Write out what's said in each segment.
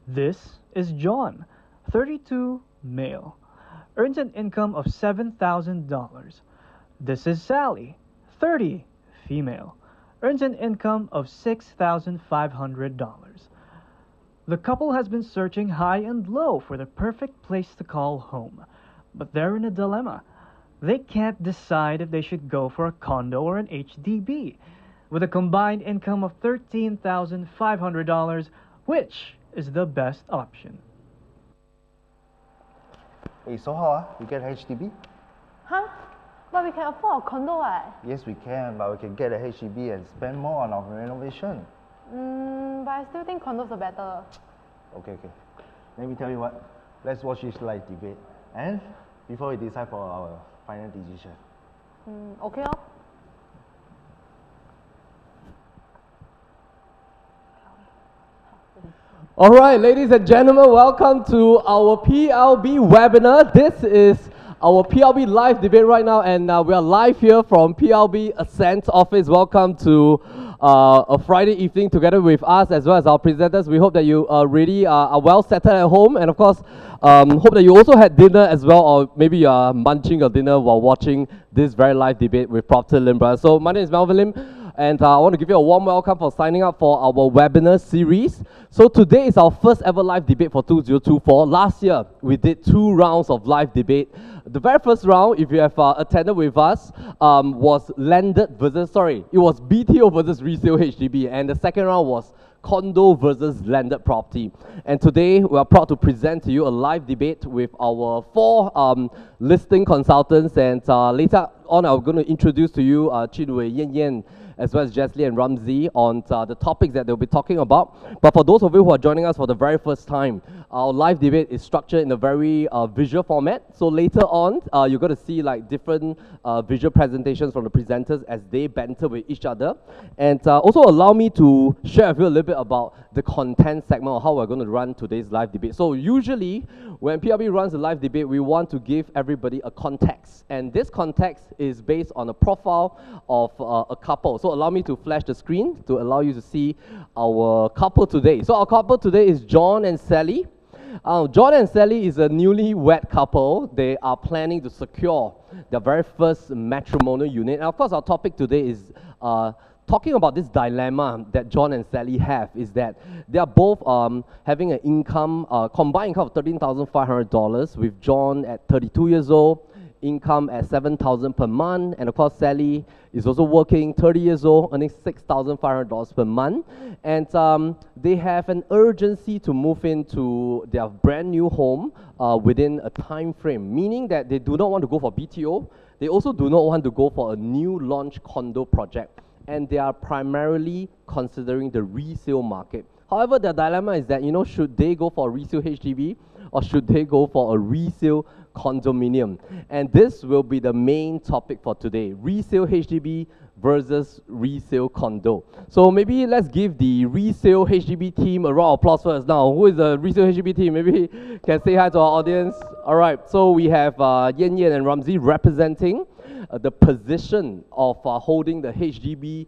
This is John, 32, male, earns an income of $7,000. This is Sally, 30, female, earns an income of $6,500. The couple has been searching high and low for the perfect place to call home, but they're in a dilemma. They can't decide if they should go for a condo or an HDB. With a combined income of $13,500, which is the best option? Hey, so how we get HDB? Huh? But we can afford a condo, right? Yes, we can, but we can get a HDB and spend more on our renovation. But I still think condos are better. Okay. Let me tell you what. Let's watch this live debate, and before we decide for our final decision. Okay. All right, ladies and gentlemen, welcome to our PLB webinar. This is our PLB live debate right now, and we are live here from PLB Ascent office. Welcome to a Friday evening together with us as well as our presenters. We hope that you really are well settled at home, and of course, hope that you also had dinner as well, or maybe you are munching your dinner while watching this very live debate with Propter Lim. So my name is Melvin Lim. And I want to give you a warm welcome for signing up for our webinar series. So today is our first ever live debate for 2024. Last year, we did 2 rounds of live debate. The very first round, if you have attended with us, was it was BTO versus resale HDB. And the second round was condo versus landed property. And today, we are proud to present to you a live debate with our 4 listing consultants. And later on, I'm going to introduce to you Chin Wei, Yan Yan, as well as Jesly and Ramsey on the topics that they'll be talking about. But for those of you who are joining us for the very first time, our live debate is structured in a very visual format. So later on, you're going to see like different visual presentations from the presenters as they banter with each other. And also allow me to share with you a little bit about the content segment of how we're going to run today's live debate. So usually, when PLB runs a live debate, we want to give everybody a context. And this context is based on a profile of a couple. So allow me to flash the screen to allow you to see our couple today. So our couple today is John and Sally. John and Sally is a newly-wed couple. They are planning to secure their very first matrimonial unit. And of course, our topic today is talking about this dilemma that John and Sally have, is that they are both having an income, combined income of $13,500, with John at 32 years old, income at $7,000 per month, and of course Sally is also working, 30 years old, earning $6,500 per month, and they have an urgency to move into their brand new home within a time frame, meaning that they do not want to go for BTO, they also do not want to go for a new launch condo project, and they are primarily considering the resale market. However, the dilemma is that, should they go for a resale HDB or should they go for a resale condominium? And this will be the main topic for today, resale HDB versus resale condo. So maybe let's give the resale HDB team a round of applause first. Now, who is the resale HDB team? Maybe can say hi to our audience. All right, so we have Yan Yan and Ramsey representing the position of holding the HDB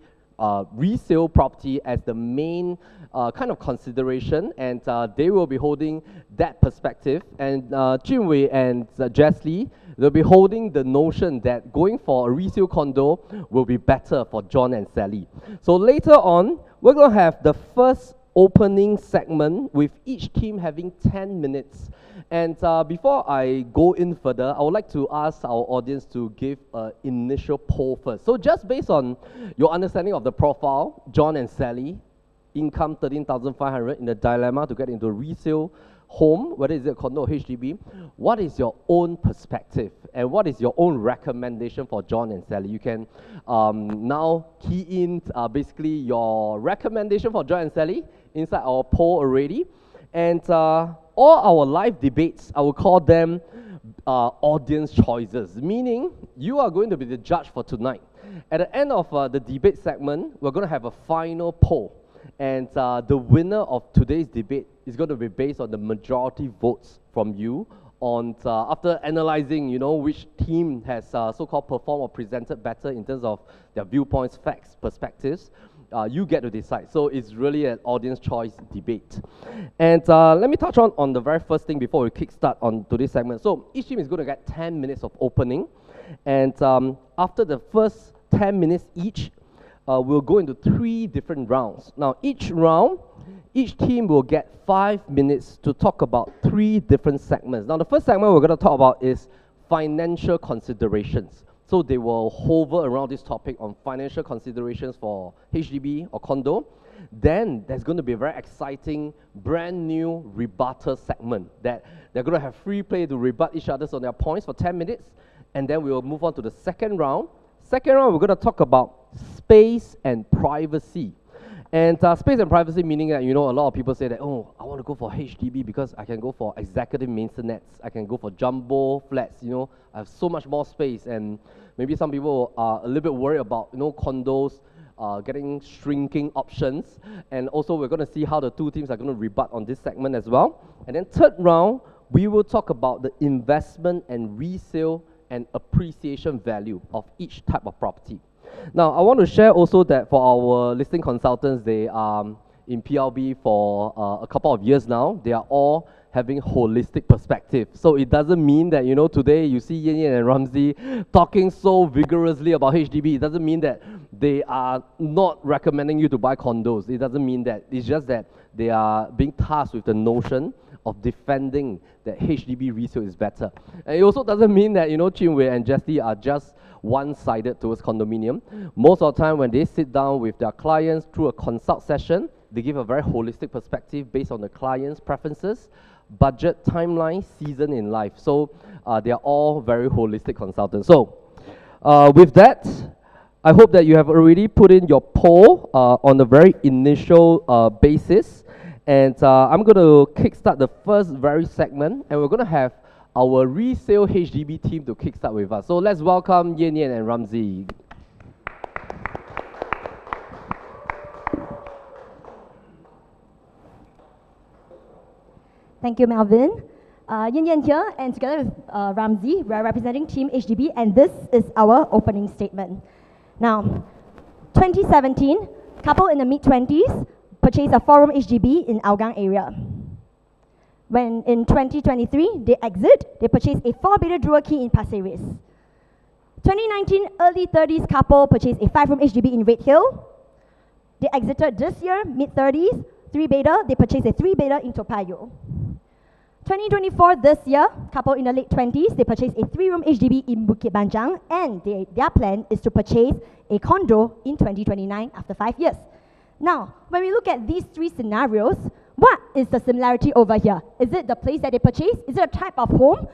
resale property as the main kind of consideration, and they will be holding that perspective. And Chin Wei and Jesly, they'll be holding the notion that going for a resale condo will be better for John and Sally. So later on, we're going to have the first opening segment with each team having 10 minutes. And before I go in further, I would like to ask our audience to give an initial poll first. So just based on your understanding of the profile, John and Sally, income $13,500 in the dilemma to get into a resale home, whether it's a condo or HDB, what is your own perspective and what is your own recommendation for John and Sally? You can now key in basically your recommendation for John and Sally inside our poll already. And all our live debates, I will call them audience choices, meaning you are going to be the judge for tonight. At the end of the debate segment, we're going to have a final poll. And the winner of today's debate is going to be based on the majority votes from you on after analyzing, which team has so-called performed or presented better in terms of their viewpoints, facts, perspectives. You get to decide. So it's really an audience choice debate. And let me touch on the very first thing before we kickstart on today's segment. So each team is going to get 10 minutes of opening. And after the first 10 minutes each, we'll go into 3 different rounds. Now, each round, each team will get 5 minutes to talk about 3 different segments. Now, the first segment we're going to talk about is financial considerations. So they will hover around this topic on financial considerations for HDB or condo. Then there's going to be a very exciting, brand new rebuttal segment that they're going to have free play to rebut each other on their points for 10 minutes. And then we will move on to the second round. Second round, we're going to talk about space and privacy. And space and privacy meaning that, a lot of people say that, oh, I want to go for HDB because I can go for executive maintenance. I can go for jumbo flats, I have so much more space. And maybe some people are a little bit worried about, condos getting shrinking options. And also we're going to see how the 2 teams are going to rebut on this segment as well. And then third round, we will talk about the investment and resale and appreciation value of each type of property. Now, I want to share also that for our listing consultants, they are in PLB for a couple of years now. They are all having holistic perspective. So it doesn't mean that, today you see Yan Yan and Ramsey talking so vigorously about HDB. It doesn't mean that they are not recommending you to buy condos. It doesn't mean that. It's just that they are being tasked with the notion of defending that HDB resale is better. And it also doesn't mean that, Chinwei and Jesse are just one-sided towards condominium. Most of the time when they sit down with their clients through a consult session, they give a very holistic perspective based on the client's preferences, budget, timeline, season in life. So they are all very holistic consultants. So with that, I hope that you have already put in your poll on a very initial basis. And I'm going to kickstart the first very segment, and we're going to have our resale HDB team to kickstart with us. So let's welcome Yan Yan and Ramsey. Thank you, Melvin. Yan Yan here, and together with Ramsey, we are representing Team HDB, and this is our opening statement. Now, 2017, couple in the mid-20s purchased a 4-room HDB in Hougang area. When in 2023, they exit, they purchased a 4-bedder dual key in Pasir Ris. 2019, early 30s couple purchased a 5-room HDB in Red Hill. They exited this year, mid-30s, 3-bedder, they purchased a 3-bedder in Toa Payoh. 2024, this year, couple in the late 20s, they purchased a 3-room HDB in Bukit Panjang, and their plan is to purchase a condo in 2029 after 5 years. Now, when we look at these 3 scenarios, what is the similarity over here? Is it the place that they purchased? Is it a type of home?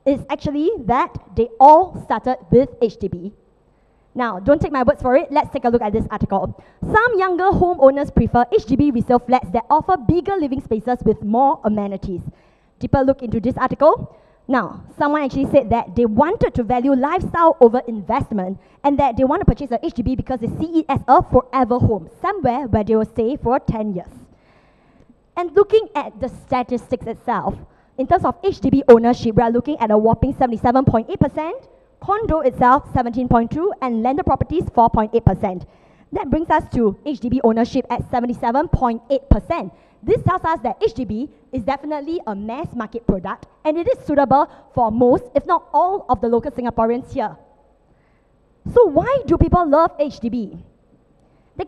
It's actually that they all started with HDB. Now, don't take my words for it. Let's take a look at this article. Some younger homeowners prefer HDB resale flats that offer bigger living spaces with more amenities. Deeper look into this article. Now, someone actually said that they wanted to value lifestyle over investment and that they want to purchase a HDB because they see it as a forever home, somewhere where they will stay for 10 years. And looking at the statistics itself, in terms of HDB ownership, we are looking at a whopping 77.8%, condo itself 17.2%, and landed properties 4.8%. That brings us to HDB ownership at 77.8%. This tells us that HDB is definitely a mass market product, and it is suitable for most, if not all, of the local Singaporeans here. So why do people love HDB?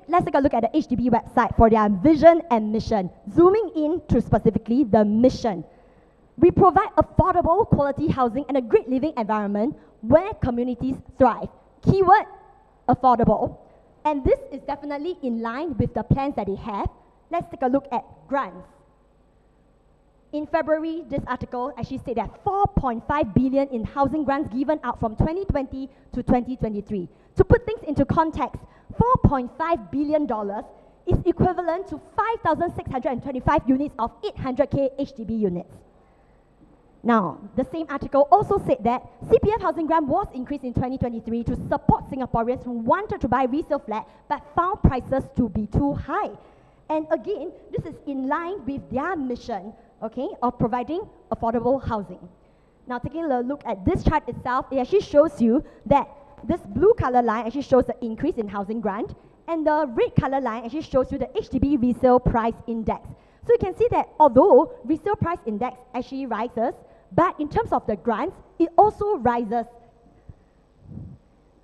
Let's take a look at the HDB website for their vision and mission. Zooming in to specifically the mission. We provide affordable quality housing and a great living environment where communities thrive. Keyword, affordable. And this is definitely in line with the plans that they have. Let's take a look at grants. In February, this article actually stated that 4.5 billion in housing grants given out from 2020 to 2023. To put things into context, $4.5 billion is equivalent to 5,625 units of 800K HDB units. Now, the same article also said that CPF housing grant was increased in 2023 to support Singaporeans who wanted to buy resale flat but found prices to be too high. And again, this is in line with their mission, okay, of providing affordable housing. Now, taking a look at this chart itself, it actually shows you that this blue color line actually shows the increase in housing grant, and the red color line actually shows you the HDB resale price index. So you can see that although resale price index actually rises, but in terms of the grants, it also rises.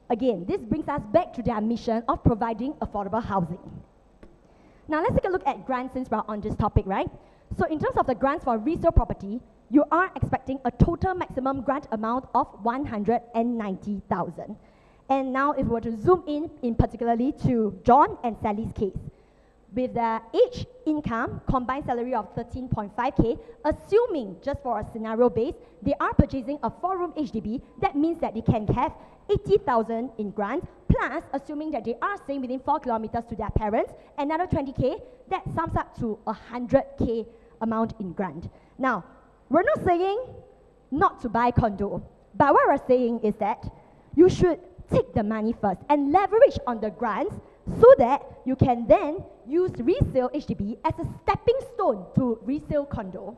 Again, this brings us back to their mission of providing affordable housing. Now let's take a look at grants since we're on this topic, right? So in terms of the grants for resale property, you are expecting a total maximum grant amount of 190,000. And now if we were to zoom in particularly to John and Sally's case, with their age, income, combined salary of 13.5K, assuming, just for a scenario base, they are purchasing a 4-room HDB, that means that they can have 80,000 in grant, plus, assuming that they are staying within 4 kilometers to their parents, another 20K, that sums up to 100K amount in grant. Now, we're not saying not to buy condo, but what we're saying is that you should take the money first and leverage on the grants so that you can then use resale HDB as a stepping stone to resale condo.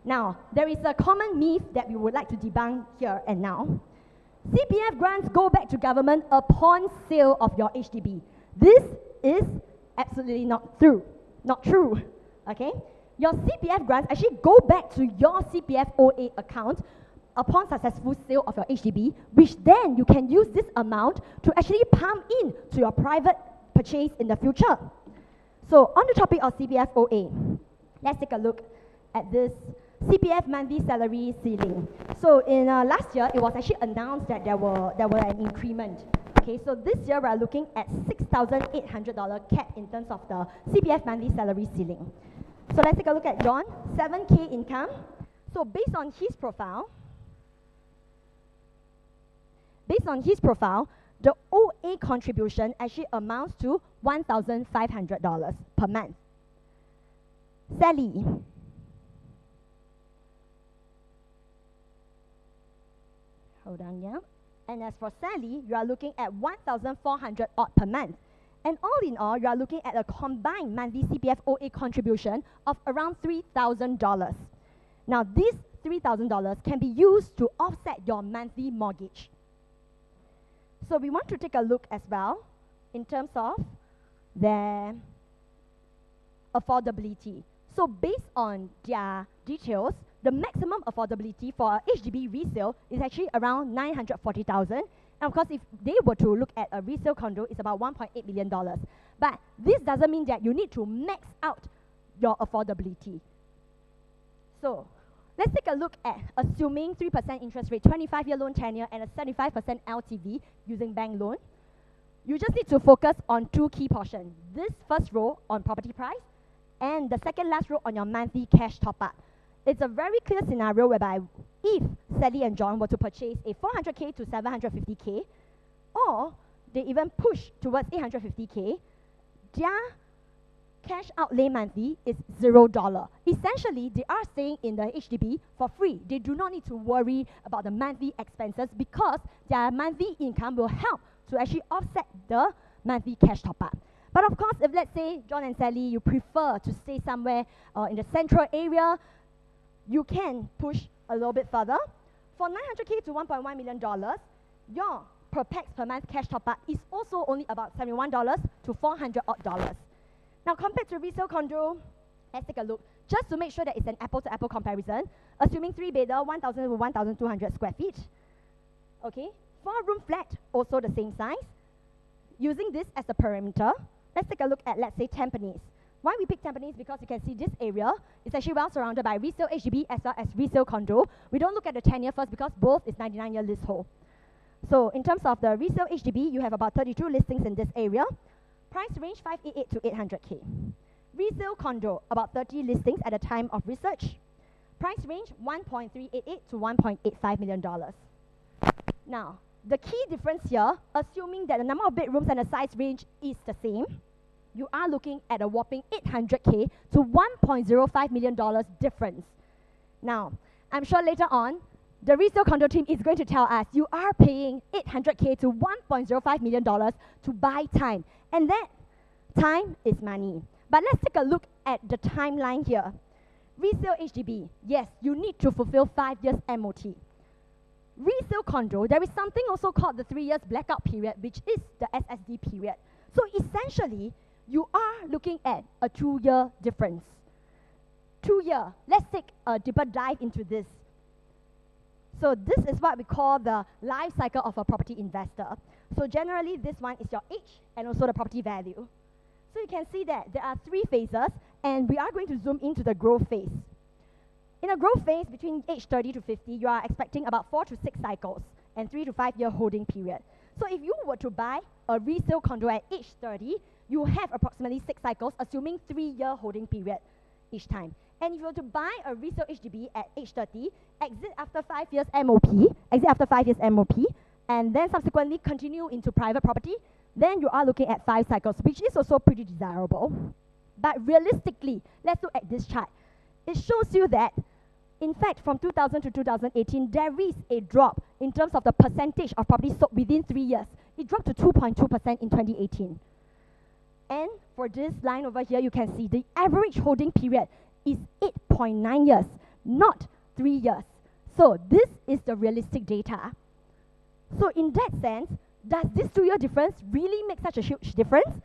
Now, there is a common myth that we would like to debunk here and now. CPF grants go back to government upon sale of your HDB. This is absolutely not true. Okay? Your CPF grants actually go back to your CPF OA account upon successful sale of your HDB, which then you can use this amount to actually pump in to your private purchase in the future. So on the topic of CPF OA, let's take a look at this CPF monthly salary ceiling. So in last year, it was actually announced that there were an increment. Okay, so this year we're looking at $6,800 cap in terms of the CPF monthly salary ceiling. So let's take a look at John, 7K income. So based on his profile, the OA contribution actually amounts to $1,500 per month. Sally. Hold on, yeah. And as for Sally, you are looking at $1,400 odd per month. And all in all, you are looking at a combined monthly CPF OA contribution of around $3,000. Now, this $3,000 can be used to offset your monthly mortgage. So we want to take a look as well in terms of their affordability. So based on their details, the maximum affordability for a HDB resale is actually around $940,000. And of course, if they were to look at a resale condo, it's about $1.8 million. But this doesn't mean that you need to max out your affordability. So let's take a look at assuming 3% interest rate, 25-year loan tenure, and a 75% LTV using bank loan. You just need to focus on two key portions. This first row on property price, and the second last row on your monthly cash top-up. It's a very clear scenario whereby if Sally and John were to purchase a 400K to 750K, or they even push towards 850K, their cash outlay monthly is $0. Essentially, they are staying in the HDB for free. They do not need to worry about the monthly expenses because their monthly income will help to actually offset the monthly cash top-up. But of course, if let's say John and Sally, you prefer to stay somewhere in the central area, you can push a little bit further. For 900K to $1.1 million, your per pax per month cash top-up is also only about $71 to $400 odd. Now, compared to resale condo, let's take a look. Just to make sure that it's an apple-to-apple comparison, assuming 3-bedder, 1,000 to 1,200 square feet. Okay, 4-room flat, also the same size. Using this as a parameter, let's take a look at, let's say, Tampines. Why we pick Tampines? Because you can see this area is actually well surrounded by resale HDB as well as resale condo. We don't look at the tenure first because both is 99-year leasehold. So in terms of the resale HDB, you have about 32 listings in this area. Price range 588 to 800K. Resale condo, about 30 listings at the time of research. Price range 1.388 to $1.85 million. Now, the key difference here, assuming that the number of bedrooms and the size range is the same, you are looking at a whopping 800K to $1.05 million difference. Now, I'm sure later on, the resale condo team is going to tell us you are paying 800K to $1.05 million to buy time. And that time is money. But let's take a look at the timeline here. Resale HDB, yes, you need to fulfill 5 years MOT. Resale condo, there is something also called the 3 years blackout period, which is the SSD period. So essentially, you are looking at a 2-year difference. 2 year, let's take a deeper dive into this. So this is what we call the life cycle of a property investor. So generally, this one is your age and also the property value. So you can see that there are 3 phases, and we are going to zoom into the growth phase. In a growth phase, between age 30 to 50, you are expecting about 4 to 6 cycles and 3 to 5 year holding period. So if you were to buy a resale condo at age 30, you have approximately 6 cycles, assuming 3-year holding period each time. And if you were to buy a resale HDB at age 30, exit after 5 years MOP, and then subsequently continue into private property, then you are looking at 5 cycles, which is also pretty desirable. But realistically, let's look at this chart. It shows you that, in fact, from 2000 to 2018, there is a drop in terms of the percentage of properties sold within 3 years. It dropped to 2.2% in 2018. And for this line over here, you can see the average holding period is 8.9 years, not 3 years. So this is the realistic data. So in that sense, does this 2-year difference really make such a huge difference?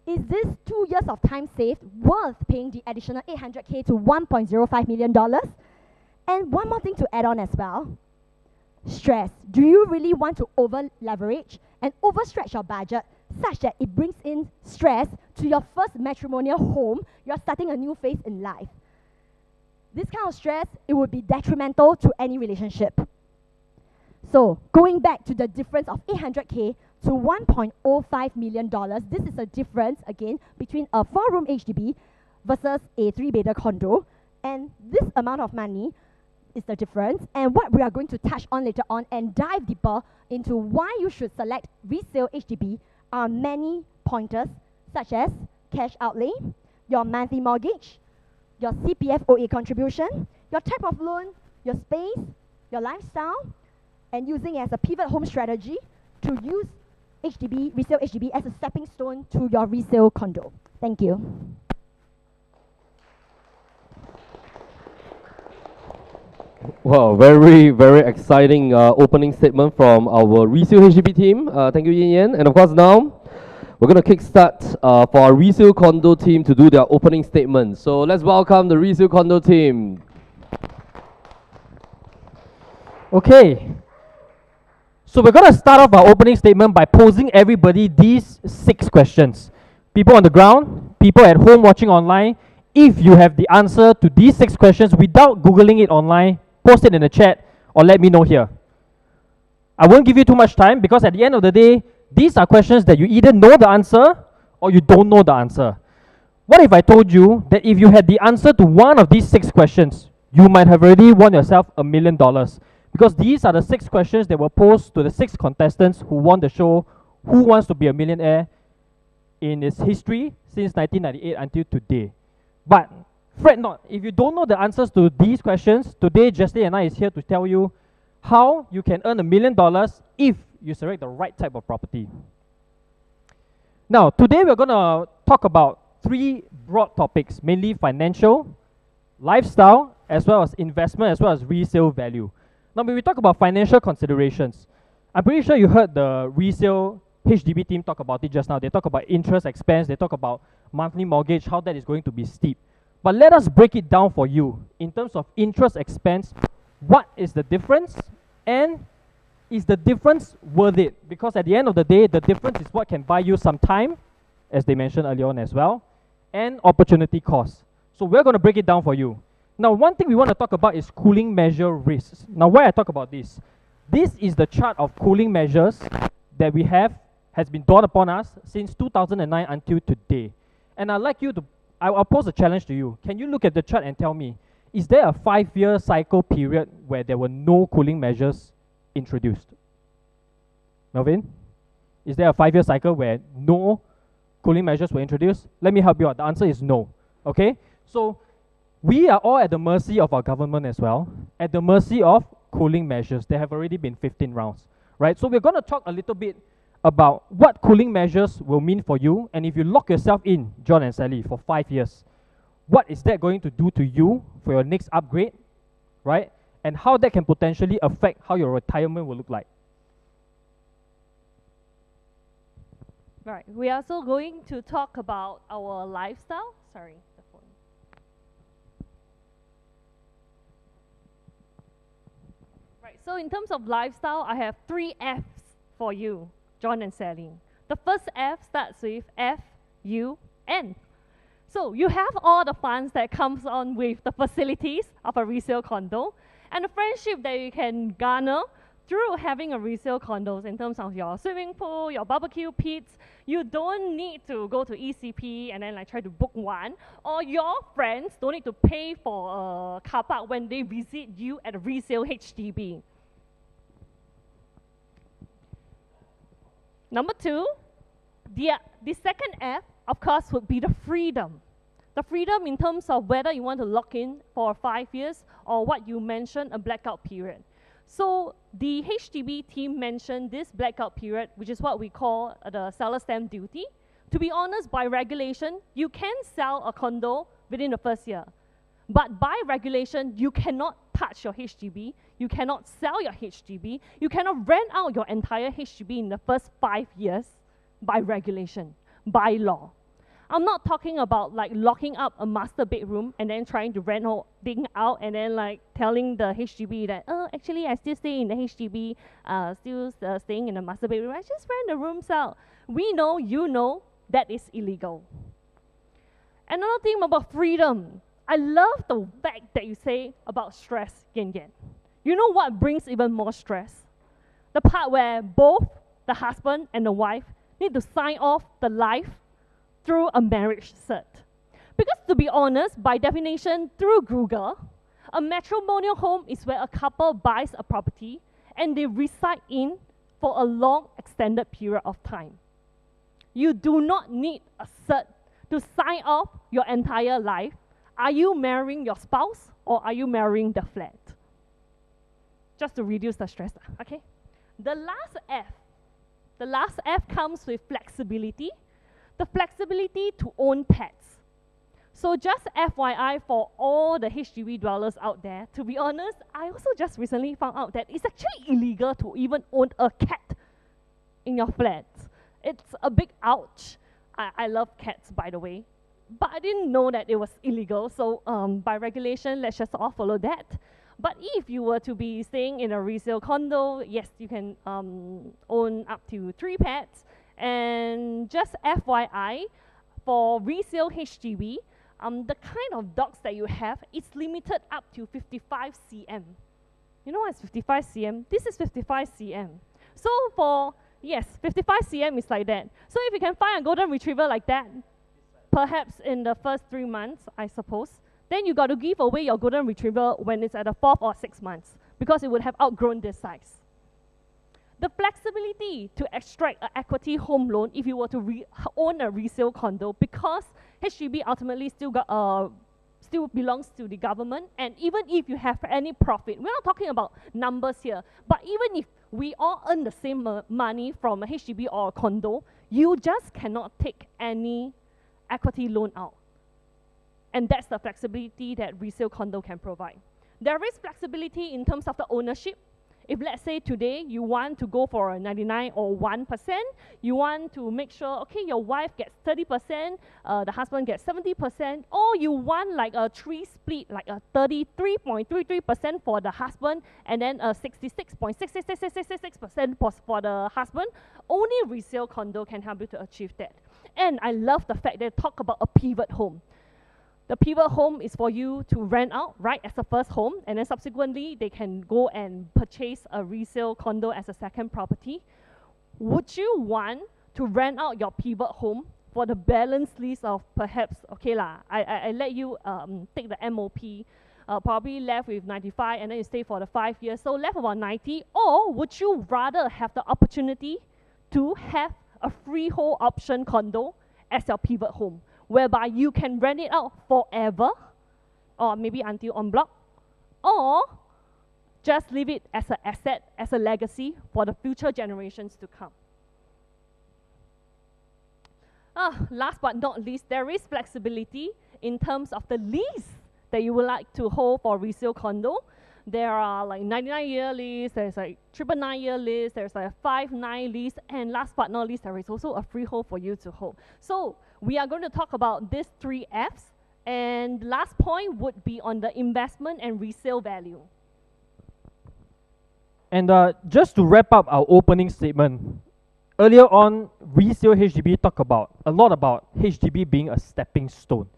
Is this 2 years of time saved worth paying the additional 800K to $1.05 million? And one more thing to add on as well, stress. Do you really want to over-leverage and overstretch your budget such that it brings in stress to your first matrimonial home? You're starting a new phase in life. This kind of stress, it would be detrimental to any relationship. So going back to the difference of 800K to $1.05 million, this is a difference, again, between a 4-room HDB versus a 3-bedder condo. And this amount of money is the difference. And what we are going to touch on later on and dive deeper into why you should select resale HDB are many pointers, such as cash outlay, your monthly mortgage, your CPF OA contribution, your type of loan, your space, your lifestyle, and using as a pivot home strategy to use HDB, resale HDB as a stepping stone to your resale condo. Thank you. Wow, very, very exciting opening statement from our resale HDB team. Thank you, Yin Yen. And of course now, we're going to kickstart for our resale condo team to do their opening statement. So let's welcome the resale condo team. Okay. So we're going to start off our opening statement by posing everybody these 6 questions. People on the ground, people at home watching online, if you have the answer to these 6 questions without Googling it online, post it in the chat or let me know here. I won't give you too much time because at the end of the day, these are questions that you either know the answer or you don't know the answer. What if I told you that if you had the answer to one of these 6 questions, you might have already won yourself $1 million? Because these are the 6 questions that were posed to the 6 contestants who won the show Who Wants to Be a Millionaire in its history since 1998 until today. But fret not, if you don't know the answers to these questions, today Jessie and I is here to tell you how you can earn $1 million if you select the right type of property. Now, today we're going to talk about 3 broad topics, mainly financial, lifestyle, as well as investment, as well as resale value. Now, when we talk about financial considerations, I'm pretty sure you heard the resale HDB team talk about it just now. They talk about interest expense, they talk about monthly mortgage, how that is going to be steep. But let us break it down for you. In terms of interest expense, what is the difference? And is the difference worth it? Because at the end of the day, the difference is what can buy you some time, as they mentioned earlier on as well, and opportunity cost. So we're going to break it down for you. Now, one thing we want to talk about is cooling measure risks. Now, why I talk about this? This is the chart of cooling measures that we have, has been dawned upon us since 2009 until today. And I'd like you to, I'll pose a challenge to you. Can you look at the chart and tell me, is there a 5-year cycle period where there were no cooling measures introduced? Melvin? Is there a 5-year cycle where no cooling measures were introduced? Let me help you out. The answer is no. Okay? So we are all at the mercy of our government as well, at the mercy of cooling measures. There have already been 15 rounds, right? So we're going to talk a little bit about what cooling measures will mean for you, and if you lock yourself in, John and Sally, for 5 years, what is that going to do to you for your next upgrade, right? And how that can potentially affect how your retirement will look like. Right. We are also going to talk about our lifestyle. Sorry, the phone. Right. So in terms of lifestyle, I have 3 Fs for you, John and Sally. The first F starts with F-U-N. So you have all the funds that comes on with the facilities of a resale condo and the friendship that you can garner through having a resale condos in terms of your swimming pool, your barbecue pits. You don't need to go to ECP and then like try to book one, or your friends don't need to pay for a car park when they visit you at a resale HDB. Number 2, the second F, of course, would be the freedom. The freedom in terms of whether you want to lock in for 5 years or what you mentioned, a blackout period. So the HDB team mentioned this blackout period, which is what we call the seller stamp duty. To be honest, by regulation, you can sell a condo within the first year. But by regulation, you cannot touch your HDB, you cannot sell your HDB, you cannot rent out your entire HDB in the first 5 years by regulation, by law. I'm not talking about like locking up a master bedroom and then trying to rent whole thing out and then like telling the HDB that, oh, actually I still stay in the HDB, still staying in the master bedroom. I just rent the rooms out. We know, you know, that is illegal. Another thing about freedom. I love the fact that you say about stress, Yen Yen. You know what brings even more stress? The part where both the husband and the wife need to sign off the life through a marriage cert. Because to be honest, by definition, through Google, a matrimonial home is where a couple buys a property and they reside in for a long extended period of time. You do not need a cert to sign off your entire life. Are you marrying your spouse or are you marrying the flat? Just to reduce the stress, okay? The last F comes with flexibility. The flexibility to own pets. So just FYI for all the HDB dwellers out there, to be honest, I also just recently found out that it's actually illegal to even own a cat in your flat. It's a big ouch. I love cats, by the way, but I didn't know that it was illegal. So by regulation, let's just all follow that. But if you were to be staying in a resale condo, yes, you can own up to 3 pets. And just FYI, for resale HDB, the kind of dogs that you have is limited up to 55 cm. You know what is 55 cm? This is 55 cm. So for, yes, 55 cm is like that. So if you can find a golden retriever like that, perhaps in the first 3 months, I suppose, then you got to give away your golden retriever when it's at the 4th or 6th months, because it would have outgrown this size. The flexibility to extract an equity home loan if you were to own a resale condo, because HDB ultimately still belongs to the government, and even if you have any profit, we're not talking about numbers here, but even if we all earn the same money from a HDB or a condo, you just cannot take any equity loan out. And that's the flexibility that resale condo can provide. There is flexibility in terms of the ownership. If let's say today you want to go for a 99 or 1%, you want to make sure, okay, your wife gets 30%, the husband gets 70%, or you want like a 3 split, like a 33.33% for the husband, and then a 66.6666% for the husband, only resale condo can help you to achieve that. And I love the fact they talk about a pivot home. The pivot home is for you to rent out right as a first home, and then subsequently they can go and purchase a resale condo as a second property. Would you want to rent out your pivot home for the balance lease of perhaps, okay lah, I let you take the MOP, probably left with 95 and then you stay for the 5 years, so left about 90, or would you rather have the opportunity to have a freehold option condo as your pivot home, whereby you can rent it out forever, or maybe until en bloc, or just leave it as an asset, as a legacy for the future generations to come. Last but not least, there is flexibility in terms of the lease that you would like to hold for resale condo. There are like 99-year lease, there's like 999-year lease, there's like a 5-9 lease, and last but not least, there is also a freehold for you to hold. So we are going to talk about these 3 Fs, and last point would be on the investment and resale value. And just to wrap up our opening statement, earlier on, Resale HDB talked a lot about HDB being a stepping stone.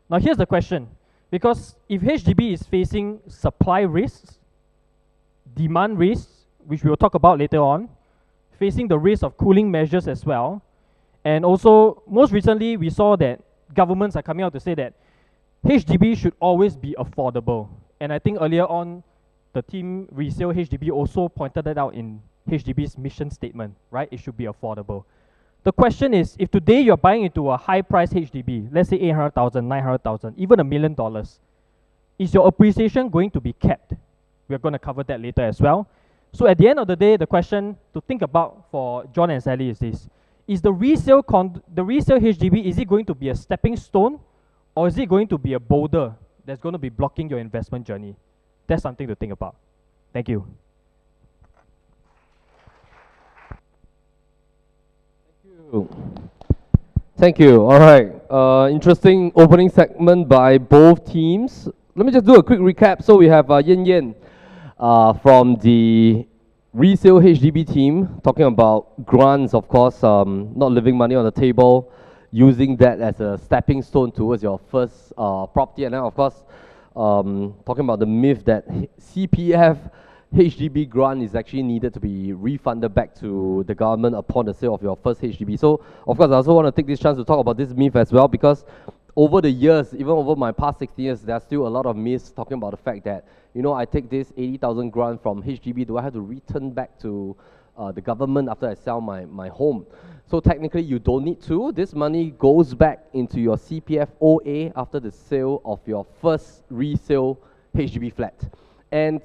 Now here's the question, because if HDB is facing supply risks, demand risks, which we will talk about later on, facing the risk of cooling measures as well, and also most recently we saw that governments are coming out to say that HDB should always be affordable. And I think earlier on, the Team Resale HDB also pointed that out in HDB's mission statement, right? It should be affordable. The question is, if today you're buying into a high-price HDB, let's say 800,000, 900,000, even $1 million, is your appreciation going to be kept? We're going to cover that later as well. So at the end of the day, the question to think about for John and Sally is this: is the resale HDB, is it going to be a stepping stone, or is it going to be a boulder that's going to be blocking your investment journey? That's something to think about. Thank you. Thank you. All right. Interesting opening segment by both teams. Let me just do a quick recap. So we have Yin Yin from the Resale HDB team talking about grants, of course, not leaving money on the table, using that as a stepping stone towards your first property. And then, of course, talking about the myth that CPF HDB grant is actually needed to be refunded back to the government upon the sale of your first HDB. So, of course, I also want to take this chance to talk about this myth as well, because over the years, even over my past 16 years, there are still a lot of myths talking about the fact that, you know, I take this 80,000 grant from HDB, do I have to return back to the government after I sell my home? So technically, you don't need to. This money goes back into your CPF OA after the sale of your first resale HDB flat. And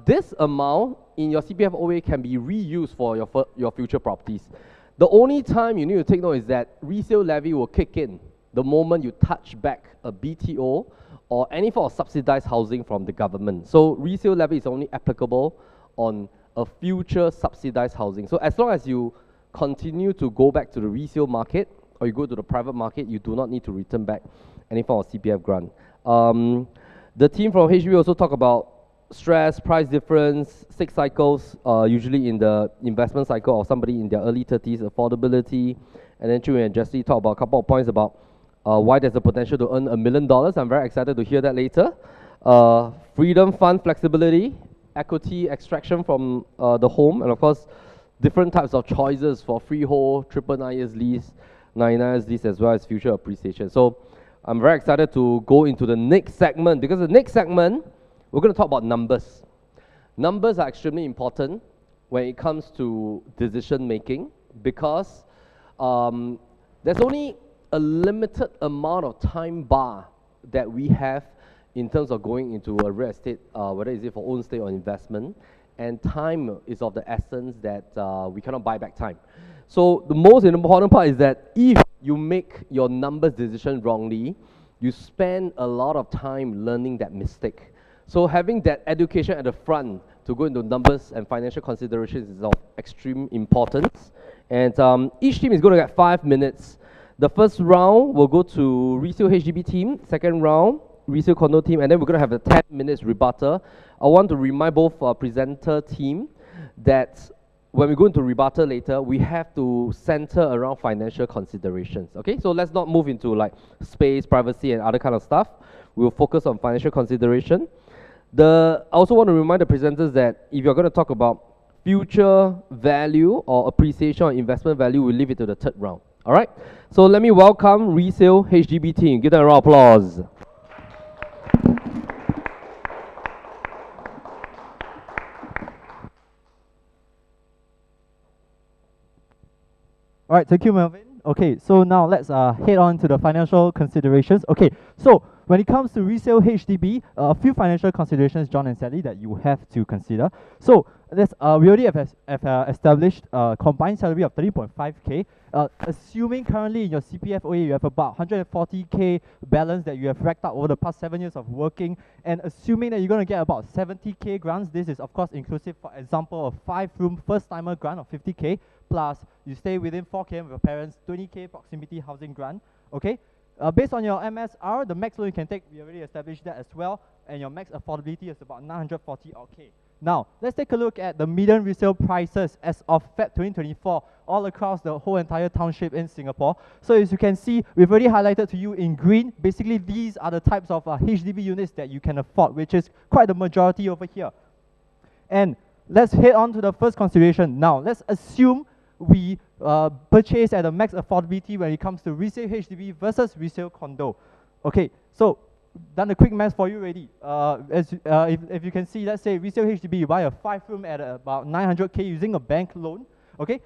this amount in your CPF OA can be reused for your future properties. The only time you need to take note is that resale levy will kick in the moment you touch back a BTO or any form of subsidized housing from the government. So resale levy is only applicable on a future subsidized housing. So as long as you continue to go back to the resale market or you go to the private market, you do not need to return back any form of CPF grant. The team from HDB also talk about stress, price difference, 6 cycles, usually in the investment cycle of somebody in their early 30s, affordability, and then Chu and Jessie talk about a couple of points about why there's a potential to earn $1 million. I'm very excited to hear that later. Freedom fund flexibility, equity extraction from the home, and of course, different types of choices for freehold, 999 years lease, 99 years lease, as well as future appreciation. So I'm very excited to go into the next segment, because the next segment, we're going to talk about numbers. Numbers are extremely important when it comes to decision making, because there's only a limited amount of time bar that we have in terms of going into a real estate, whether it's for own stay or investment, and time is of the essence that we cannot buy back time. So the most important part is that if you make your numbers decision wrongly, you spend a lot of time learning that mistake. So having that education at the front to go into numbers and financial considerations is of extreme importance. And each team is going to get 5 minutes. The first round will go to Resale HDB team, second round, Resale Condo team, and then we're going to have a 10 minutes rebuttal. I want to remind both presenter team that when we go into rebuttal later, we have to center around financial considerations. Okay, so let's not move into like space, privacy, and other kind of stuff. We'll focus on financial consideration. I also want to remind the presenters that if you're going to talk about future value or appreciation or investment value, we'll leave it to the third round. All right? So let me welcome Resale HDB team. Give them a round of applause. All right, thank you, Melvin. Okay, so now let's head on to the financial considerations. Okay, so when it comes to resale HDB, a few financial considerations, John and Sally, that you have to consider. So we already have established a combined salary of 30.5K. Assuming currently in your CPF OA you have about 140K balance that you have racked up over the past 7 years of working, and assuming that you're going to get about 70K grants, this is of course inclusive, for example, a 5-room first-timer grant of 50K, plus you stay within 4 km of your parents, 20K proximity housing grant, okay? Based on your MSR, the max loan you can take, we already established that as well, and your max affordability is about 940 odd K. Now, let's take a look at the median resale prices as of Feb 2024 all across the whole entire township in Singapore. So as you can see, we've already highlighted to you in green, basically these are the types of HDB units that you can afford, which is quite the majority over here. And let's head on to the first consideration now. Let's assume we purchase at a max affordability when it comes to resale HDB versus resale condo. Okay, so done a quick math for you already. If you can see, let's say resale HDB, you buy a 5-room at about 900K using a bank loan. Okay,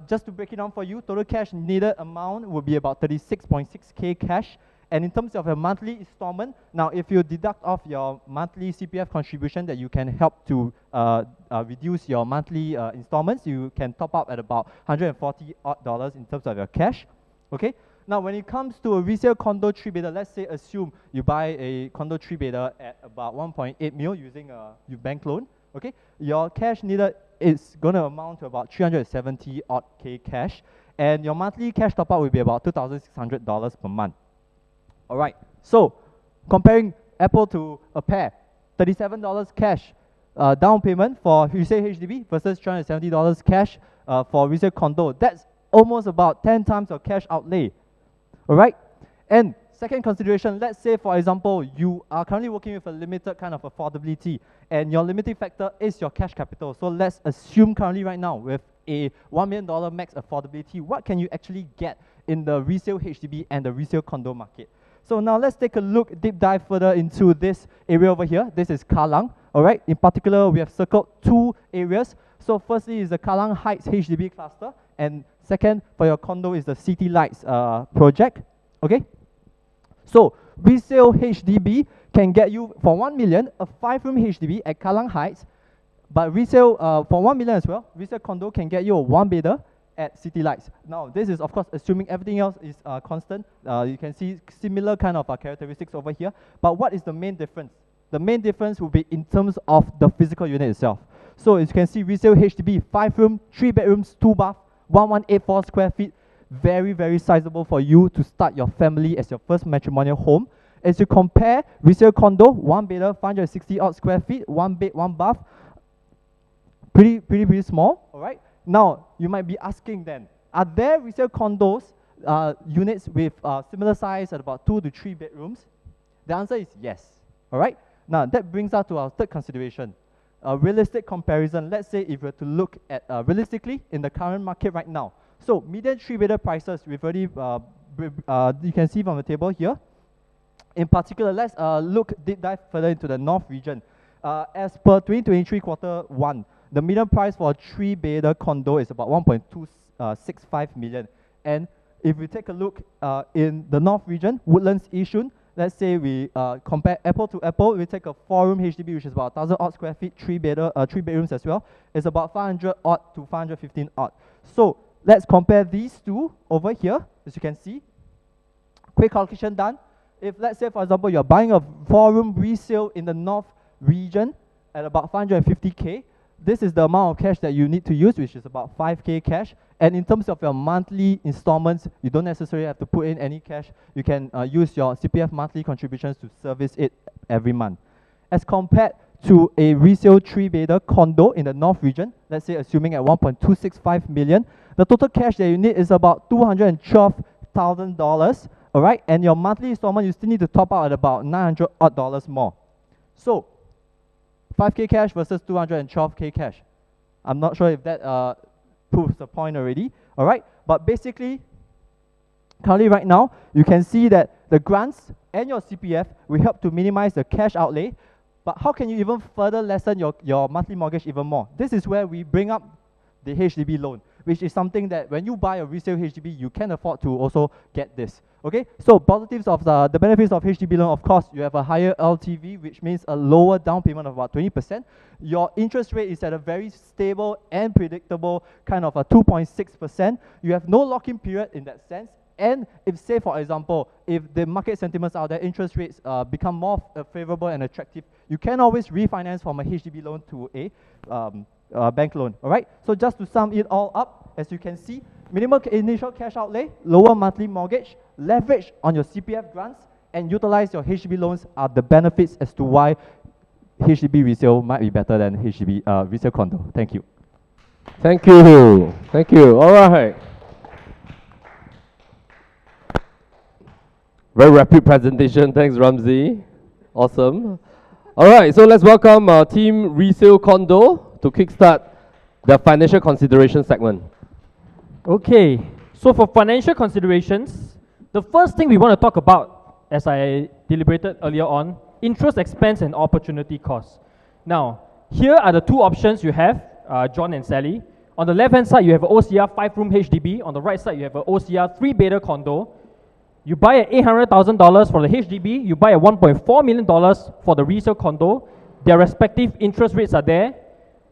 just to break it down for you, total cash needed amount will be about 36.6K cash. And in terms of your monthly installment, now if you deduct off your monthly CPF contribution that you can help to reduce your monthly installments, you can top up at about $140 odd in terms of your cash. Okay. Now when it comes to a resale condo 3-bedder, let's say assume you buy a condo 3-bedder at about 1.8 mil using your bank loan. Okay. Your cash needed is going to amount to about 370 odd K cash, and your monthly cash top up will be about $2,600 per month. Alright, so comparing apple to a pear, $37 cash down payment for resale HDB versus $370 cash for resale condo. That's almost about 10 times your cash outlay. Alright, and second consideration, let's say for example you are currently working with a limited kind of affordability and your limiting factor is your cash capital. So let's assume currently right now with a $1 million max affordability, what can you actually get in the resale HDB and the resale condo market? So now let's take a look, deep dive further into this area over here. This is Kallang, all right? In particular, we have circled 2 areas. So firstly is the Kallang Heights HDB cluster, and second for your condo is the City Lights project, okay? So resale HDB can get you for 1 million, a 5-room HDB at Kallang Heights, but resale for 1 million as well, resale condo can get you a 1-bedder at City Lights. Now, this is of course assuming everything else is constant. You can see similar kind of characteristics over here. But what is the main difference? The main difference will be in terms of the physical unit itself. So as you can see, resale HDB, 5-room, 3 bedrooms, 2 bath, 1184 square feet. Very, very sizable for you to start your family as your first matrimonial home. As you compare resale condo, 1-bedder, 560 odd square feet, 1 bed, 1 bath. Pretty small, all right? Now, you might be asking then, are there resale condos, units with similar size at about 2 to 3 bedrooms? The answer is yes, all right? Now, that brings us to our third consideration, a realistic comparison. Let's say if we were to look at realistically in the current market right now. So, median 3-bedder prices, we've already, you can see from the table here. In particular, let's look deep dive further into the North region. As per 2023 Q1, the median price for a 3-bedder condo is about 1.265 million. And if we take a look in the North region, Woodlands, Yishun, let's say we compare apple to apple, we take a 4-room HDB, which is about 1,000 odd square feet, 3 bedrooms as well. It's about 500 odd to 515 odd. So let's compare these two over here, as you can see. Quick calculation done. If let's say, for example, you're buying a 4-room resale in the North region at about 550K, this is the amount of cash that you need to use, which is about 5K cash. And in terms of your monthly installments, you don't necessarily have to put in any cash. You can use your CPF monthly contributions to service it every month. As compared to a resale 3-bedder condo in the North region, let's say assuming at 1.265 million, the total cash that you need is about $212,000, all right? And your monthly installment, you still need to top out at about $900 odd more. So 5K cash versus 212K cash. I'm not sure if that proves the point already, all right? But basically, currently right now, you can see that the grants and your CPF will help to minimize the cash outlay, but how can you even further lessen your monthly mortgage even more? This is where we bring up the HDB loan. which is something that when you buy a resale HDB, you can afford to also get this. Okay, so positives of the benefits of HDB loan, of course, you have a higher LTV, which means a lower down payment of about 20%. Your interest rate is at a very stable and predictable kind of a 2.6%. You have no lock-in period in that sense. And if, say, for example, if the market sentiments out there, interest rates become more favorable and attractive, you can always refinance from a HDB loan to a bank loan. All right. So just to sum it all up, as you can see, minimal initial cash outlay, lower monthly mortgage, leverage on your CPF grants, and utilize your HDB loans are the benefits as to why HDB resale might be better than HDB resale condo. Thank you. Thank you. Thank you. All right. Very rapid presentation. Thanks, Ramsey. Awesome. All right, so let's welcome Team Resale Condo to kickstart the financial consideration segment. Okay, so for financial considerations, the first thing we want to talk about, as I deliberated earlier on, interest expense and opportunity cost. Now, here are the two options you have, John and Sally. On the left-hand side, you have an OCR 5-room HDB. On the right side, you have an OCR 3-bedder condo. You buy at $800,000 for the HDB, you buy at $1.4 million for the resale condo. Their respective interest rates are there,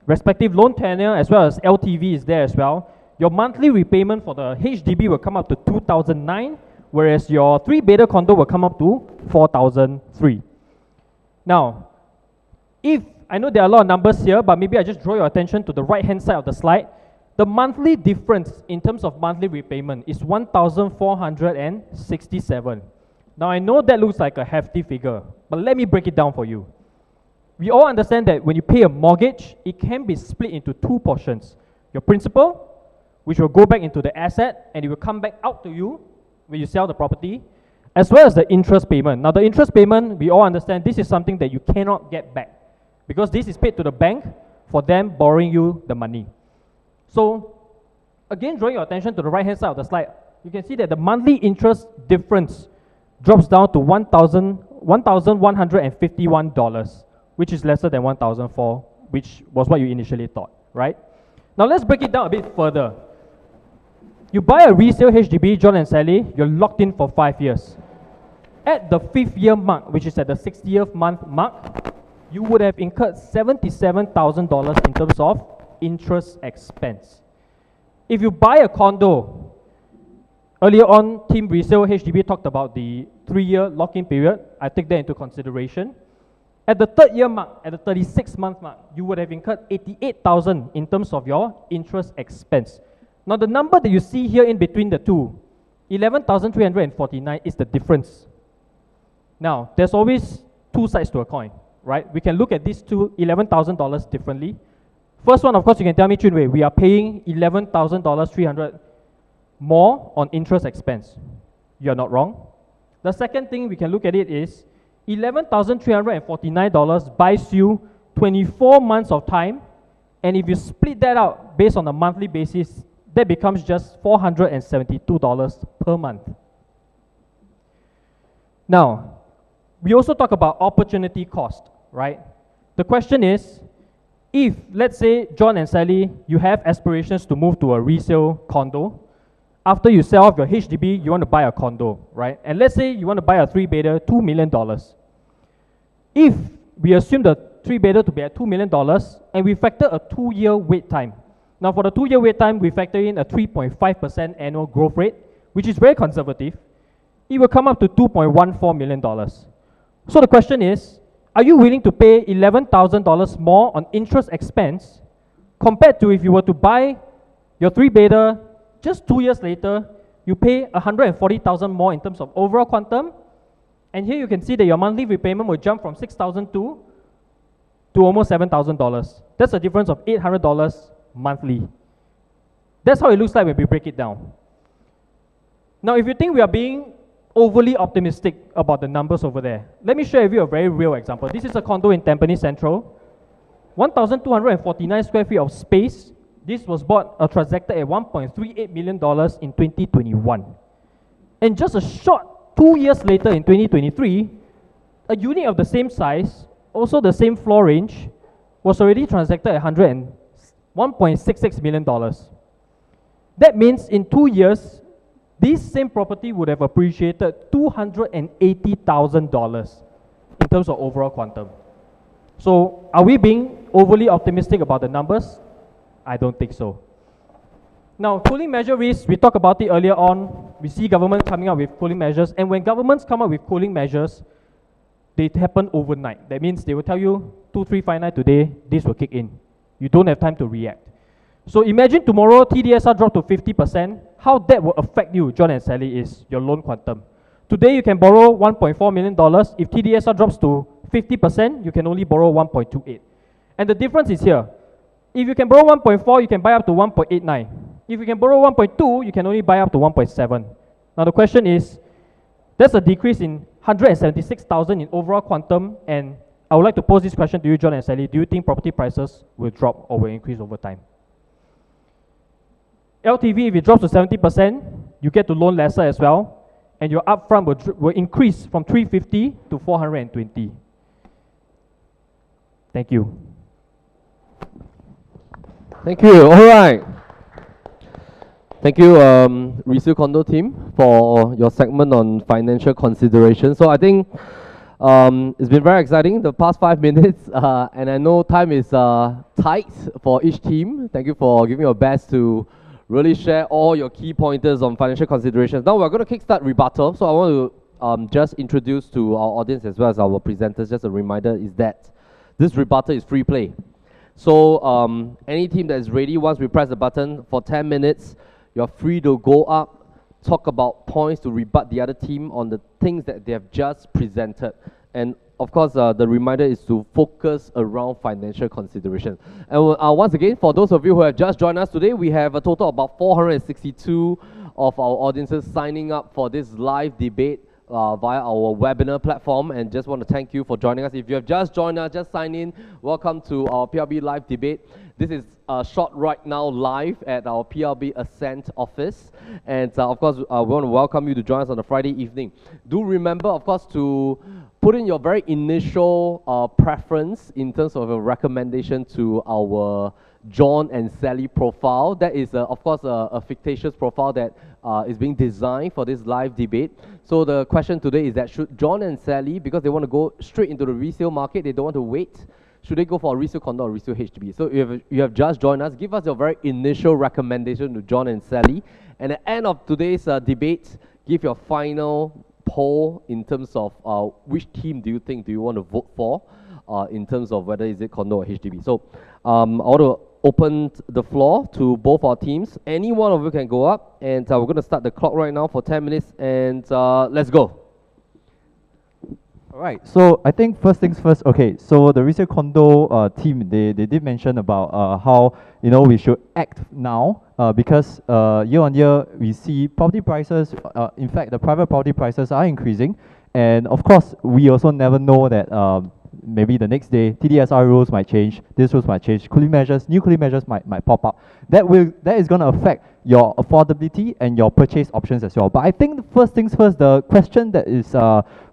respective loan tenure as well as LTV is there as well. Your monthly repayment for the HDB will come up to $2,009, whereas your 3-bedder condo will come up to $4,003. Now, if I know there are a lot of numbers here, but maybe I just draw your attention to the right-hand side of the slide. The monthly difference in terms of monthly repayment is $1,467. Now, I know that looks like a hefty figure, but let me break it down for you. We all understand that when you pay a mortgage, it can be split into two portions. Your principal, which will go back into the asset, and it will come back out to you when you sell the property, as well as the interest payment. Now, the interest payment, we all understand this is something that you cannot get back, because this is paid to the bank for them borrowing you the money. So, again, drawing your attention to the right-hand side of the slide, you can see that the monthly interest difference drops down to $1,151, which is lesser than $1,004, which was what you initially thought, right? Now, let's break it down a bit further. You buy a resale HDB, John and Sally, you're locked in for 5 years. At the 5th year mark, which is at the 60th month mark, you would have incurred $77,000 in terms of interest expense. If you buy a condo, earlier on, Team Resale HDB talked about the 3-year lock-in period. I take that into consideration. At the 3rd year mark, at the 36th month mark, you would have incurred $88,000 in terms of your interest expense. Now, the number that you see here in between the two, $11,349, is the difference. Now, there's always two sides to a coin, right? We can look at these two $11,000 differently. First one, of course, you can tell me, Chunwei, we are paying $11,300 more on interest expense. You're not wrong. The second thing we can look at it is $11,349 buys you 24 months of time, and if you split that out based on a monthly basis, that becomes just $472 per month. Now, we also talk about opportunity cost, right? The question is, if, let's say, John and Sally, you have aspirations to move to a resale condo, after you sell off your HDB, you want to buy a condo, right? And let's say you want to buy a 3-bedder, $2 million. If we assume the 3-bedder to be at $2 million, and we factor a 2-year wait time. Now, for the 2-year wait time, we factor in a 3.5% annual growth rate, which is very conservative. It will come up to $2.14 million. So the question is, are you willing to pay $11,000 more on interest expense compared to if you were to buy your 3-bedder just 2 years later, you pay $140,000 more in terms of overall quantum, and here you can see that your monthly repayment will jump from $6,200 to almost $7,000. That's a difference of $800 monthly. That's how it looks like when we break it down. Now, if you think we are being overly optimistic about the numbers over there, let me share with you a very real example. This is a condo in Tampines Central, 1,249 square feet of space. This was bought, transacted at $1.38 million in 2021. And just a short 2 years later in 2023, a unit of the same size, also the same floor range, was already transacted at $1.66 million. That means in 2 years, this same property would have appreciated $280,000 in terms of overall quantum. So are we being overly optimistic about the numbers? I don't think so. Now, cooling measure risk, we talked about it earlier on. We see government coming up with cooling measures, and when governments come up with cooling measures, they happen overnight. That means they will tell you 2359 today, this will kick in. You don't have time to react. So imagine tomorrow TDSR drop to 50%, how that will affect you, John and Sally, is your loan quantum. Today you can borrow $1.4 million. If TDSR drops to 50%, you can only borrow 1.28. And the difference is here. If you can borrow 1.4, you can buy up to 1.89. If you can borrow 1.2, you can only buy up to 1.7. Now the question is, there's a decrease in 176,000 in overall quantum, and I would like to pose this question to you, John and Sally. Do you think property prices will drop or will increase over time? LTV, if it drops to 70%, you get to loan lesser as well, and your upfront will increase from 350 to 420. Thank you. Thank you. All right. Thank you, Resale Condo team, for your segment on financial considerations. So I think it's been very exciting the past 5 minutes, and I know time is tight for each team. Thank you for giving your best to really share all your key pointers on financial considerations. Now we're going to kickstart rebuttal. So I want to just introduce to our audience as well as our presenters, just a reminder is that this rebuttal is free play. So any team that is ready, once we press the button for 10 minutes, you're free to go up, talk about points to rebut the other team on the things that they have just presented. And of course, the reminder is to focus around financial considerations. And once again, for those of you who have just joined us today, we have a total of about 462 of our audiences signing up for this live debate via our webinar platform, and just want to thank you for joining us. If you have just joined us, just sign in. Welcome to our PLB live debate. This is shot right now live at our PLB Ascent office, and of course we want to welcome you to join us on a Friday evening. Do remember, of course, to put in your very initial preference in terms of a recommendation to our John and Sally profile. That is, of course, a fictitious profile that is being designed for this live debate. So the question today is that should John and Sally, because they want to go straight into the resale market, they don't want to wait, should they go for a resale condo or resale HDB? So if you have just joined us, give us your very initial recommendation to John and Sally. And at the end of today's debate, give your final poll in terms of which team do you want to vote for in terms of whether is it condo or HDB. So I want to open the floor to both our teams. Any one of you can go up, and we're going to start the clock right now for 10 minutes, and let's go. All right, so I think first things first. Okay, so the resale condo team, they did mention about how we should act now because year on year we see property prices. In fact, the private property prices are increasing, and of course we also never know that maybe the next day TDSR rules might change, these rules might change, new cooling measures might pop up. That is going to affect your affordability and your purchase options as well. But I think the first things first, the question that is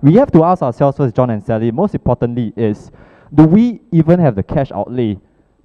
we have to ask ourselves first, John and Sally, most importantly is, do we even have the cash outlay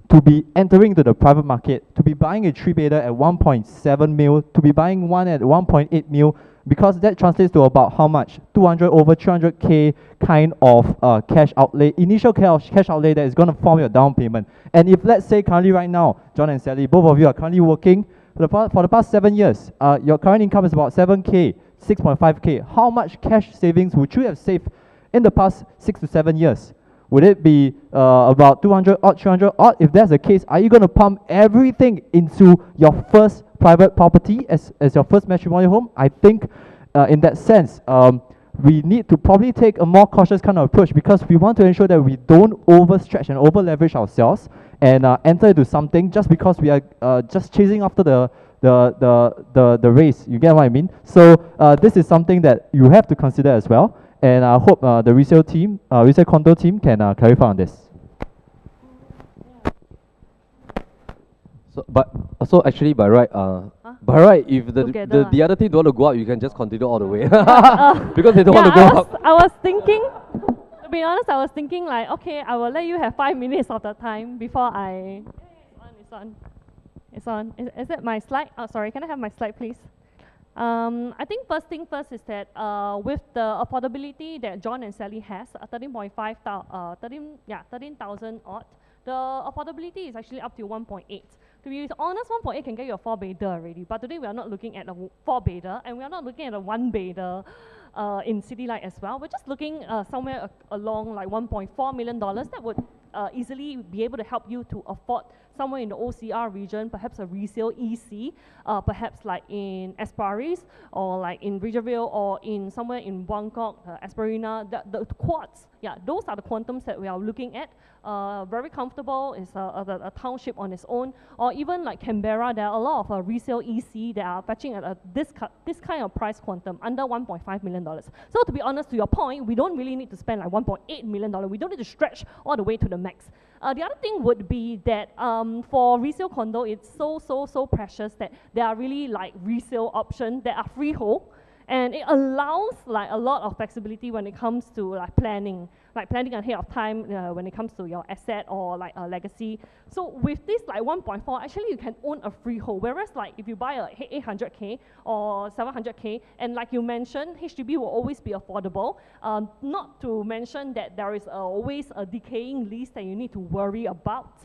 to be entering into the private market, to be buying a 3-bedder at 1.7 mil, to be buying one at 1.8 mil, because that translates to about how much? 200 over 300K kind of cash outlay, initial cash outlay that is going to form your down payment. And if let's say currently right now, John and Sally, both of you are currently working for the past 7 years, your current income is about 7K, 6.5K. How much cash savings would you have saved in the past 6 to 7 years? Would it be about 200 odd, 300 odd? If that's the case, are you going to pump everything into your first private property as your first matrimonial home? I think in that sense, we need to probably take a more cautious kind of approach, because we want to ensure that we don't overstretch and over leverage ourselves and enter into something just because we are just chasing after the race. You get what I mean? So this is something that you have to consider as well. And I hope the resale condo team can clarify on this. So actually by right, if the other team don't want to go up, you can just continue all the way because they don't want to go up. I was thinking, to be honest, I was thinking like, okay, I will let you have 5 minutes of the time before I. It's on. It's on. Is it my slide? Oh, sorry. Can I have my slide, please? I think first thing first is that with the affordability that John and Sally has, 13,000 odd, the affordability is actually up to 1.8. To be honest, 1.8 can get you a 4-bedder already, but today we are not looking at a 4-bedder, and we are not looking at a 1-bedder in City Light as well. We're just looking somewhere along like $1.4 million. That would easily be able to help you to afford somewhere in the OCR region, perhaps a resale EC, perhaps like in Esparis, or like in Ridgeville, or in somewhere in Buangkok, Esperina, the quads. Yeah, those are the quantums that we are looking at. Very comfortable, is a township on its own, or even like Canberra, there are a lot of resale EC that are fetching at this kind of price quantum, under $1.5 million. So to be honest, to your point, we don't really need to spend like $1.8 million. We don't need to stretch all the way to the max. The other thing would be that for resale condo, it's so precious that there are really like resale options that are freehold, and it allows like a lot of flexibility when it comes to like planning ahead of time when it comes to your asset or like a legacy. So with this like 1.4, actually you can own a freehold, whereas like if you buy a 800K or 700K, and like you mentioned, HDB will always be affordable, not to mention that there is always a decaying lease that you need to worry about.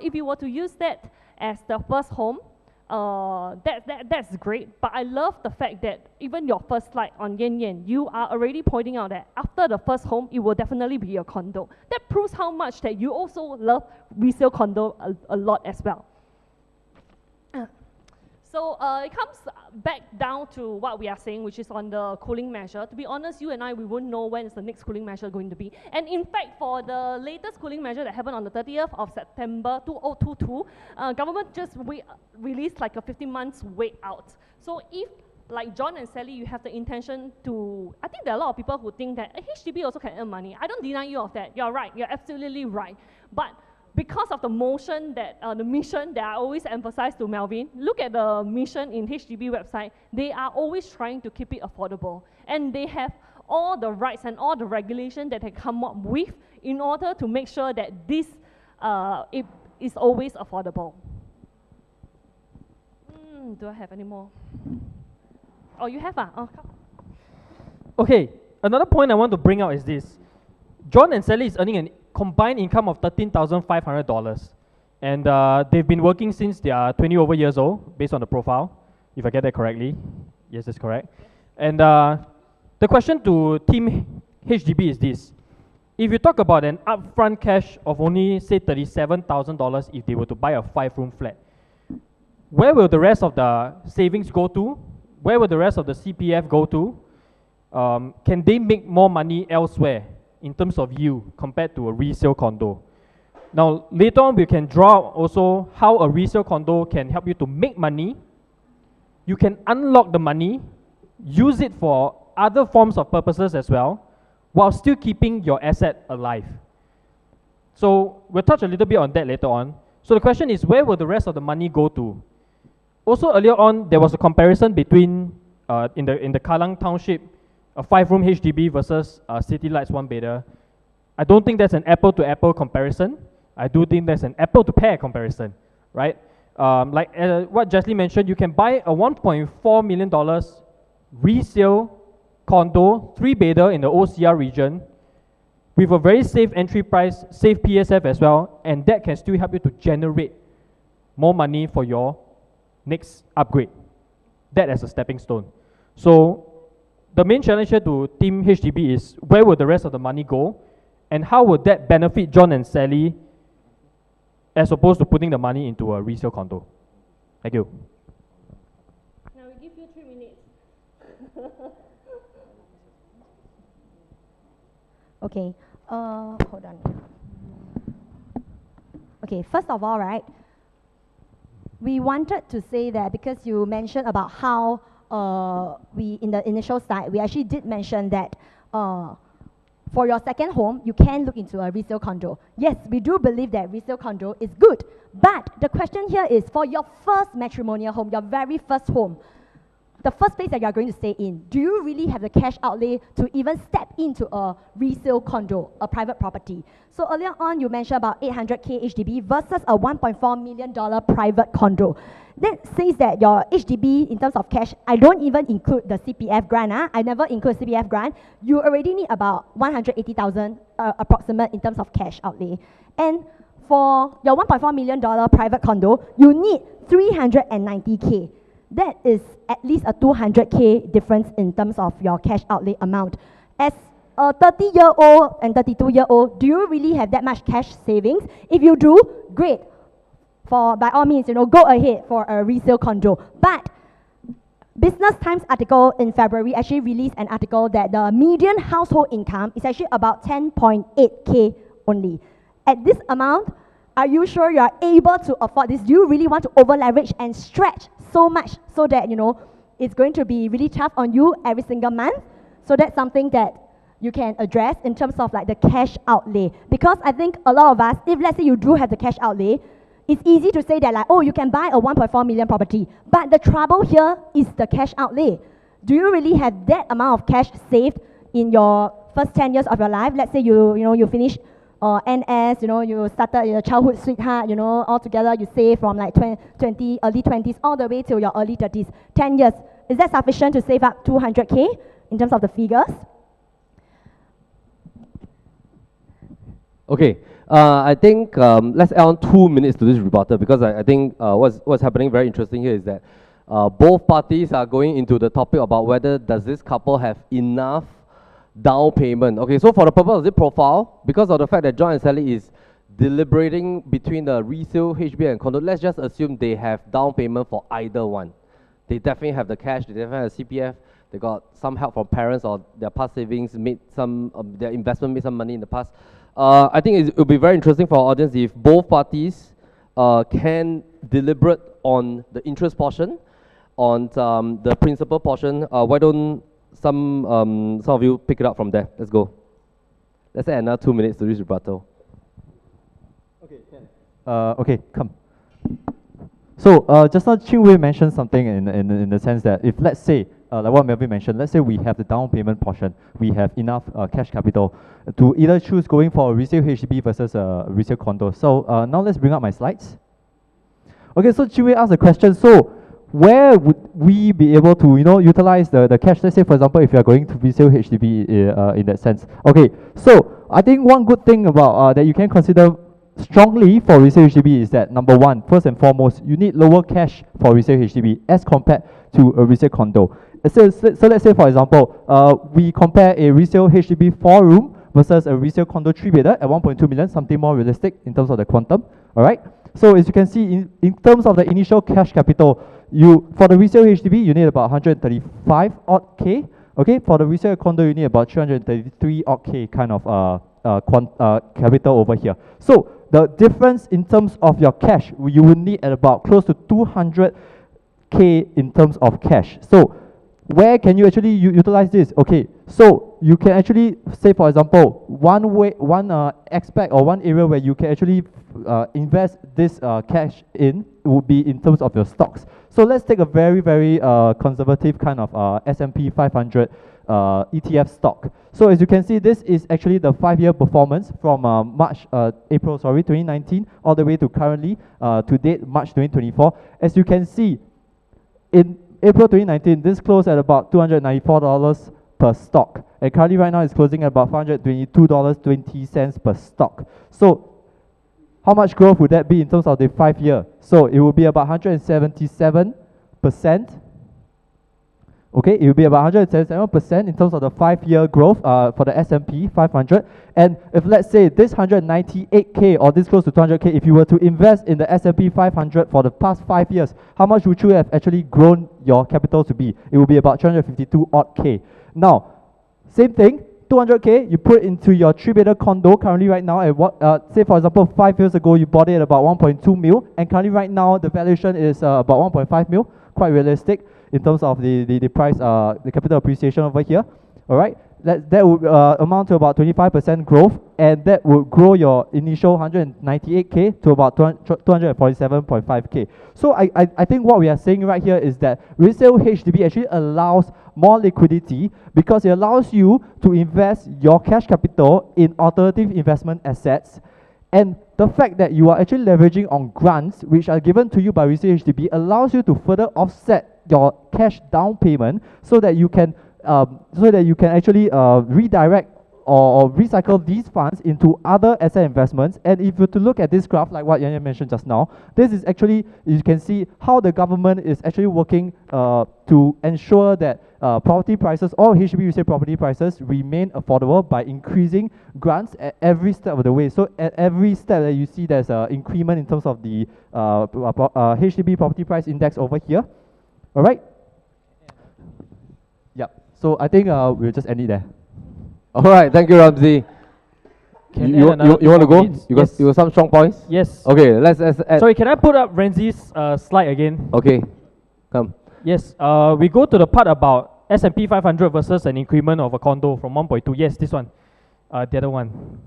If you were to use that as the first home, that's great, but I love the fact that even your first slide on Yen Yen, you are already pointing out that after the first home, it will definitely be a condo. That proves how much that you also love resale condo a lot as well. So it comes back down to what we are saying, which is on the cooling measure. To be honest, you and I, we won't know when is the next cooling measure going to be. And in fact, for the latest cooling measure that happened on the 30th of September 2022, government just released like a 15 months wait out. So if, like John and Sally, you have the intention to, I think there are a lot of people who think that HDB also can earn money. I don't deny you of that. You're right. You're absolutely right. But because of the motion that, the mission that I always emphasize to Melvin, look at the mission in HDB website. They are always trying to keep it affordable. And they have all the rights and all the regulation that they come up with in order to make sure that this it is always affordable. Do I have any more? Oh, you have? Oh, come. Okay, another point I want to bring out is this. John and Sally is earning an combined income of $13,500, and they've been working since they are 20 over years old, based on the profile, if I get that correctly. Yes, that's correct. And the question to Team HDB is this. If you talk about an upfront cash of only, say, $37,000 if they were to buy a 5-room flat, where will the rest of the savings go to? Where will the rest of the CPF go to? Can they make more money elsewhere in terms of yield compared to a resale condo? Now, later on, we can draw out also how a resale condo can help you to make money. You can unlock the money, use it for other forms of purposes as well, while still keeping your asset alive. So we'll touch a little bit on that later on. So the question is, where will the rest of the money go to? Also earlier on, there was a comparison between, in the Kallang Township, a 5-room HDB versus City Lights 1-bedder. I don't think that's an apple-to-apple comparison. I do think that's an apple-to-pear comparison, right? Like what Jeslie mentioned, you can buy a $1.4 million resale condo, 3-bedder in the OCR region, with a very safe entry price, safe PSF as well, and that can still help you to generate more money for your next upgrade. That as a stepping stone. So the main challenge here to Team HDB is, where will the rest of the money go, and how would that benefit John and Sally as opposed to putting the money into a resale condo? Thank you. Now we give you 3 minutes. Okay, hold on. Okay, first of all, right, we wanted to say that because you mentioned about how we, in the initial slide, we actually did mention that for your second home, you can look into a resale condo. Yes, we do believe that resale condo is good, but the question here is for your first matrimonial home, your very first home, the first place that you are going to stay in, do you really have the cash outlay to even step into a resale condo, a private property? So earlier on, you mentioned about 800K HDB versus a $1.4 million private condo. That says that your HDB, in terms of cash, I don't even include the CPF grant. I never include CPF grant. You already need about 180,000 approximate in terms of cash outlay. And for your $1.4 million private condo, you need 390K. That is at least a 200K difference in terms of your cash outlay amount. As a 30-year-old and 32-year-old, do you really have that much cash savings? If you do, great. By all means, go ahead for a resale condo. But Business Times article in February actually released an article that the median household income is actually about 10.8K only. At this amount, are you sure you are able to afford this? Do you really want to over leverage and stretch so much so that, it's going to be really tough on you every single month? So that's something that you can address in terms of like the cash outlay. Because I think a lot of us, if let's say you do have the cash outlay, it's easy to say that like, oh, you can buy a 1.4 million property. But the trouble here is the cash outlay. Do you really have that amount of cash saved in your first 10 years of your life? Let's say you finish NS, you started your childhood sweetheart, all together you save from like 20, early 20s all the way till your early 30s, 10 years. Is that sufficient to save up 200K in terms of the figures? Okay, I think let's add on 2 minutes to this rebuttal, because I think what's happening very interesting here is that both parties are going into the topic about whether does this couple have enough down payment. Okay, so for the purpose of this profile, because of the fact that John and Sally is deliberating between the resale HDB and condo, let's just assume they have down payment for either one. They definitely have the cash, they definitely have CPF, they got some help from parents or their past savings, made some, their investment made some money in the past. I think it will be very interesting for our audience if both parties can deliberate on the interest portion, on the principal portion. Why don't some of you pick it up from there? Let's go. Let's add another 2 minutes to this rebuttal. Okay, okay, come. So just now Chin Wei mentioned something in the sense that if let's say, like what Melvin mentioned, let's say we have the down payment portion, we have enough cash capital to either choose going for a resale HDB versus a resale condo. So now let's bring up my slides. Okay, so Chin Wei asked the question, so where would we be able to utilize the cash? Let's say, for example, if you are going to resale HDB in that sense. Okay, so I think one good thing about that you can consider strongly for resale HDB is that, number one, first and foremost, you need lower cash for resale HDB as compared to a resale condo. So let's say, for example, we compare a resale HDB 4-room versus a resale condo 3-bedder at 1.2 million, something more realistic in terms of the quantum. All right. So as you can see, in terms of the initial cash capital, for the resale HDB you need about 135 odd K. Okay, for the resale condo you need about 333 odd K kind of capital over here. So the difference in terms of your cash, you will need at about close to 200K in terms of cash. So where can you actually utilize this? Okay, so you can actually say, for example, one aspect or one area where you can actually invest this cash in would be in terms of your stocks. So let's take a very, very conservative kind of S&P 500 ETF stock. So as you can see, this is actually the 5-year performance from April 2019 all the way to currently to date March 2024. As you can see, in April 2019, this closed at about $294 per stock, and currently right now it's closing at about $422.20 per stock. So how much growth would that be in terms of the 5-year? So it will be about 177%. Okay, it will be about 177% in terms of the 5-year growth for the S&P 500. And if let's say this 198K or this close to 200K, if you were to invest in the S&P 500 for the past 5 years, how much would you have actually grown your capital to be? It will be about 352 odd K. Now, same thing, 200K, you put into your 3-bedder condo currently right now at what, say for example 5 years ago you bought it at about 1.2 mil, and currently right now the valuation is about 1.5 mil, quite realistic in terms of the price, the capital appreciation over here. All right. that would amount to about 25% growth, and that would grow your initial 198K to about 247.5K. So I think what we are saying right here is that resale HDB actually allows more liquidity because it allows you to invest your cash capital in alternative investment assets. And the fact that you are actually leveraging on grants which are given to you by Resale HDB allows you to further offset your cash down payment so that you can actually redirect or recycle these funds into other asset investments. And if you were to look at this graph, like what Yan Yan mentioned just now, this is actually, you can see how the government is actually working to ensure that property prices, or HDB resale property prices, remain affordable by increasing grants at every step of the way. So at every step that you see there's an increment in terms of the HDB property price index over here. All right? Yep. So I think we'll just end it there. All right, thank you, Ramsey. You want to go? You got some strong points? Yes. Okay, let's add. Sorry, can I put up Ramsey's slide again? Okay, come. Yes, we go to the part about S&P 500 versus an increment of a condo from 1.2. Yes, this one. The other one.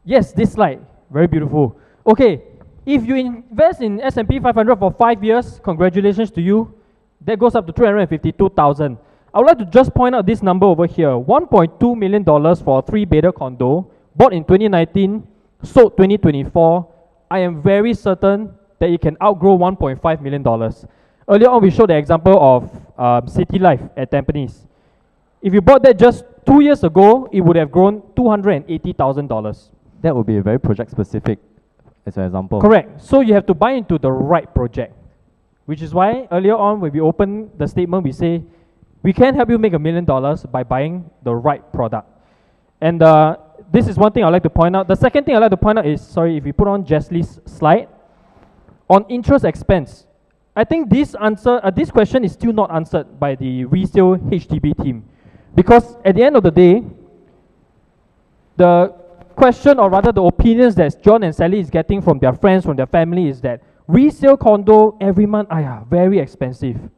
Yes, this slide. Very beautiful. Okay, if you invest in S&P 500 for 5 years, congratulations to you. That goes up to 352,000. I would like to just point out this number over here. $1.2 million for a 3-bedder condo, bought in 2019, sold 2024. I am very certain that it can outgrow $1.5 million. Earlier on, we showed the example of City Life at Tampines. If you bought that just 2 years ago, it would have grown $280,000. That would be very project specific as an example. Correct. So you have to buy into the right project, which is why earlier on when we open the statement, we say, we can help you make $1 million by buying the right product. And this is one thing I'd like to point out. The second thing I'd like to point out is, sorry, if we put on Jessley's slide, on interest expense. I think this question is still not answered by the resale HDB team. Because at the end of the day, the question, or rather the opinions that John and Sally is getting from their friends, from their family, is that resale condo every month, very expensive.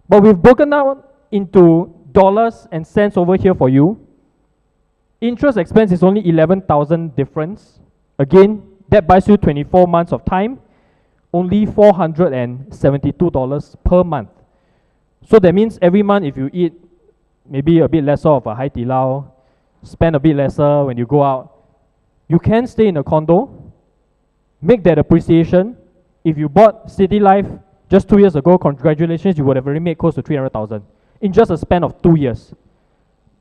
But we've broken down into dollars and cents over here for you. Interest expense is only 11,000 difference. Again, that buys you 24 months of time, only $472 per month. So that means every month if you eat maybe a bit lesser of a Hai Di Lao, spend a bit lesser when you go out, you can stay in a condo, make that appreciation. If you bought City Life just 2 years ago, congratulations, you would have already made close to 300,000 in just a span of 2 years.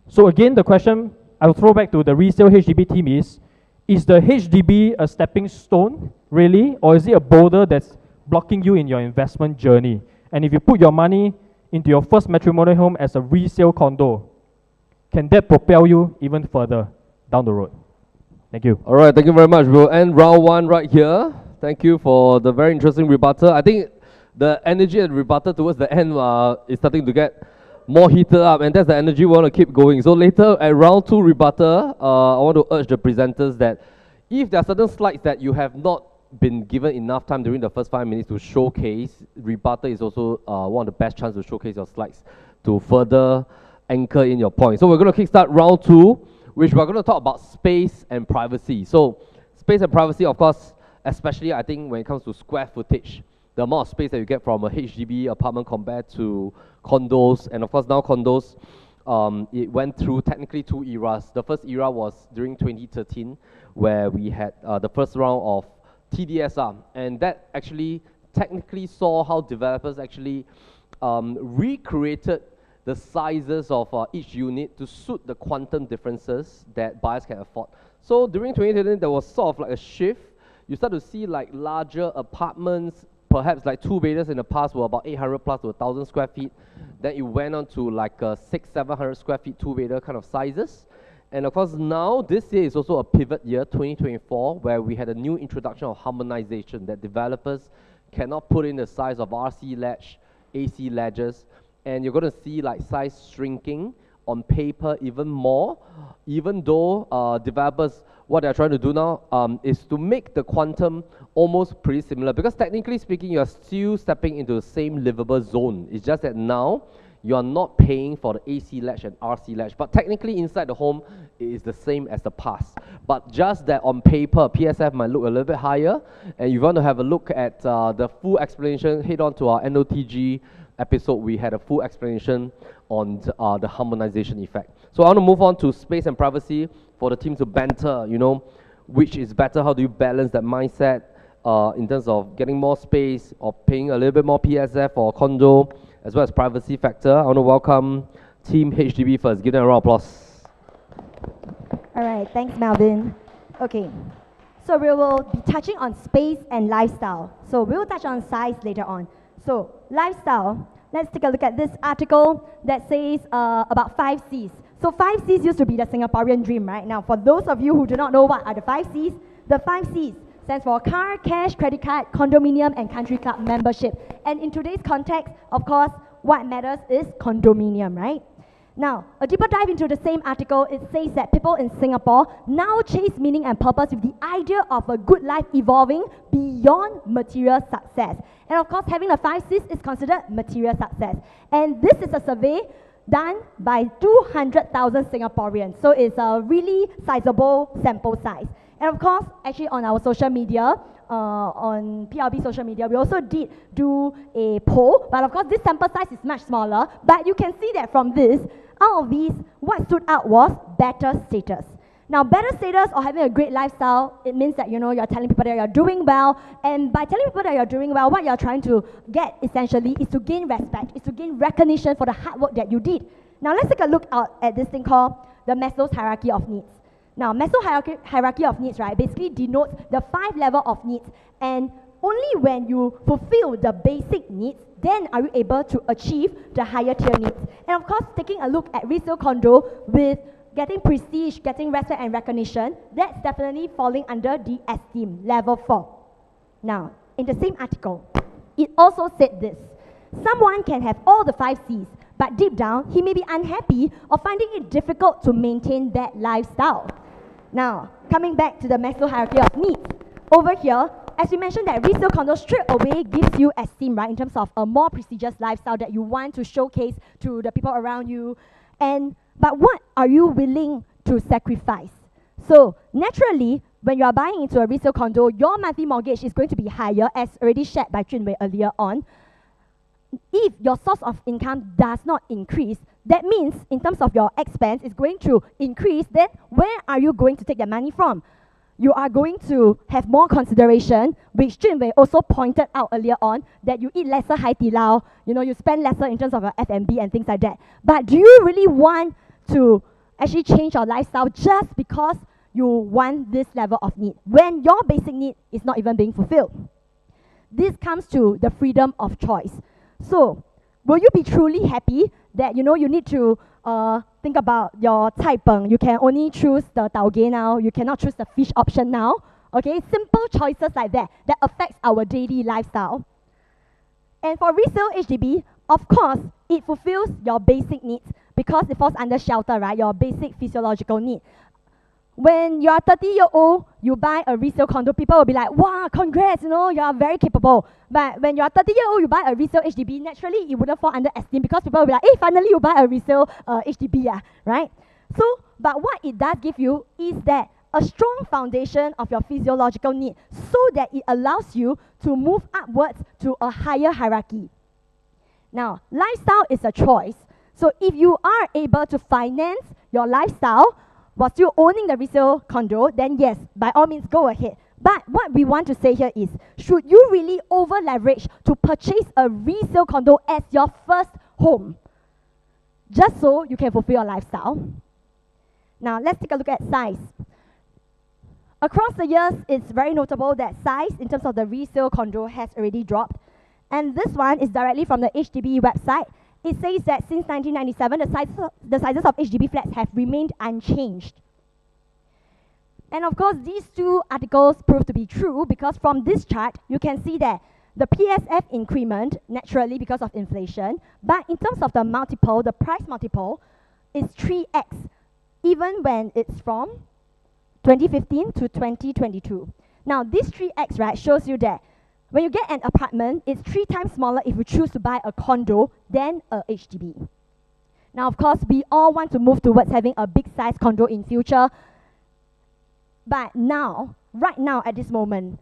So again, the question I'll throw back to the resale HDB team is the HDB a stepping stone, really? Or is it a boulder that's blocking you in your investment journey? And if you put your money into your first matrimonial home as a resale condo, can that propel you even further down the road? Thank you. All right, thank you very much. We'll end round 1 right here. Thank you for the very interesting rebuttal. I think the energy and rebuttal towards the end is starting to get more heated up, and that's the energy we want to keep going. So later at round 2 rebuttal, I want to urge the presenters that if there are certain slides that you have not been given enough time during the first 5 minutes to showcase, rebuttal is also one of the best chances to showcase your slides to further anchor in your point. So we're going to kickstart round 2, which we're going to talk about space and privacy. So space and privacy, of course, especially I think when it comes to square footage, the amount of space that you get from a HDB apartment compared to condos. And of course now condos, it went through technically 2 eras. The first era was during 2013, where we had the first round of TDSR, and that actually technically saw how developers actually recreated the sizes of each unit to suit the quantum differences that buyers can afford. So during 2013, there was sort of like a shift. You start to see like larger apartments, perhaps like 2-bedders in the past were about 800 plus to 1,000 square feet. Then it went on to like 600-700 square feet 2-bedder kind of sizes. And of course now, this year is also a pivot year, 2024, where we had a new introduction of harmonization that developers cannot put in the size of RC ledge, AC ledges, and you're going to see like size shrinking on paper even more, even though developers, what they're trying to do now is to make the quantum almost pretty similar, because technically speaking, you're still stepping into the same livable zone. It's just that now you are not paying for the AC latch and RC latch, but technically inside the home, it is the same as the past. But just that on paper, PSF might look a little bit higher, and if you want to have a look at the full explanation, head on to our NOTG episode. We had a full explanation on the harmonization effect. So I want to move on to space and privacy for the team to banter, you know, which is better, how do you balance that mindset in terms of getting more space or paying a little bit more PSF for a condo, as well as privacy factor. I want to welcome Team HDB first. Give them a round of applause. All right, thanks, Melvin. Okay, so we will be touching on space and lifestyle. So we'll touch on size later on. So lifestyle, let's take a look at this article that says about 5 Cs. So 5 Cs used to be the Singaporean dream, right? Now, for those of you who do not know what are the 5 Cs, the 5 Cs stands for car, cash, credit card, condominium, and country club membership. And in today's context, of course, what matters is condominium, right? Now, a deeper dive into the same article, it says that people in Singapore now chase meaning and purpose with the idea of a good life evolving beyond material success. And of course, having the 5 Cs is considered material success. And this is a survey done by 200,000 Singaporeans. So it's a really sizable sample size. And of course, actually on our social media, on PLB social media, we also did do a poll, but of course this sample size is much smaller, but you can see that from this, out of these, what stood out was better status. Now, better status or having a great lifestyle, it means that, you know, you're telling people that you're doing well, and by telling people that you're doing well, what you're trying to get essentially is to gain respect, is to gain recognition for the hard work that you did. Now, let's take a look at this thing called the Maslow's hierarchy of needs. Now, Maslow's hierarchy of needs, right, basically denotes the 5 levels of needs, and only when you fulfill the basic needs, then are you able to achieve the higher tier needs. And of course, taking a look at resale condo with getting prestige, getting respect and recognition, that's definitely falling under the esteem, level 4. Now, in the same article, it also said this: someone can have all the 5 Cs, but deep down, he may be unhappy or finding it difficult to maintain that lifestyle. Now, coming back to the Maslow hierarchy of needs, over here, as we mentioned that resale condo straight away gives you esteem, right, in terms of a more prestigious lifestyle that you want to showcase to the people around you. But what are you willing to sacrifice? So naturally, when you are buying into a resale condo, your monthly mortgage is going to be higher, as already shared by Junwei earlier on. If your source of income does not increase, that means in terms of your expense is going to increase, then where are you going to take that money from? You are going to have more consideration, which Junwei also pointed out earlier on, that you eat lesser Hai Di Lao, you know, you spend lesser in terms of your F&B and things like that. But do you really want to actually change your lifestyle just because you want this level of need, when your basic need is not even being fulfilled? This comes to the freedom of choice. So, will you be truly happy that, you know, you need to think about your cai peng? You can only choose the taoge now, you cannot choose the fish option now. Okay, simple choices like that affects our daily lifestyle. And for resale HDB, of course, it fulfills your basic needs because it falls under shelter, right? Your basic physiological need. When you're 30-year-old, you buy a resale condo, people will be like, wow, congrats, you know, you are very capable. But when you're 30-year-old, you buy a resale HDB, naturally it wouldn't fall under esteem because people will be like, hey, finally you buy a resale HDB, right? So, but what it does give you is that a strong foundation of your physiological need so that it allows you to move upwards to a higher hierarchy. Now, lifestyle is a choice. So if you are able to finance your lifestyle while still owning the resale condo, then yes, by all means, go ahead. But what we want to say here is, should you really over-leverage to purchase a resale condo as your first home, just so you can fulfill your lifestyle? Now, let's take a look at size. Across the years, it's very notable that size, in terms of the resale condo, has already dropped. And this one is directly from the HDB website. It says that since 1997, the sizes of HDB flats have remained unchanged. And of course, these two articles prove to be true because from this chart, you can see that the PSF increment, naturally because of inflation, but in terms of the multiple, the price multiple, is 3x, even when it's from 2015 to 2022. Now, this 3x, right, shows you that When you get an apartment, it's 3 times smaller if you choose to buy a condo than a HDB. Now, of course, we all want to move towards having a big size condo in future. But now, right now at this moment,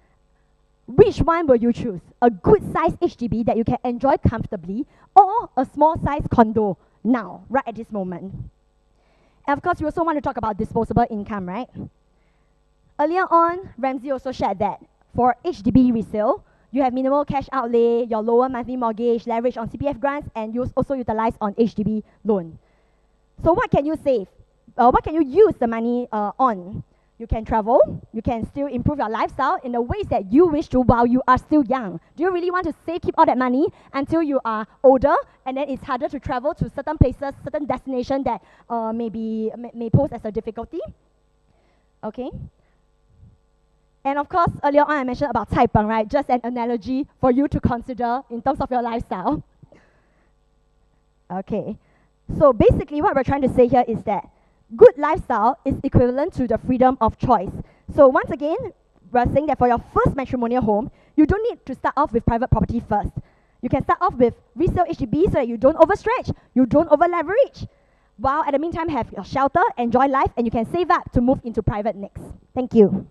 which one will you choose? A good size HDB that you can enjoy comfortably, or a small size condo now, right at this moment? And of course, we also want to talk about disposable income, right? Earlier on, Ramsey also shared that for HDB resale, you have minimal cash outlay, your lower monthly mortgage, leverage on CPF grants, and you also utilize on HDB loan. So what can you save? What can you use the money on? You can travel, you can still improve your lifestyle in the ways that you wish to while you are still young. Do you really want to save, keep all that money until you are older, and then it's harder to travel to certain places, certain destinations that may pose as a difficulty? Okay. And of course, earlier on I mentioned about 菜本, right? Just an analogy for you to consider in terms of your lifestyle. Okay. So basically what we're trying to say here is that good lifestyle is equivalent to the freedom of choice. So once again, we're saying that for your first matrimonial home, you don't need to start off with private property first. You can start off with resale HDB so that you don't overstretch, you don't over-leverage, while at the meantime have your shelter, enjoy life, and you can save up to move into private next. Thank you.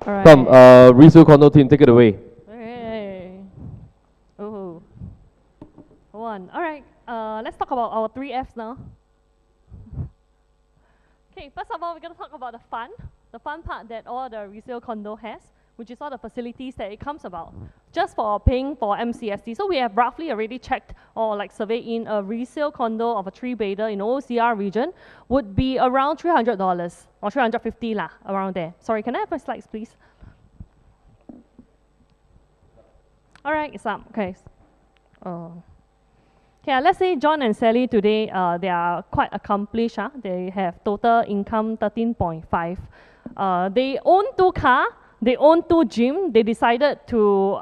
All right. Come, resale condo team, take it away. Hey. Oh. One. All right. Let's talk about our 3 Fs now. Okay. First of all, we're going to talk about the fun part that all the resale condo has, which is all the facilities that it comes about, just for paying for MCST. So we have roughly already checked or like surveyed in a resale condo of a 3-bedder in OCR region would be around $300 or $350 lah, around there. Sorry, can I have my slides, please? All right, it's up. Okay. Okay, let's say John and Sally today, they are quite accomplished. They have total income 13.5. They own 2 cars. They own 2 gyms. They decided to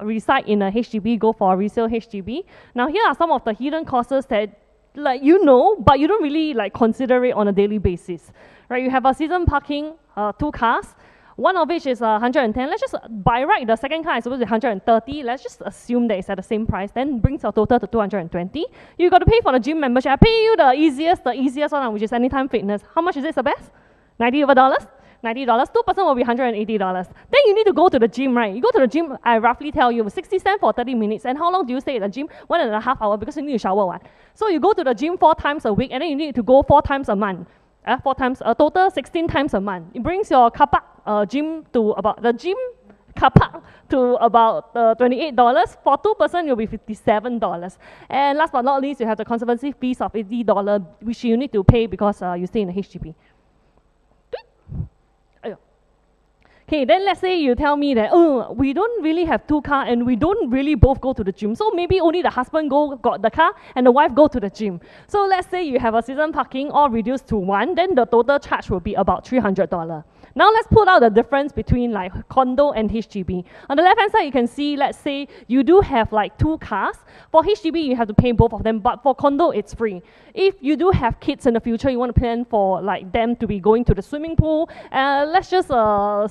reside in a HDB, go for a resale HDB. Now here are some of the hidden costs that, like, you know, but you don't really like consider it on a daily basis, right? You have a season parking, 2 cars. One of which is 110. Let's just, by right, the second car is supposed to be 130. Let's just assume that it's at the same price. Then brings your total to 220. You got to pay for the gym membership. I pay you the easiest one, which is Anytime Fitness. How much is it, the best? $90 over. $90, 2 person will be $180. Then you need to go to the gym, right? You go to the gym, I roughly tell you, 60 cents for 30 minutes. And how long do you stay at the gym? 1.5 hours because you need to shower one. So you go to the gym 4 times a week, and then you need to go 4 times a month. 4 times, a total 16 times a month. It brings your car park gym to about, the gym car park to about $28. For 2 person, you'll be $57. And last but not least, you have the conservancy fees of $80, which you need to pay because you stay in a HDB. Okay, then let's say you tell me that, oh, we don't really have 2 cars and we don't really both go to the gym. So maybe only the husband got the car and the wife go to the gym. So let's say you have a season parking all reduced to 1, then the total charge will be about $300. Now let's put out the difference between like condo and HDB. On the left-hand side, you can see, let's say you do have like 2 cars. For HDB, you have to pay both of them, but for condo, it's free. If you do have kids in the future, you want to plan for like them to be going to the swimming pool. Let's just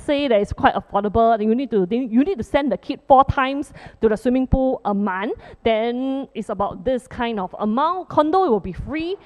say that it's quite affordable. You need to send the kid 4 times to the swimming pool a month. Then it's about this kind of amount. Condo, it will be free.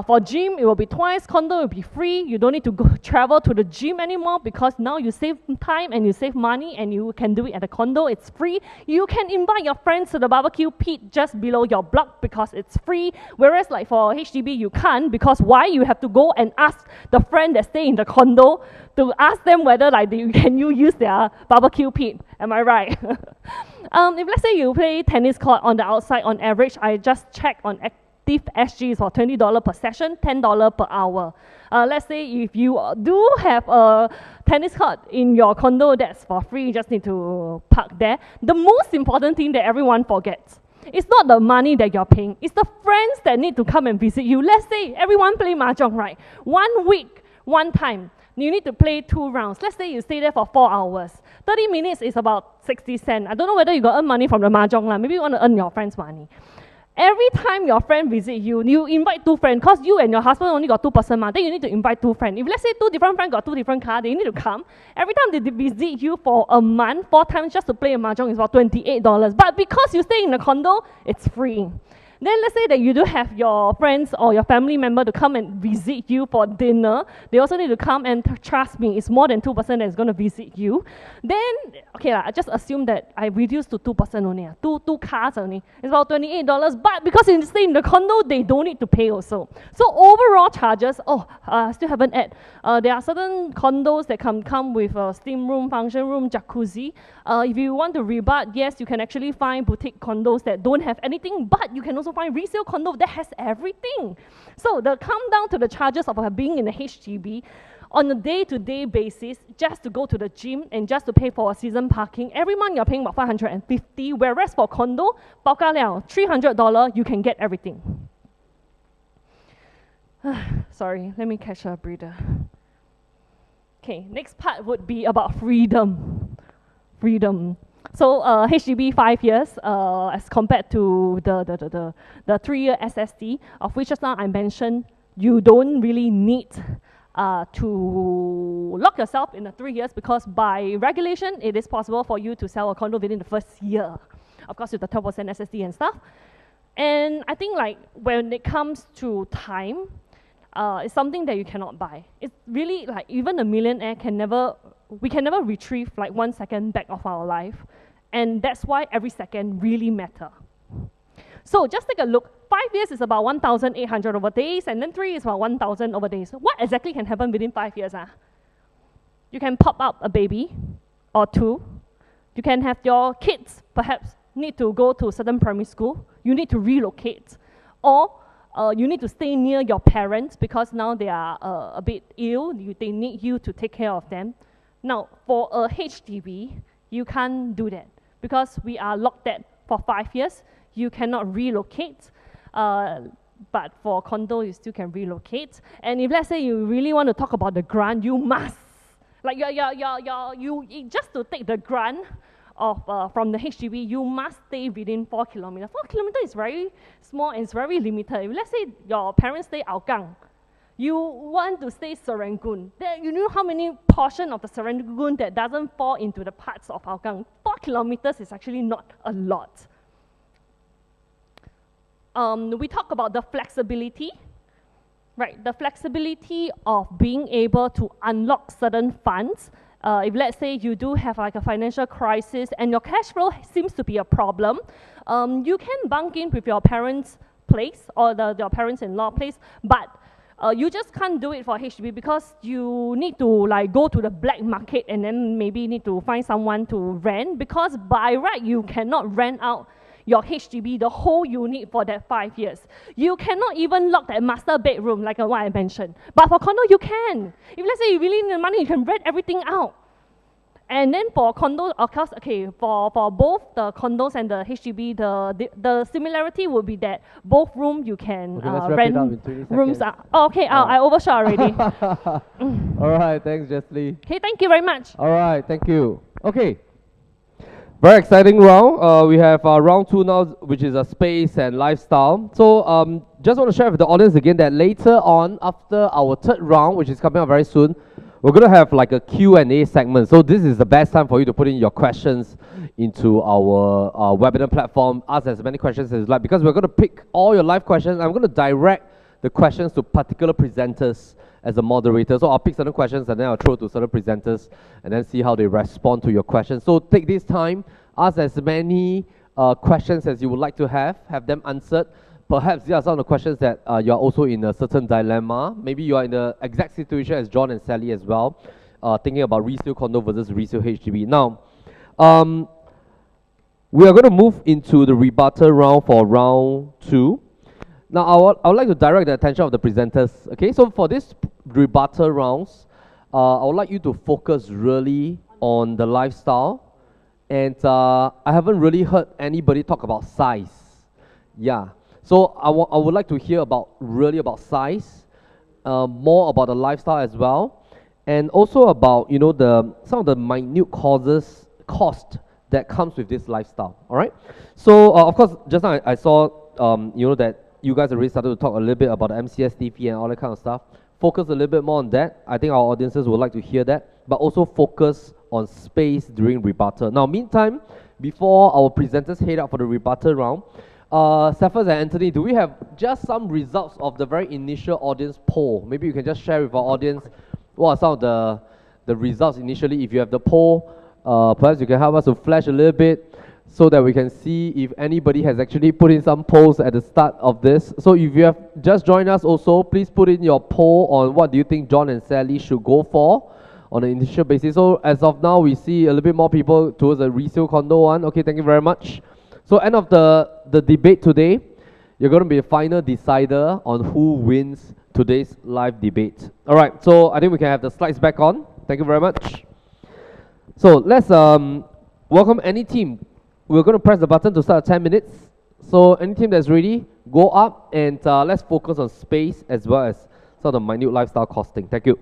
For gym, it will be twice. Condo will be free. You don't need to go travel to the gym anymore, because now you save time and you save money and you can do it at the condo. It's free. You can invite your friends to the barbecue pit just below your block because it's free. Whereas like for HDB, you can't, because why? You have to go and ask the friend that stay in the condo to ask them whether like can you use their barbecue pit. Am I right? If let's say you play tennis court on the outside, on average, I just checked on Active SG is for $20 per session, $10 per hour. Let's say if you do have a tennis court in your condo, that's for free. You just need to park there. The most important thing that everyone forgets, it's not the money that you're paying. It's the friends that need to come and visit you. Let's say everyone play mahjong, right? 1 week, 1 time. You need to play 2 rounds. Let's say you stay there for 4 hours. 30 minutes is about 60 cents. I don't know whether you got earn money from the mahjong. Maybe you want to earn your friends' money. Every time your friend visit you, you invite 2 friends, because you and your husband only got 2 person, then you need to invite 2 friends. If let's say 2 different friends got 2 different cars, they need to come. Every time they visit you for a month, 4 times just to play a mahjong is about $28. But because you stay in a condo, it's free. Then let's say that you do have your friends or your family member to come and visit you for dinner. They also need to come, and trust me, it's more than 2 person that is going to visit you. Then, okay, I just assume that I reduced to 2 person only, two cars only. It's about $28, but because you stay in the condo, they don't need to pay also. So overall charges, I still haven't added. There are certain condos that come with a steam room, function room, jacuzzi. If you want to rebut, yes, you can actually find boutique condos that don't have anything, but you can also find resale condo that has everything. So the come down to the charges of being in a HDB on a day-to-day basis, just to go to the gym and just to pay for a season parking, every month you're paying about $550, whereas for condo, bao ka liao, $300, you can get everything. Sorry, let me catch a breather. Okay, next part would be about freedom. So HDB 5 years as compared to the 3-year SST, of which just now I mentioned you don't really need to lock yourself in the 3 years, because by regulation it is possible for you to sell a condo within the first year, of course with the 12% SST and stuff. And I think like when it comes to time, it's something that you cannot buy. It's really like even a millionaire we can never retrieve like 1 second back of our life, and that's why every second really matter. So just take a look. 5 years is about 1,800 over days, and then 3 is about 1,000 over days. What exactly can happen within 5 years? You can pop up a baby or 2. You can have your kids perhaps need to go to a certain primary school. You need to relocate, or you need to stay near your parents because now they are a bit ill. They need you to take care of them. Now, for a HDB, you can't do that because we are locked in for 5 years. You cannot relocate, but for condo, you still can relocate. And if let's say you really want to talk about the grant, you must, like you just to take the grant of from the HDB, you must stay within 4 kilometers. 4 kilometers is very small and it's very limited. If let's say your parents stay Hougang, you want to stay Serangoon. Then you know how many portion of the Serangoon that doesn't fall into the parts of Hougang. 4 kilometers is actually not a lot. We talk about the flexibility, right? The flexibility of being able to unlock certain funds. If let's say you do have like a financial crisis and your cash flow seems to be a problem, you can bunk in with your parents' place or your parents-in-law place, but you just can't do it for HDB because you need to like go to the black market and then maybe need to find someone to rent, because by right you cannot rent out your HDB, the whole unit for that 5 years. You cannot even lock that master bedroom like what I mentioned. But for condo, you can. If let's say you really need the money, you can rent everything out. And then for condos, of course, okay, for both the condos and the HDB, the similarity would be that both rooms you can rent rooms. I overshot already. All right, thanks, Jessie. Okay, thank you very much. All right, thank you. Okay. Very exciting round. We have round 2 now, which is a space and lifestyle. So just want to share with the audience again that later on, after our 3rd round, which is coming up very soon, we're going to have like a Q&A segment. So this is the best time for you to put in your questions into our webinar platform. Ask as many questions as you like, because we're going to pick all your live questions. I'm going to direct the questions to particular presenters as a moderator. So I'll pick certain questions and then I'll throw to certain presenters and then see how they respond to your questions. So take this time, ask as many questions as you would like to have them answered. Perhaps these are some of the questions that you're also in a certain dilemma. Maybe you are in the exact situation as John and Sally as well, thinking about resale condo versus resale HDB. Now, we are going to move into the rebuttal round for round 2. Now, I would like to direct the attention of the presenters. Okay, so for this rebuttal rounds, I would like you to focus really on the lifestyle. And I haven't really heard anybody talk about size. Yeah, so I would like to hear really about size, more about the lifestyle as well, and also about some of the minute cost that comes with this lifestyle. All right. So of course, just now I saw you know, that you guys already started to talk a little bit about the MCSD fee and all that kind of stuff. Focus a little bit more on that. I think our audiences would like to hear that, but also focus on space during rebuttal. Now, meantime, before our presenters head out for the rebuttal round, Cephas and Anthony, do we have just some results of the very initial audience poll? Maybe you can just share with our audience what are some of the results initially. If you have the poll, perhaps you can help us to flash a little bit so that we can see if anybody has actually put in some polls at the start of this. So if you have just joined us also, please put in your poll on what do you think John and Sally should go for on an initial basis. So as of now, we see a little bit more people towards the resale condo one. Okay, thank you very much. So end of the debate today, you're going to be a final decider on who wins today's live debate. All right, so I think we can have the slides back on. Thank you very much. So let's welcome any team. We're going to press the button to start 10 minutes. So any team that's ready, go up and let's focus on space as well as some of the minute lifestyle costing. Thank you.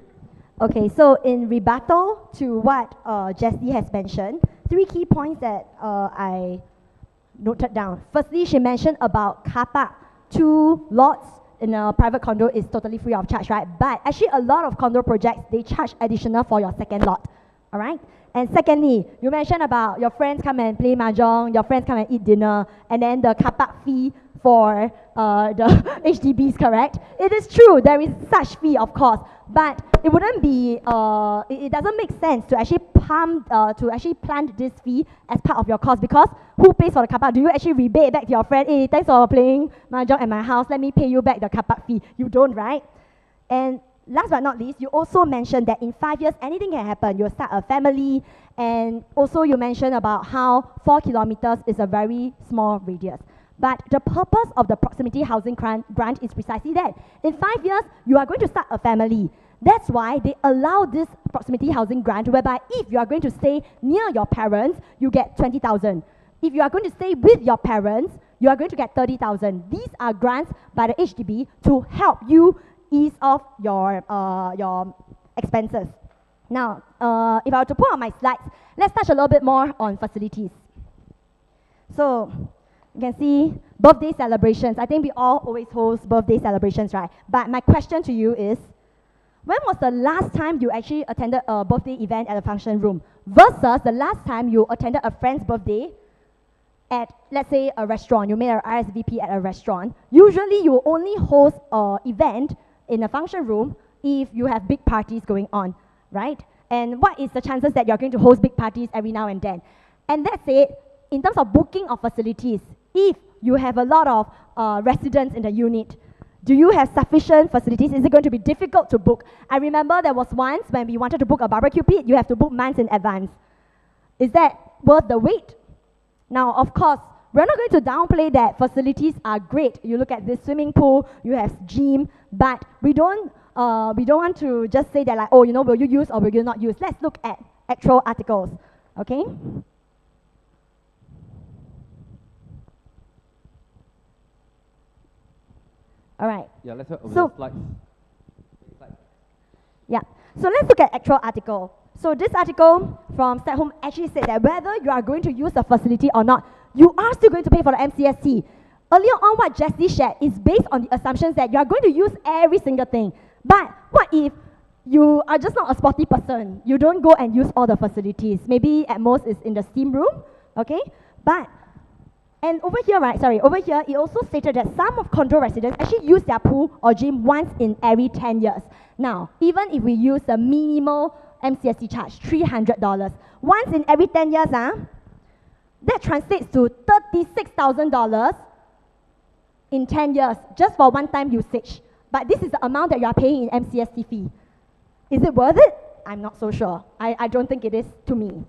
Okay, so in rebuttal to what Jessie has mentioned, 3 key points that I noted down. Firstly, she mentioned about car park, 2 lots in a private condo is totally free of charge, right? But actually a lot of condo projects, they charge additional for your second lot, all right? And secondly, you mentioned about your friends come and play mahjong, your friends come and eat dinner, and then the car park fee for the HDBs, correct? It is true, there is such fee, of course, but it wouldn't be, it doesn't make sense to actually plant this fee as part of your cost, because who pays for the car park? Do you actually rebate back to your friend, hey, thanks for playing mahjong at my house, let me pay you back the car park fee? You don't, right? And last but not least, you also mentioned that in 5 years, anything can happen. You'll start a family, and also you mentioned about how 4 kilometers is a very small radius. But the purpose of the proximity housing grant is precisely that. In 5 years, you are going to start a family. That's why they allow this proximity housing grant, whereby if you are going to stay near your parents, you get 20,000. If you are going to stay with your parents, you are going to get 30,000. These are grants by the HDB to help you ease off your expenses. Now, if I were to put on my slides, let's touch a little bit more on facilities. So, you can see birthday celebrations. I think we all always host birthday celebrations, right? But my question to you is, when was the last time you actually attended a birthday event at a function room versus the last time you attended a friend's birthday at, let's say, a restaurant? You made an RSVP at a restaurant. Usually, you only host an event in a function room if you have big parties going on, right? And what is the chances that you're going to host big parties every now and then? And that's it. In terms of booking of facilities, if you have a lot of residents in the unit, do you have sufficient facilities? Is it going to be difficult to book? I remember there was once when we wanted to book a barbecue pit, you have to book months in advance. Is that worth the wait? Now, of course, we're not going to downplay that facilities are great. You look at this swimming pool, you have gym, but we don't want to just say that like, oh, you know, will you use or will you not use? Let's look at actual articles, okay? All right. Yeah, let's have So- the slides. Yeah, so let's look at actual article. So this article from Stay at Home actually said that whether you are going to use the facility or not, you are still going to pay for the MCST. Earlier on, what Jessie shared is based on the assumptions that you are going to use every single thing. But what if you are just not a sporty person? You don't go and use all the facilities. Maybe at most it's in the steam room, okay? And over here, it also stated that some of condo residents actually use their pool or gym once in every 10 years. Now, even if we use the minimal MCST charge, $300, once in every 10 years, that translates to $36,000 in 10 years, just for one-time usage. But this is the amount that you are paying in MCST fee. Is it worth it? I'm not so sure. I don't think it is to me.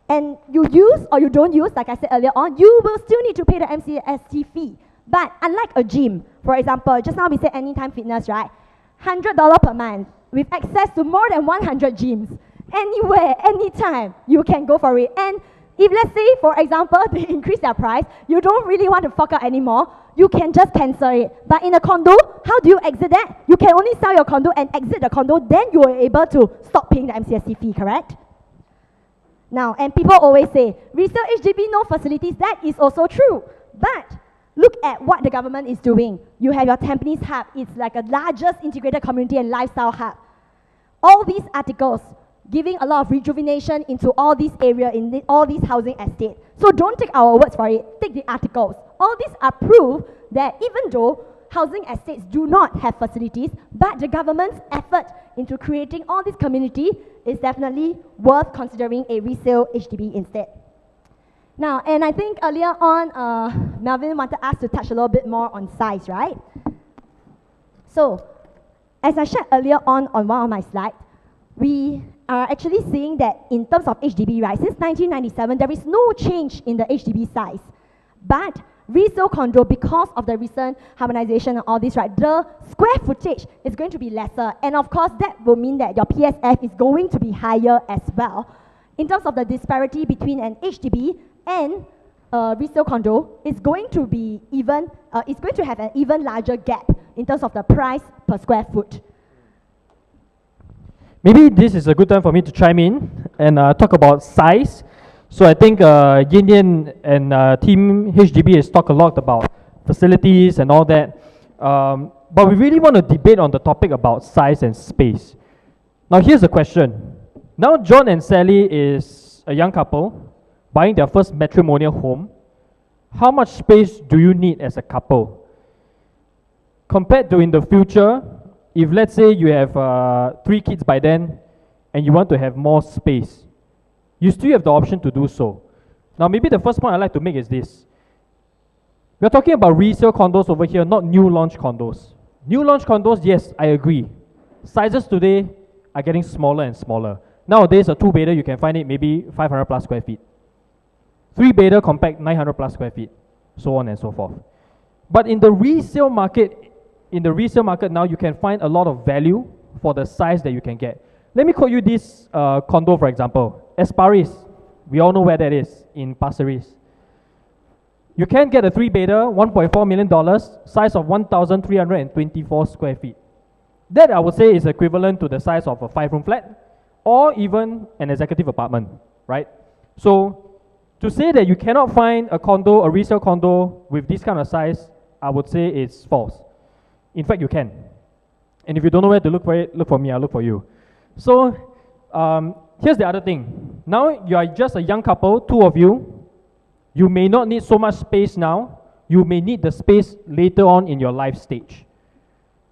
And you use or you don't use, like I said earlier on, you will still need to pay the MCST fee. But unlike a gym, for example, just now we said Anytime Fitness, right? $100 per month with access to more than 100 gyms. Anywhere, anytime, you can go for it. And if let's say, for example, they increase their price, you don't really want to fork out anymore, you can just cancel it. But in a condo, how do you exit that? You can only sell your condo and exit the condo, then you are able to stop paying the MCST fee, correct? Now, and people always say, resale HDB, no facilities. That is also true. But look at what the government is doing. You have your Tampines hub. It's like a largest integrated community and lifestyle hub. All these articles giving a lot of rejuvenation into all these areas, in all these housing estates. So don't take our words for it, take the articles. All these are proof that even though housing estates do not have facilities, but the government's effort into creating all this community is definitely worth considering a resale HDB instead. Now, and I think earlier on, Melvin wanted us to touch a little bit more on size, right? So, as I shared earlier on one of my slides, we are actually seeing that in terms of HDB, right, since 1997, there is no change in the HDB size. But resale condo, because of the recent harmonization and all this, right, the square footage is going to be lesser. And of course, that will mean that your PSF is going to be higher as well. In terms of the disparity between an HDB and resale condo, it's going to be even, it's going to have an even larger gap in terms of the price per square foot. Maybe this is a good time for me to chime in and talk about size. So I think Yin Yin and Team HDB has talked a lot about facilities and all that. But we really want to debate on the topic about size and space. Now here's the question. Now John and Sally is a young couple buying their first matrimonial home. How much space do you need as a couple? Compared to in the future, if let's say you have 3 kids by then and you want to have more space, you still have the option to do so. Now maybe the first point I'd like to make is this. We're talking about resale condos over here, not new launch condos. New launch condos, yes, I agree. Sizes today are getting smaller and smaller. Nowadays, a 2-bedder, you can find it maybe 500 plus square feet. 3-bedder compact, 900 plus square feet, so on and so forth. But in the resale market now, you can find a lot of value for the size that you can get. Let me quote you this condo, for example. Esparis, we all know where that is, in Pasir Ris. You can get a 3-bedder, $1.4 million, size of 1,324 square feet. That I would say is equivalent to the size of a 5-room flat, or even an executive apartment, right? So, to say that you cannot find a condo, a resale condo with this kind of size, I would say it's false. In fact, you can. And if you don't know where to look for it, look for me, I'll look for you. So, here's the other thing. Now, you are just a young couple, 2 of you. You may not need so much space now. You may need the space later on in your life stage.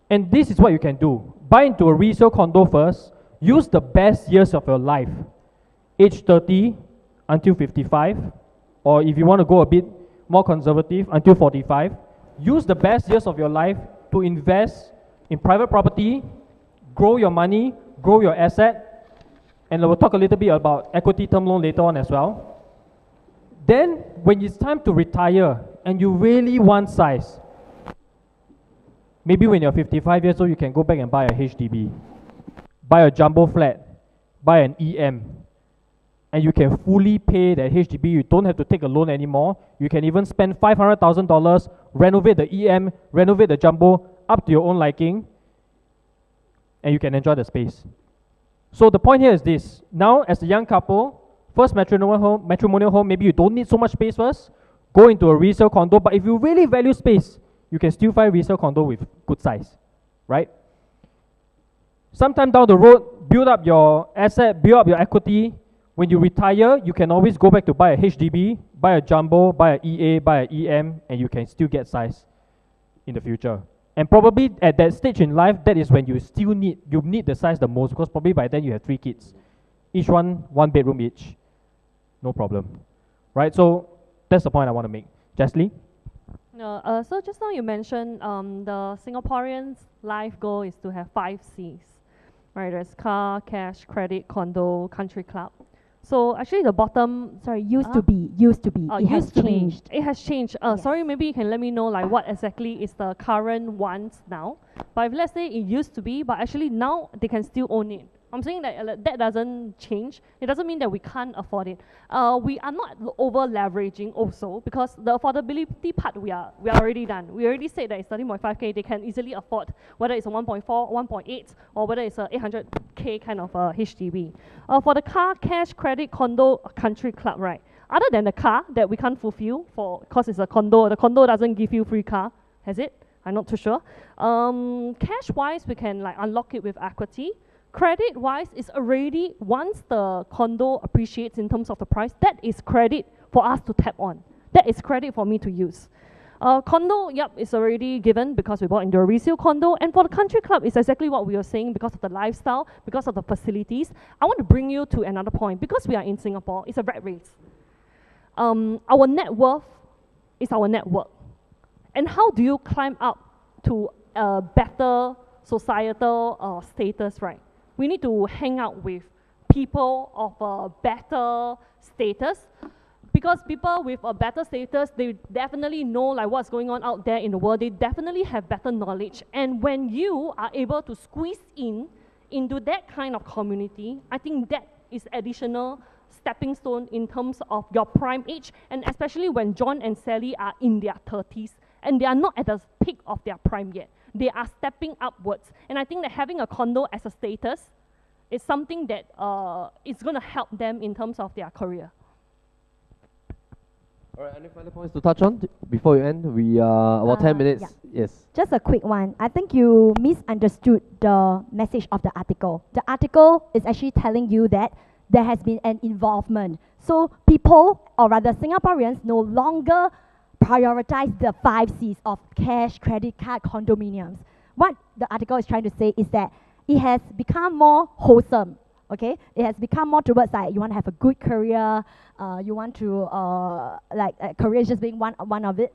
And this is what you can do. Buy into a resale condo first. Use the best years of your life. Age 30 until 55. Or if you want to go a bit more conservative, until 45. Use the best years of your life to invest in private property, grow your money, grow your asset, and we'll talk a little bit about equity term loan later on as well. Then, when it's time to retire and you really want size, maybe when you're 55 years old, you can go back and buy a HDB, buy a jumbo flat, buy an EM, and you can fully pay that HDB. You don't have to take a loan anymore. You can even spend $500,000, renovate the EM, renovate the jumbo, up to your own liking, and you can enjoy the space. So the point here is this. Now, as a young couple, first matrimonial home, maybe you don't need so much space first, go into a resale condo, but if you really value space, you can still find resale condo with good size, right? Sometime down the road, build up your asset, build up your equity. When you retire, you can always go back to buy a HDB, buy a jumbo, buy an EA, buy an EM, and you can still get size in the future. And probably at that stage in life, that is when you still need the size the most, because probably by then you have 3 kids. Each one bedroom each. No problem. Right? So that's the point I want to make. Jasly? No, so just now you mentioned the Singaporeans' life goal is to have 5 Cs. Right? There's car, cash, credit, condo, country club. So actually the bottom... Sorry, used to be. It has changed. It has changed. Yes. Sorry, maybe you can let me know like what exactly is the current ones now. But if let's say it used to be, but actually now they can still own it. I'm saying that that doesn't change. It doesn't mean that we can't afford it. We are not over leveraging also, because the affordability part we are already done. We already said that it's 13.5K. They can easily afford whether it's a 1.4, 1.8, or whether it's a 800K kind of HDB. For the car, cash, credit, condo, country club, right? Other than the car that we can't fulfill for, because it's a condo, the condo doesn't give you free car, has it? I'm not too sure. Cash-wise, we can like unlock it with equity. Credit-wise, it's already, once the condo appreciates in terms of the price, that is credit for us to tap on. That is credit for me to use. Condo, yep, it's already given because we bought into a resale condo. And for the country club, it's exactly what we were saying because of the lifestyle, because of the facilities. I want to bring you to another point. Because we are in Singapore, it's a rat race. Our net worth is our net worth. And how do you climb up to a better societal status, right? We need to hang out with people of a better status, because people with a better status, they definitely know like what's going on out there in the world. They definitely have better knowledge. And when you are able to squeeze into that kind of community, I think that is additional stepping stone in terms of your prime age, and especially when John and Sally are in their 30s and they are not at the peak of their prime yet. They are stepping upwards. And I think that having a condo as a status is something that is going to help them in terms of their career. All right, any final points to touch on before we end? We are about 10 minutes. Yeah. Yes. Just a quick one. I think you misunderstood the message of the article. The article is actually telling you that there has been an involvement. So people, or rather Singaporeans, no longer prioritize the 5 C's of cash, credit card, condominiums. What the article is trying to say is that it has become more wholesome. Okay, it has become more towards like you want to have a good career, you want to career is just being one of it.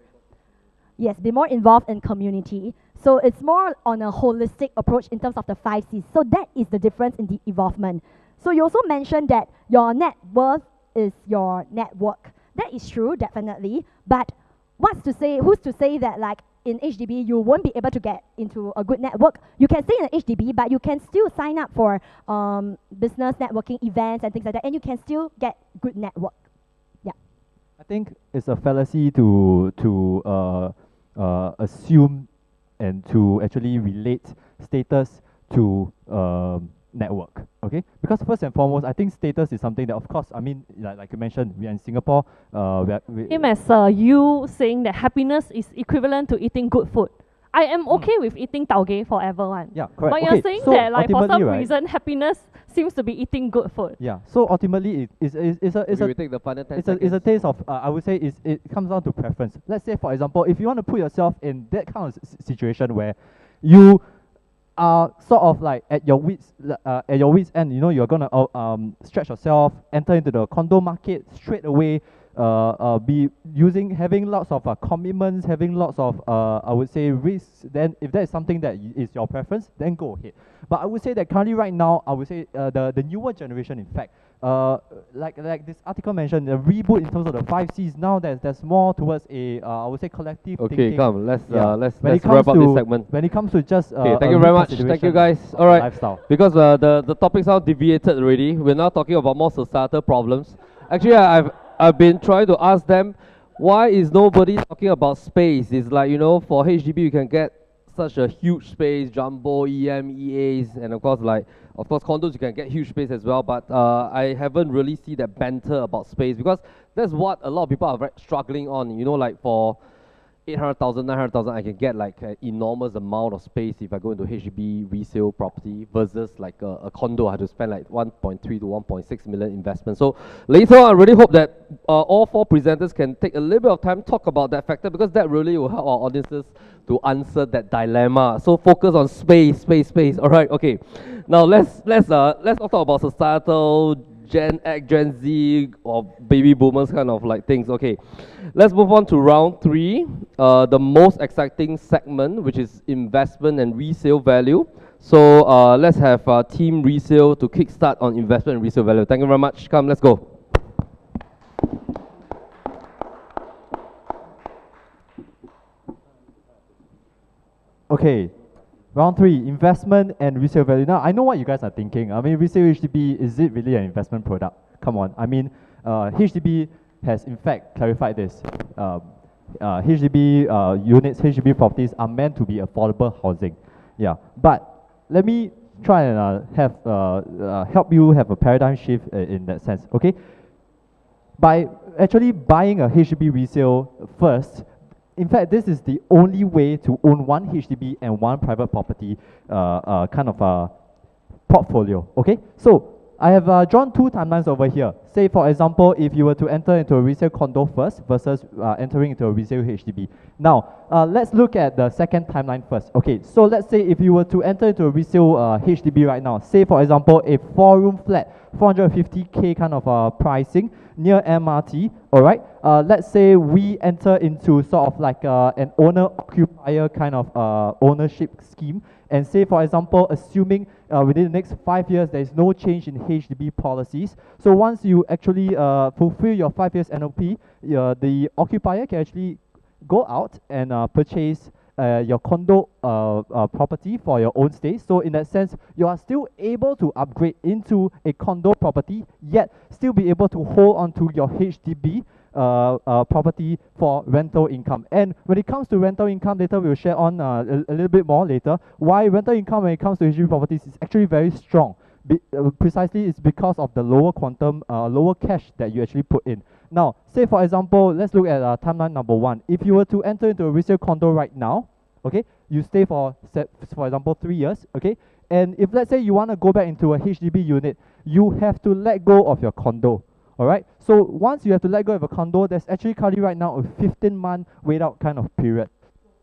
Yes, be more involved in community. So it's more on a holistic approach in terms of the 5 C's. So that is the difference in the involvement. So you also mentioned that your net worth is your network. That is true, definitely. But who's to say that like in HDB you won't be able to get into a good network? You can stay in an HDB, but you can still sign up for business networking events and things like that, and you can still get good network. Yeah. I think it's a fallacy to assume and to actually relate status to network, okay? Because first and foremost, I think status is something that, of course, I mean, like you mentioned, we are in Singapore. Same as you saying that happiness is equivalent to eating good food. I am okay with eating taugeh forever one. Yeah, correct. But you're saying so that like for some right, reason happiness seems to be eating good food. Yeah. So ultimately, it's a taste of I would say it comes down to preference. Let's say, for example, if you want to put yourself in that kind of situation where you are sort of like at your wits end, you know, you're gonna stretch yourself, enter into the condo market straight away, having lots of commitments, having lots of I would say risks. Then if that is something that is your preference, then go ahead. But I would say that currently right now, I would say the newer generation, in fact, like this article mentioned, the reboot in terms of the 5 C's. Now there's more towards a I would say collective thinking. Okay, come, let's wrap up this segment. When it comes to just okay, thank you very much. Thank you guys. All right, lifestyle. Because the topics are deviated already. We're now talking about more societal problems. Actually, I've been trying to ask them, why is nobody talking about space? It's like, you know, for HDB you can get such a huge space, jumbo, EM, EAs, and of course condos you can get huge space as well, but I haven't really seen that banter about space, because that's what a lot of people are struggling on. You know, like for 800,000, 900,000, I can get like an enormous amount of space if I go into HDB resale property versus like a condo. I have to spend like 1.3 to 1.6 million investment. So later on, I really hope that all 4 presenters can take a little bit of time talk about that factor, because that really will help our audiences to answer that dilemma. So focus on space. All right, okay. Now let's talk about societal, Gen X, Gen Z, or baby boomers kind of like things. Okay, let's move on to round 3, the most exciting segment, which is investment and resale value. So let's have Team Resale to kickstart on investment and resale value. Thank you very much. Come, let's go. Okay, round 3, investment and resale value. Now, I know what you guys are thinking. I mean, resale HDB, is it really an investment product? Come on. I mean, HDB has in fact clarified this. HDB units, HDB properties are meant to be affordable housing. Yeah, but let me try and help you have a paradigm shift in that sense. Okay, by actually buying a HDB resale first, in fact, this is the only way to own one HDB and one private property kind of portfolio. Okay, so I have drawn two timelines over here. Say, for example, if you were to enter into a resale condo first versus entering into a resale HDB. Now, let's look at the second timeline first. Okay, so let's say if you were to enter into a resale HDB right now, say, for example, a 4-room flat, 450K kind of pricing near MRT, all right? Let's say we enter into sort of like an owner-occupier kind of ownership scheme, and say, for example, assuming within the next 5 years there is no change in HDB policies. So once you actually fulfill your 5 years NOP, the occupier can actually go out and purchase your condo property for your own stay. So in that sense, you are still able to upgrade into a condo property, yet still be able to hold on to your HDB property for rental income. And when it comes to rental income, later we'll share on a little bit more later why rental income when it comes to HDB properties is actually very strong. Precisely it's because of the lower quantum, lower cash that you actually put in. Now, say for example, let's look at timeline number 1. If you were to enter into a resale condo right now, okay, you stay for example 3 years, okay, and if let's say you want to go back into a HDB unit, you have to let go of your condo. All right. So once you have to let go of a condo, there's actually currently right now a 15-month wait out kind of period.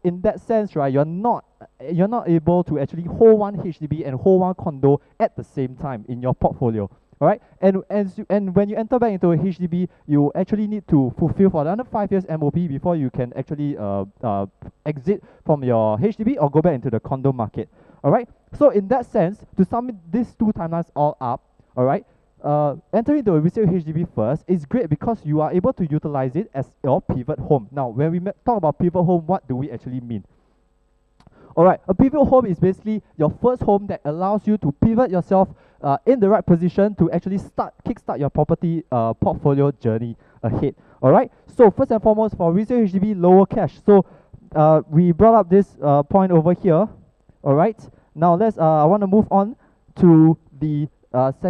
In that sense, right, you're not able to actually hold one HDB and hold one condo at the same time in your portfolio. All right. And when you enter back into a HDB, you actually need to fulfill for another 5 years MOP before you can actually exit from your HDB or go back into the condo market. All right. So in that sense, to sum these two timelines all up, all right, entering into a resale HDB first is great because you are able to utilize it as your pivot home. Now, when we talk about pivot home, what do we actually mean? Alright, a pivot home is basically your first home that allows you to pivot yourself in the right position to actually kickstart your property portfolio journey ahead. Alright, so first and foremost for resale HDB, lower cash. So we brought up this point over here. Alright, now I want to move on to the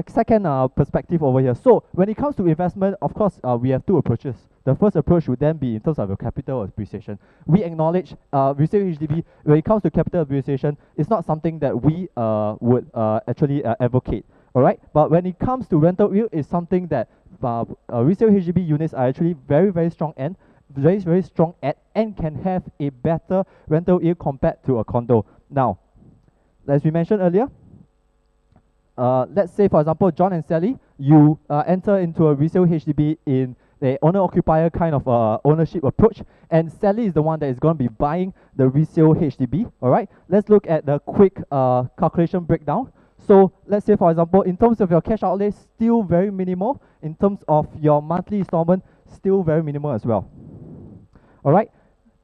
second perspective over here. So when it comes to investment, of course, we have two approaches. The first approach would then be in terms of your capital appreciation. We acknowledge resale HDB, when it comes to capital appreciation, it's not something that we would actually advocate. All right, but when it comes to rental yield, it's something that resale HDB units are actually very strong and very strong at, and can have a better rental yield compared to a condo. Now, as we mentioned earlier, let's say for example, John and Sally, you enter into a resale HDB in the owner-occupier kind of ownership approach, and Sally is the one that is going to be buying the resale HDB. All right, let's look at the quick calculation breakdown. So let's say for example, in terms of your cash outlay, still very minimal. In terms of your monthly installment, still very minimal as well. All right,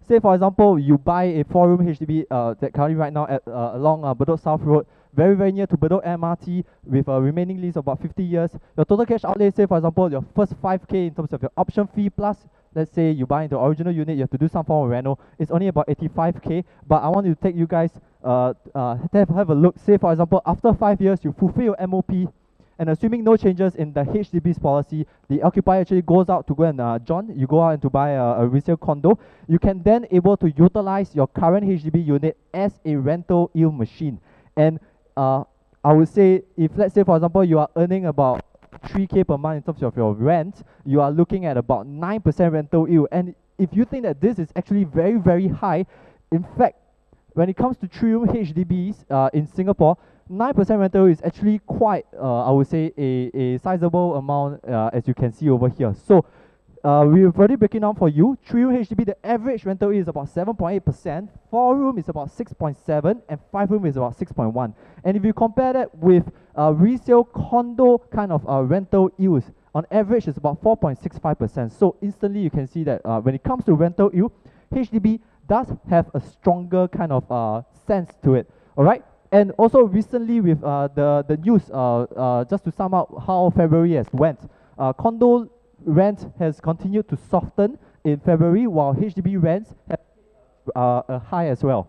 say for example, you buy a 4-room HDB that currently right now at along Bedok South Road, very near to Bedok MRT, with a remaining lease of about 50 years. Your total cash outlay, say for example, your first 5K in terms of your option fee plus, let's say you buy into the original unit, you have to do some form of reno, it's only about 85K. But I want to take you guys have a look. Say for example, after 5 years, you fulfill your MOP, and assuming no changes in the HDB's policy, the occupier actually goes out to go and John, you go out and to buy a resale condo. You can then able to utilize your current HDB unit as a rental yield machine. And I would say, if let's say for example you are earning about 3K per month in terms of your rent, you are looking at about 9% rental yield. And if you think that this is actually very high, in fact, when it comes to 3-room HDBs in Singapore, 9% rental is actually quite, I would say, a sizable amount as you can see over here. So we've already breaking down for you. 3-room HDB, the average rental is about 7.8%, 4-room is about 6.7%, and 5-room is about 6.1%. And if you compare that with resale condo kind of rental yields, on average it's about 4.65%. So instantly you can see that when it comes to rental yield, HDB does have a stronger kind of sense to it. All right. And also recently with the news, just to sum up how February has went, condo rent has continued to soften in February, while HDB rents have a high as well.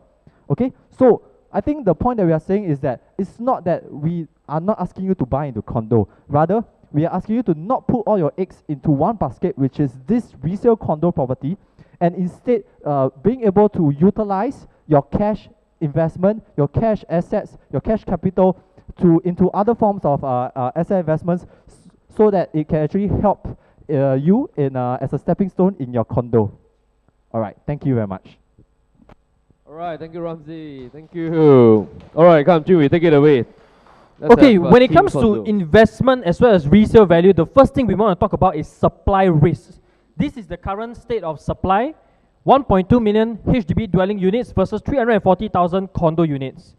Okay, so I think the point that we are saying is that it's not that we are not asking you to buy into condo. Rather, we are asking you to not put all your eggs into one basket, which is this resale condo property, and instead being able to utilize your cash investment, your cash assets, your cash capital into other forms of asset investments, so that it can actually help you in as a stepping stone in your condo. All right, thank you very much. All right, thank you, Ramsey. Thank you. All right, come, Jimmy, take it away. Let's Okay, have, when it Team comes Condo. to investment as well as resale value, the first thing we want to talk about is supply risk. This is the current state of supply. 1.2 million HDB dwelling units versus 340,000 condo units.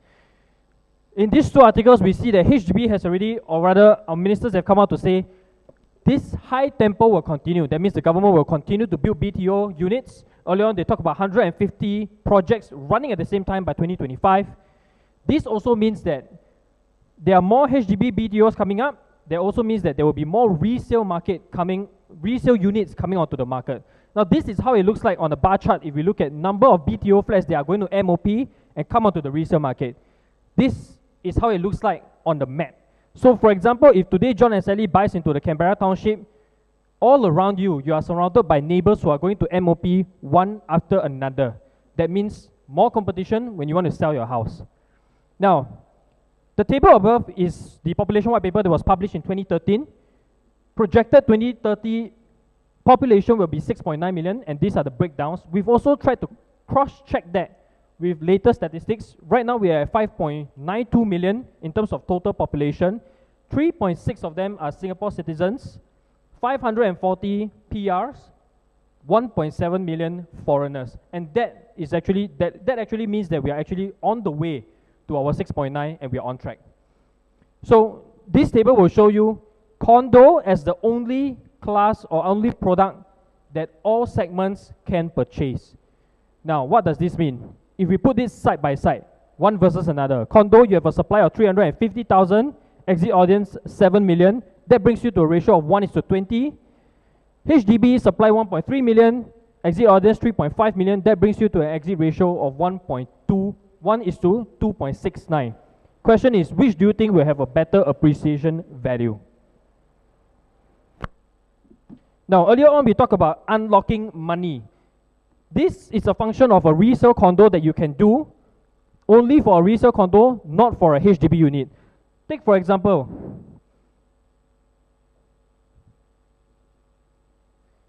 In these two articles, we see that HDB has already, or rather our ministers have come out to say, this high tempo will continue. That means the government will continue to build BTO units. Earlier on, they talk about 150 projects running at the same time by 2025. This also means that there are more HDB BTOs coming up. That also means that there will be more resale units coming onto the market. Now, this is how it looks like on the bar chart if we look at number of BTO flats that are going to MOP and come onto the resale market. This is how it looks like on the map. So, for example, if today John and Sally buys into the Canberra Township, all around you, you are surrounded by neighbors who are going to MOP one after another. That means more competition when you want to sell your house. Now, the table above is the population white paper that was published in 2013. Projected 2030 population will be 6.9 million, and these are the breakdowns. We've also tried to cross-check that with latest statistics. Right now, we are at 5.92 million in terms of total population. 3.6 of them are Singapore citizens, 540 PRs, 1.7 million foreigners. And that is actually, that actually means that we are actually on the way to our 6.9 and we are on track. So this table will show you condo as the only class or only product that all segments can purchase. Now, what does this mean? If we put this side by side, one versus another, condo, you have a supply of 350,000, exit audience 7 million, that brings you to a ratio of 1:20. HDB supply 1.3 million, exit audience 3.5 million, that brings you to an exit ratio of 1:2.69. Question is, which do you think will have a better appreciation value? Now, earlier on we talked about unlocking money. This is a function of a resale condo that you can do only for a resale condo, not for a HDB unit. Take for example,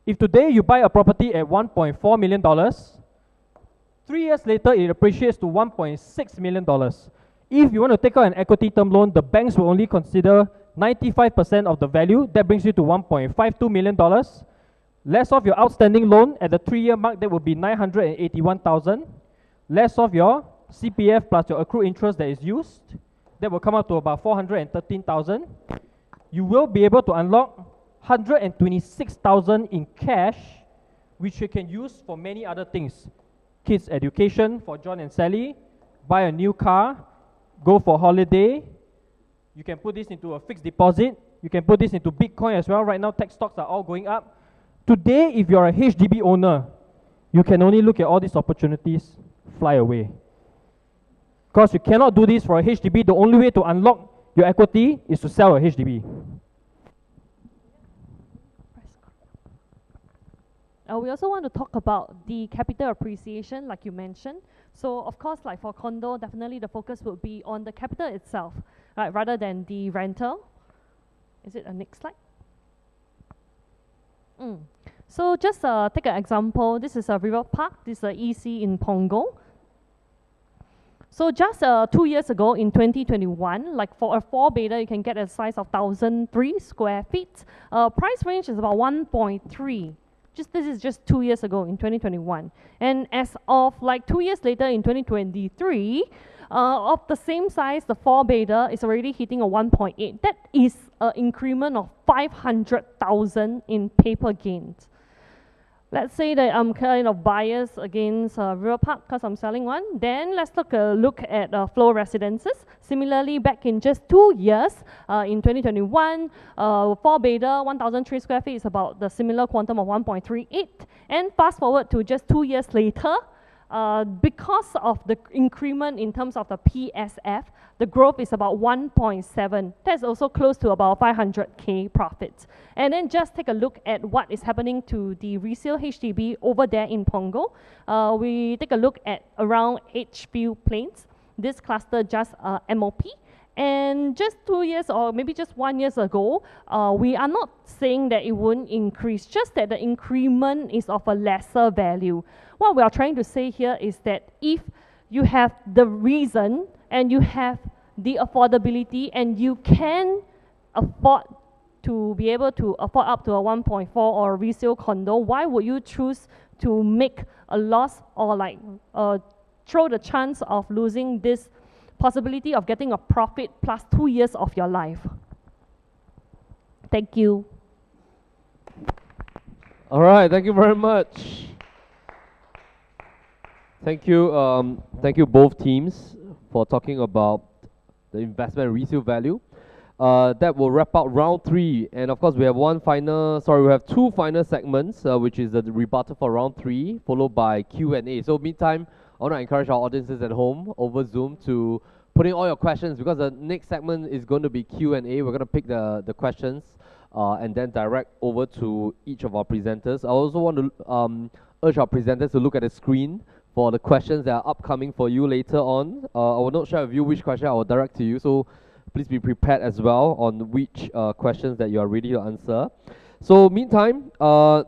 if today you buy a property at $1.4 million, 3 years later it appreciates to $1.6 million. If you want to take out an equity term loan, the banks will only consider 95% of the value. That brings you to $1.52 million. Less of your outstanding loan at the 3-year mark, that would be $981,000. Less of your CPF plus your accrued interest that is used, that will come out to about $413,000. You will be able to unlock $126,000 in cash, which you can use for many other things. Kids' education for John and Sally, buy a new car, go for holiday. You can put this into a fixed deposit. You can put this into Bitcoin as well. Right now, tech stocks are all going up. Today, if you're a HDB owner, you can only look at all these opportunities, fly away. Because you cannot do this for a HDB. The only way to unlock your equity is to sell a HDB. We also want to talk about the capital appreciation, like you mentioned. So, of course, like for condo, definitely the focus will be on the capital itself, right, rather than the rental. Is it a next slide? So just take an example. This is a River Park. This is a EC in Punggol. So just 2 years ago in 2021, like for a 4-bedder, you can get a size of 1,003 square feet. Price range is about 1.3. This is just 2 years ago in 2021. And as of like 2 years later in 2023, of the same size, the 4-bedder is already hitting a 1.8. That is an increment of 500,000 in paper gains. Let's say that I'm kind of biased against River Park because I'm selling one. Then let's look at Flow Residences. Similarly, back in just 2 years, in 2021, 4-bedder, 1,003 square feet is about the similar quantum of 1.38. And fast forward to just 2 years later, Because of the increment in terms of the PSF, the growth is about 1.7. That's also close to about 500K profits. And then just take a look at what is happening to the resale HDB over there in Punggol. We take a look at around HView planes. This cluster just MOP. And just 2 years or maybe just 1 year ago, we are not saying that it won't increase, just that the increment is of a lesser value. What we are trying to say here is that if you have the reason and you have the affordability and you can afford to be able to afford up to a 1.4 or a resale condo, why would you choose to make a loss or like throw the chance of losing this possibility of getting a profit plus 2 years of your life? Thank you. All right, thank you very much. Thank you both teams for talking about the investment and resale value. That will wrap up round 3, and of course we have we have 2 final segments, which is the rebuttal for round 3, followed by Q&A. So meantime, I want to encourage our audiences at home over Zoom to put in all your questions, because the next segment is going to be Q&A. We're going to pick the questions and then direct over to each of our presenters. I also want to urge our presenters to look at the screen for the questions that are upcoming for you later on. I will not share with you which question I will direct to you, so please be prepared as well on which questions that you are ready to answer. So meantime,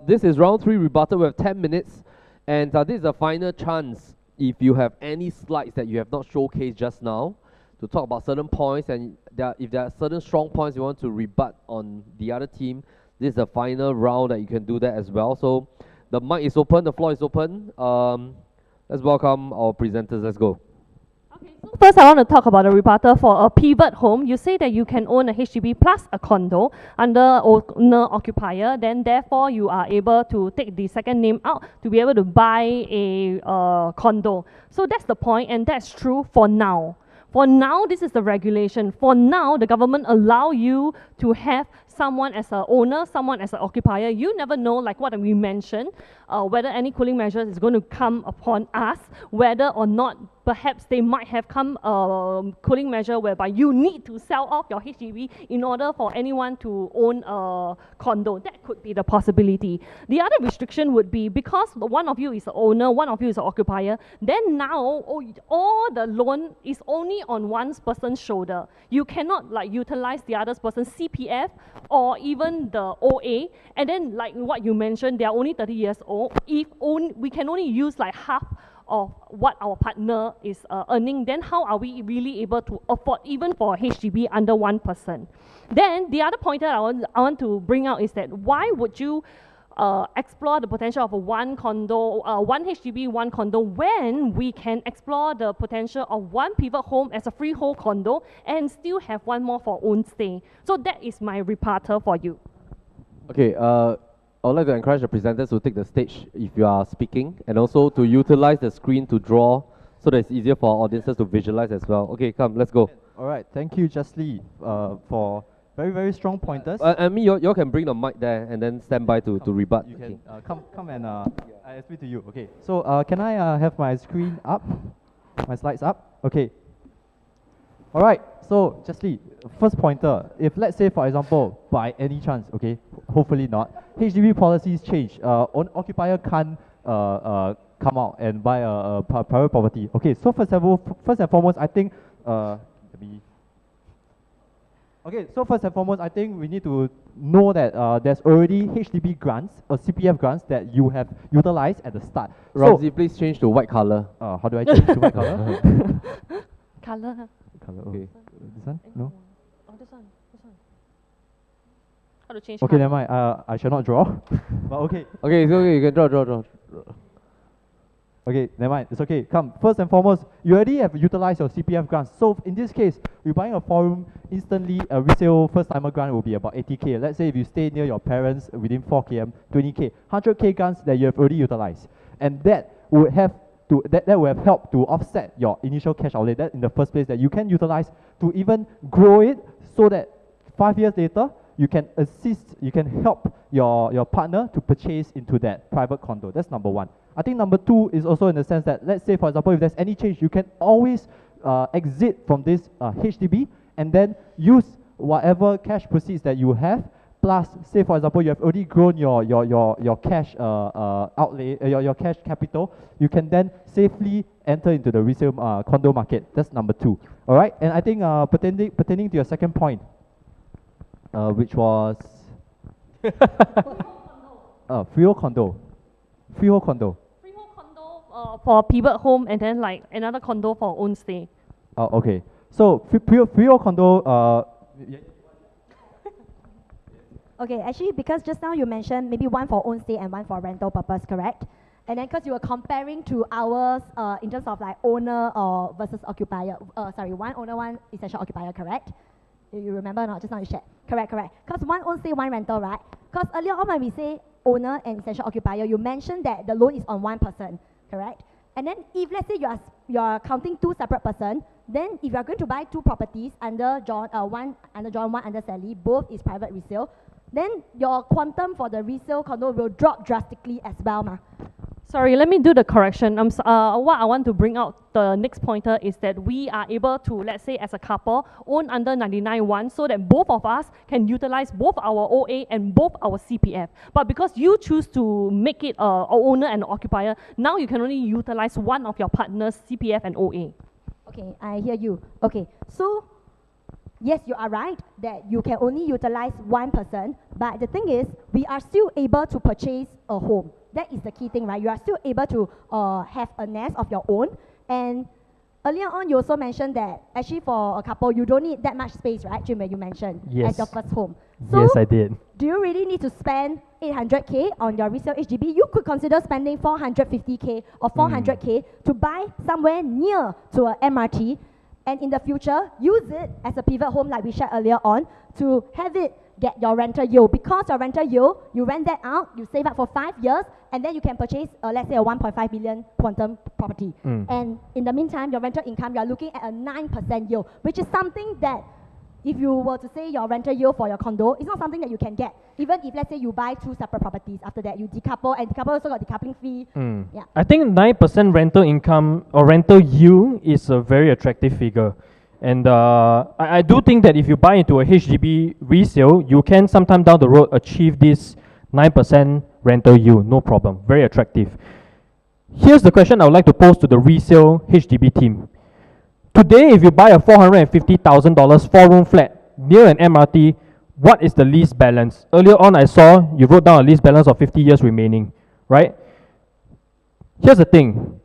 this is round 3 rebuttal. We have 10 minutes, and this is the final chance. If you have any slides that you have not showcased just now, to talk about certain points, and if there are certain strong points you want to rebut on the other team, this is the final round that you can do that as well. So the mic is open, the floor is open. Let's welcome our presenters. Let's go. Okay, so first I want to talk about the rebuttal for a pivot home. You say that you can own a HDB plus a condo under owner-occupier, then therefore you are able to take the second name out to be able to buy a condo. So that's the point, and that's true for now. For now, this is the regulation. For now, the government allow you to have someone as an owner, someone as an occupier. You never know, like what we mentioned, whether any cooling measures is going to come upon us, whether or not perhaps they might have come cooling measure whereby you need to sell off your HDB in order for anyone to own a condo. That could be the possibility. The other restriction would be because one of you is the owner, one of you is the occupier, then now all the loan is only on one person's shoulder. You cannot like utilize the other person's CPF or even the OA, and then like what you mentioned, they are only 30 years old. If we can only use like half of what our partner is earning, then how are we really able to afford even for a HDB under one person? Then the other point that I want to bring out is that why would you explore the potential of a one HDB, one condo, when we can explore the potential of one pivot home as a freehold condo and still have one more for own stay? So that is my rebuttal for you. Okay, I would like to encourage the presenters to take the stage if you are speaking, and also to utilize the screen to draw so that it's easier for our audiences to visualize as well. Okay, come, let's go. All right, thank you, Justly, for very, very strong pointers. I mean, you all can bring the mic there and then stand by to rebut. You can come and I speak to you. Okay, so can I have my screen up, my slides up? Okay. All right, so Justly, first pointer, if let's say for example, by any chance, okay, hopefully not, HDB policies change, occupier can't come out and buy a private property. Okay, so first and foremost, I think, we need to know that there's already HDB grants or CPF grants that you have utilized at the start. Ramsey, please change to white color. How do I change to white color? Color. Color, okay. This one? No? Oh, this one. How to change okay, color? never mind. I shall not draw. But okay. Okay, it's okay. You can draw. Okay, never mind. It's okay. Come. First and foremost, you already have utilized your CPF grants. So in this case, you're buying a 4-room, instantly a resale first-timer grant will be about 80K. Let's say if you stay near your parents within 4 km, 20K, 100K grants that you have already utilized, and that would have that will have helped to offset your initial cash outlay that in the first place that you can utilize to even grow it, so that 5 years later you can assist, you can help your partner to purchase into that private condo. That's number one. I think number two is also in the sense that, let's say, for example, if there's any change, you can always exit from this HDB and then use whatever cash proceeds that you have, plus, say, for example, you have already grown your cash outlay, your cash capital, you can then safely enter into the resale condo market. That's number two. All right, and I think pertaining to your second point, which was freehold condo. Freehold condo. Freehold condo for pivot home, and then like another condo for own stay. Okay. So freehold condo. Okay, actually, because just now you mentioned maybe one for own stay and one for rental purpose, correct? And then because you were comparing to ours in terms of like owner or versus occupier. Sorry, one owner, one essential occupier, correct? You remember or not? Just now you shared. Correct. Because one own stay, one rental, right? Because earlier on when we say owner and essential occupier, you mentioned that the loan is on one person, correct? And then if let's say you are counting two separate person, then if you are going to buy two properties under John, one under John, one under Sally, both is private resale, then your quantum for the resale condo will drop drastically as well, ma. Sorry, let me do the correction. What I want to bring out, the next pointer, is that we are able to, let's say as a couple, own under 99.1 so that both of us can utilize both our OA and both our CPF. But because you choose to make it a owner and occupier, now you can only utilize one of your partner's CPF and OA. Okay, I hear you. Okay, so yes, you are right that you can only utilize one person, but the thing is, we are still able to purchase a home. That is the key thing, right? You are still able to have a nest of your own. And earlier on, you also mentioned that actually for a couple, you don't need that much space, right, Jim, you mentioned, as your first home. So Yes, I did. do you really need to spend 800K on your resale HDB? You could consider spending 450K or 400K to buy somewhere near to a MRT, and in the future, use it as a pivot home like we shared earlier on to have it get your rental yield. Because your rental yield, you rent that out, you save up for 5 years, and then you can purchase, let's say, a 1.5 million quantum property. And in the meantime, your rental income, you're looking at a 9% yield, which is something that if you were to say your rental yield for your condo, it's not something that you can get. Even if, let's say, you buy two separate properties, after that you decouple, and decouple also got decoupling fee. Yeah. I think 9% rental income or rental yield is a very attractive figure. And I do think that if you buy into a HDB resale, you can sometime down the road achieve this 9% rental yield, no problem, very attractive. Here's the question I would like to pose to the resale HDB team. Today, if you buy a $450,000 4-room flat near an MRT, what is the lease balance? Earlier on, I saw you wrote down a lease balance of 50 years remaining, right? Here's the thing.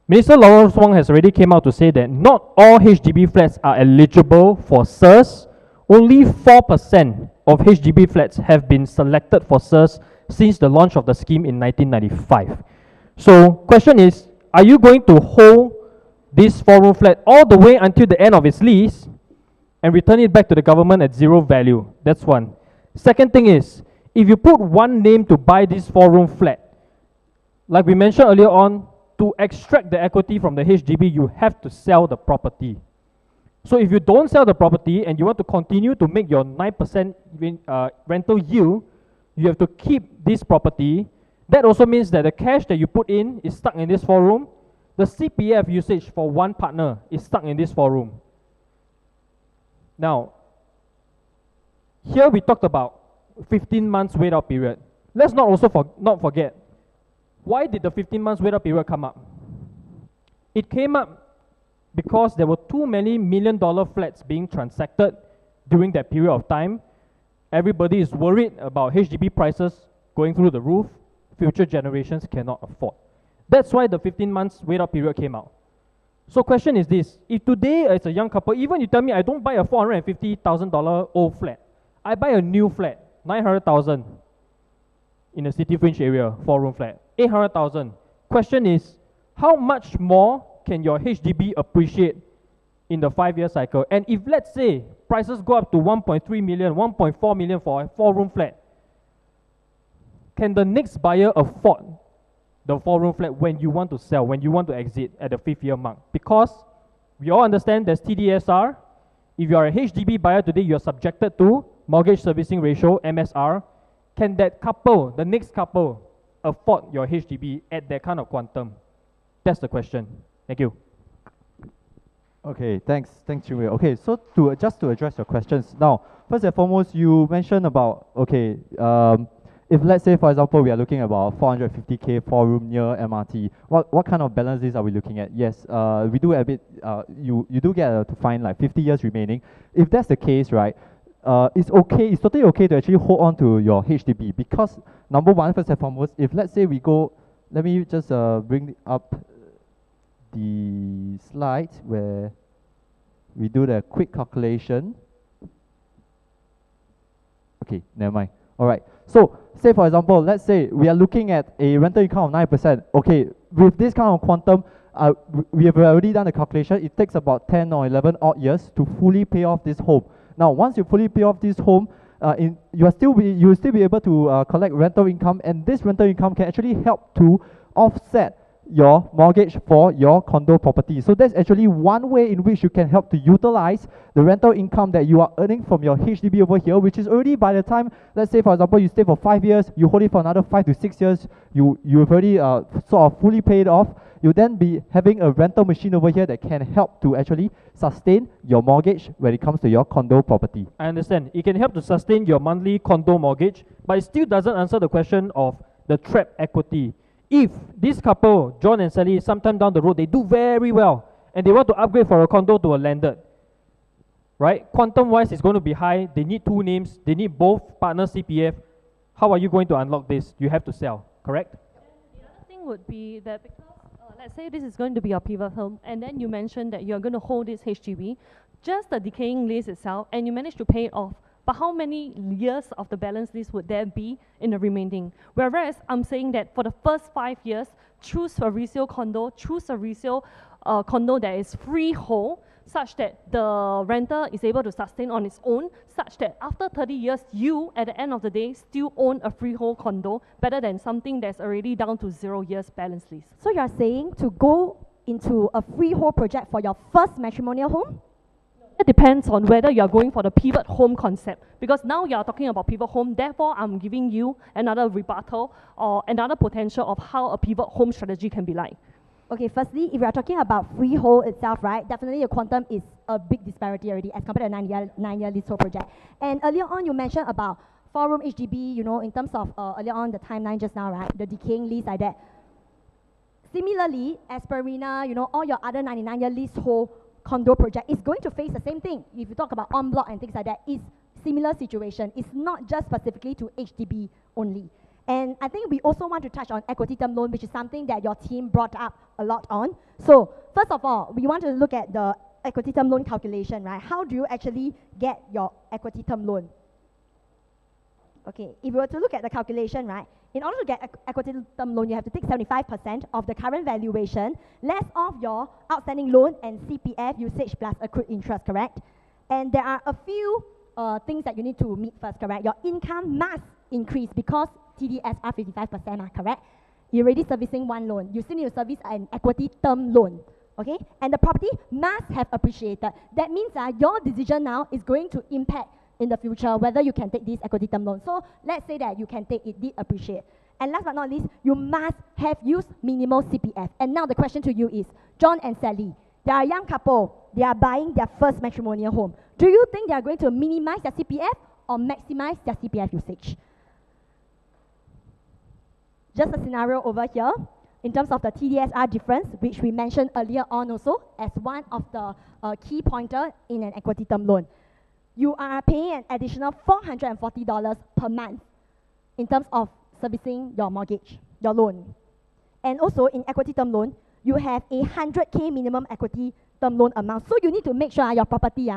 Minister Lawrence Wong has already came out to say that not all HDB flats are eligible for SIRS. Only 4% of HDB flats have been selected for SIRS since the launch of the scheme in 1995. So, question is, are you going to hold this 4-room flat all the way until the end of its lease and return it back to the government at zero value? That's one. Second thing is, if you put one name to buy this 4-room flat, like we mentioned earlier on, to extract the equity from the HDB, you have to sell the property. So if you don't sell the property and you want to continue to make your 9% rental yield, you have to keep this property. That also means that the cash that you put in is stuck in this 4-room. The CPF usage for one partner is stuck in this 4-room. Now, here we talked about 15 months wait out period. Let's not also not forget, why did the 15 months wait out period come up? It came up because there were too many million-dollar flats being transacted during that period of time. Everybody is worried about HDB prices going through the roof. Future generations cannot afford. That's why the 15 months wait out period came out. So question is this, if today as a young couple, even you tell me I don't buy a $450,000 old flat, I buy a new flat, 900,000 in a city fringe area, 4-room flat, 800,000. Question is, how much more can your HDB appreciate in the 5-year cycle? And if let's say prices go up to 1.3 million, 1.4 million for a 4-room flat, can the next buyer afford the 4-room flat when you want to sell, when you want to exit at the 5th year mark? Because we all understand there's TDSR. If you are a HDB buyer today, you are subjected to mortgage servicing ratio, MSR, can that couple, the next couple, afford your HDB at that kind of quantum? That's the question. Thank you. Okay, thanks, Chinwei. Okay, so to just to address your questions now, first and foremost, you mentioned about if let's say for example we are looking about 450k 4-room near MRT, what kind of balance list are we looking at? Yes, we do a bit. You do get to find like 50 years remaining. If that's the case, right? It's okay. It's totally okay to actually hold on to your HDB because number one, first and foremost, if let's say we go, let me just bring up the slide where we do the quick calculation. Okay, never mind. All right. So, say for example, let's say we are looking at a rental income of 9%. Okay, with this kind of quantum, we have already done the calculation. It takes about 10 or 11 odd years to fully pay off this home. Now, once you fully pay off this home, you will still be able to collect rental income, and this rental income can actually help to offset your mortgage for your condo property. So that's actually one way in which you can help to utilize the rental income that you are earning from your HDB over here, which is already by the time, let's say for example, you stay for 5 years, you hold it for another 5 to 6 years, you've already sort of fully paid off. You'll then be having a rental machine over here that can help to actually sustain your mortgage when it comes to your condo property. I understand. It can help to sustain your monthly condo mortgage, but it still doesn't answer the question of the trapped equity. If this couple, John and Sally, sometime down the road, they do very well, and they want to upgrade from a condo to a landed, right? Quantum-wise, it's going to be high. They need 2 names. They need both partners' CPF. How are you going to unlock this? You have to sell, correct? The other thing would be that because, let's say this is going to be your pivot home, and then you mentioned that you're going to hold this HDB, just the decaying lease itself, and you manage to pay it off. But how many years of the balance lease would there be in the remaining? Whereas I'm saying that for the first 5 years, choose a resale condo, choose a resale condo that is freehold, such that the renter is able to sustain on its own, such that after 30 years, you, at the end of the day, still own a freehold condo, better than something that's already down to 0 years balance lease. So you're saying to go into a freehold project for your first matrimonial home? It depends on whether you are going for the pivot home concept, because now you are talking about pivot home, therefore I'm giving you another rebuttal or another potential of how a pivot home strategy can be like. Okay, firstly, if we are talking about freehold itself, right, definitely the quantum is a big disparity already as compared to a 9-year leasehold project. And earlier on you mentioned about 4-room HDB, you know, in terms of earlier on the timeline just now, right, the decaying lease like that. Similarly, Asperina, you know, all your other 99-year leasehold condo project is going to face the same thing. If you talk about en bloc and things like that, it's similar situation. It's not just specifically to HDB only. And I think we also want to touch on equity term loan, which is something that your team brought up a lot on. So first of all, we want to look at the equity term loan calculation, right? How do you actually get your equity term loan? Okay, if we were to look at the calculation, right, in order to get equity term loan, you have to take 75% of the current valuation, less of your outstanding loan and CPF usage plus accrued interest, correct? And there are a few things that you need to meet first, correct? Your income must increase because TDS are 55%, correct? You're already servicing one loan. You still need to service an equity term loan, okay? And the property must have appreciated. That means your decision now is going to impact in the future whether you can take this equity term loan. So let's say that you can take it, did appreciate. And last but not least, you must have used minimal CPF. And now the question to you is, John and Sally, they are a young couple, they are buying their first matrimonial home. Do you think they are going to minimize their CPF or maximize their CPF usage? Just a scenario over here, in terms of the TDSR difference, which we mentioned earlier on also as one of the key pointer in an equity term loan. You are paying an additional $440 per month in terms of servicing your mortgage, your loan. And also in equity term loan, you have a 100K minimum equity term loan amount. So you need to make sure your property,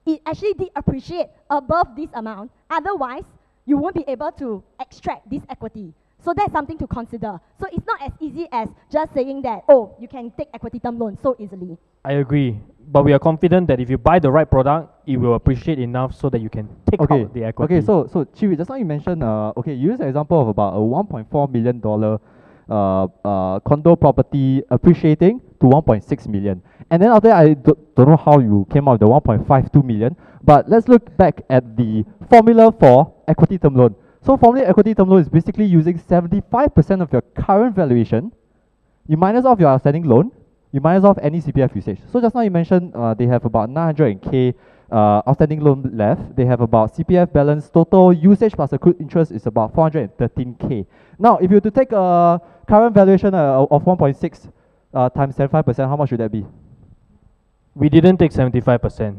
it actually did appreciate above this amount. Otherwise, you won't be able to extract this equity. So that's something to consider. So it's not as easy as just saying that, oh, you can take equity term loan so easily. I agree. But we are confident that if you buy the right product, it will appreciate enough so that you can take out the equity. Okay, so Chiwi, just now you mentioned, you used an example of about a $1.4 million condo property appreciating to 1.6 million. And then after that, I don't know how you came out with the 1.52 million, but let's look back at the formula for equity term loan. So formula equity term loan is basically using 75% of your current valuation, you minus off your outstanding loan, you minus off any CPF usage. So just now you mentioned they have about 900K outstanding loan left. They have about CPF balance, total usage plus accrued interest is about 413K. Now, if you were to take a current valuation of 1.6 times 75%, how much would that be? We didn't take 75%.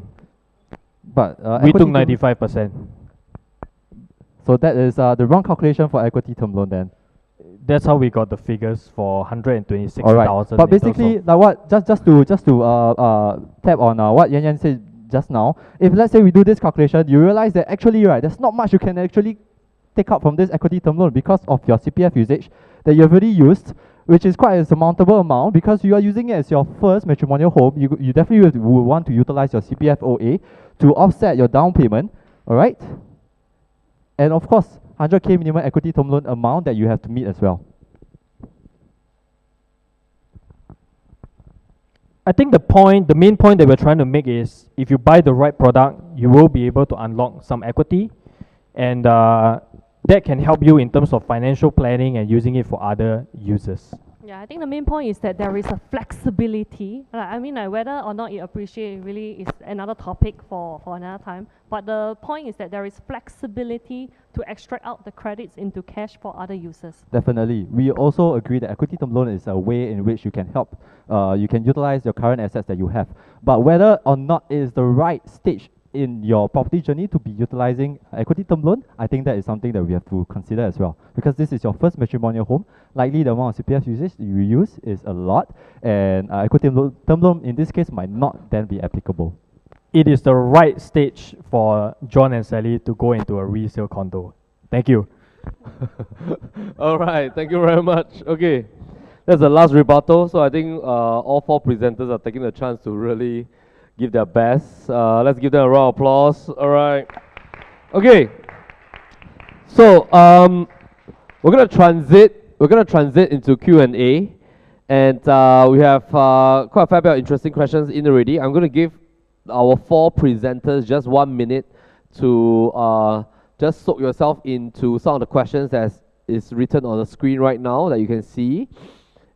But We took 95%. So that is the wrong calculation for equity term loan then. That's how we got the figures for 126,000. Alright, but basically, like what, just to tap on what Yan Yan said just now, if let's say we do this calculation, you realize that actually, right, there's not much you can actually take out from this equity term loan because of your CPF usage that you've already used, which is quite a surmountable amount because you are using it as your first matrimonial home. You definitely would want to utilize your CPF OA to offset your down payment, alright? And of course, 100K minimum equity term loan amount that you have to meet as well. I think the main point that we're trying to make is if you buy the right product, you will be able to unlock some equity, and that can help you in terms of financial planning and using it for other uses. Yeah, I think the main point is that there is a flexibility. I mean, whether or not you appreciate really is another topic for another time. But the point is that there is flexibility to extract out the credits into cash for other uses. Definitely. We also agree that equity term loan is a way in which you can help, you can utilize your current assets that you have. But whether or not it is the right stage in your property journey to be utilizing equity term loan, I think that is something that we have to consider as well. Because this is your first matrimonial home, likely the amount of CPF usage you use is a lot, and equity term loan in this case might not then be applicable. It is the right stage for John and Sally to go into a resale condo. Thank you. All right, thank you very much. Okay, that's the last rebuttal. So I think all four presenters are taking the chance to really give their best. Let's give them a round of applause. All right. Okay. So we're gonna transit into Q&A, and we have quite a fair bit of interesting questions in already. I'm gonna give our four presenters just 1 minute to just soak yourself into some of the questions as is written on the screen right now that you can see.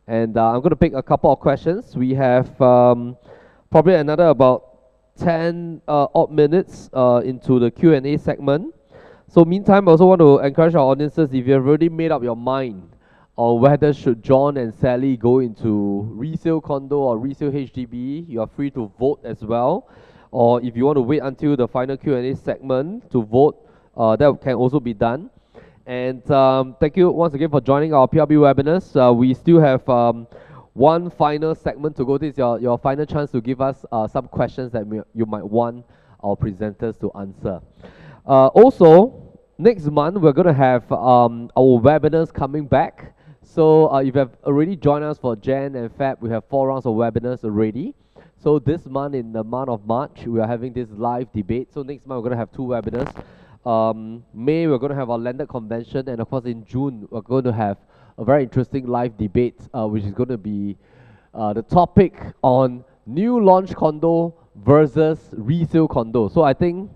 And I'm going to pick a couple of questions. We have probably another about 10 odd minutes into the Q&A segment. So meantime, I also want to encourage our audiences, if you have already made up your mind on whether should John and Sally go into resale condo or resale HDB, you are free to vote as well. Or if you want to wait until the final Q&A segment to vote, that can also be done. And thank you once again for joining our PLB webinars. We still have one final segment to go. This is your final chance to give us some questions that you might want our presenters to answer. Also, next month we're going to have our webinars coming back. So if you have already joined us for Jan and Feb, we have 4 rounds of webinars already. So this month, in the month of March, we are having this live debate. So next month we're going to have 2 webinars. May we're going to have our landed convention, and of course in June we're going to have a very interesting live debate, which is going to be the topic on new launch condo versus resale condo. So I think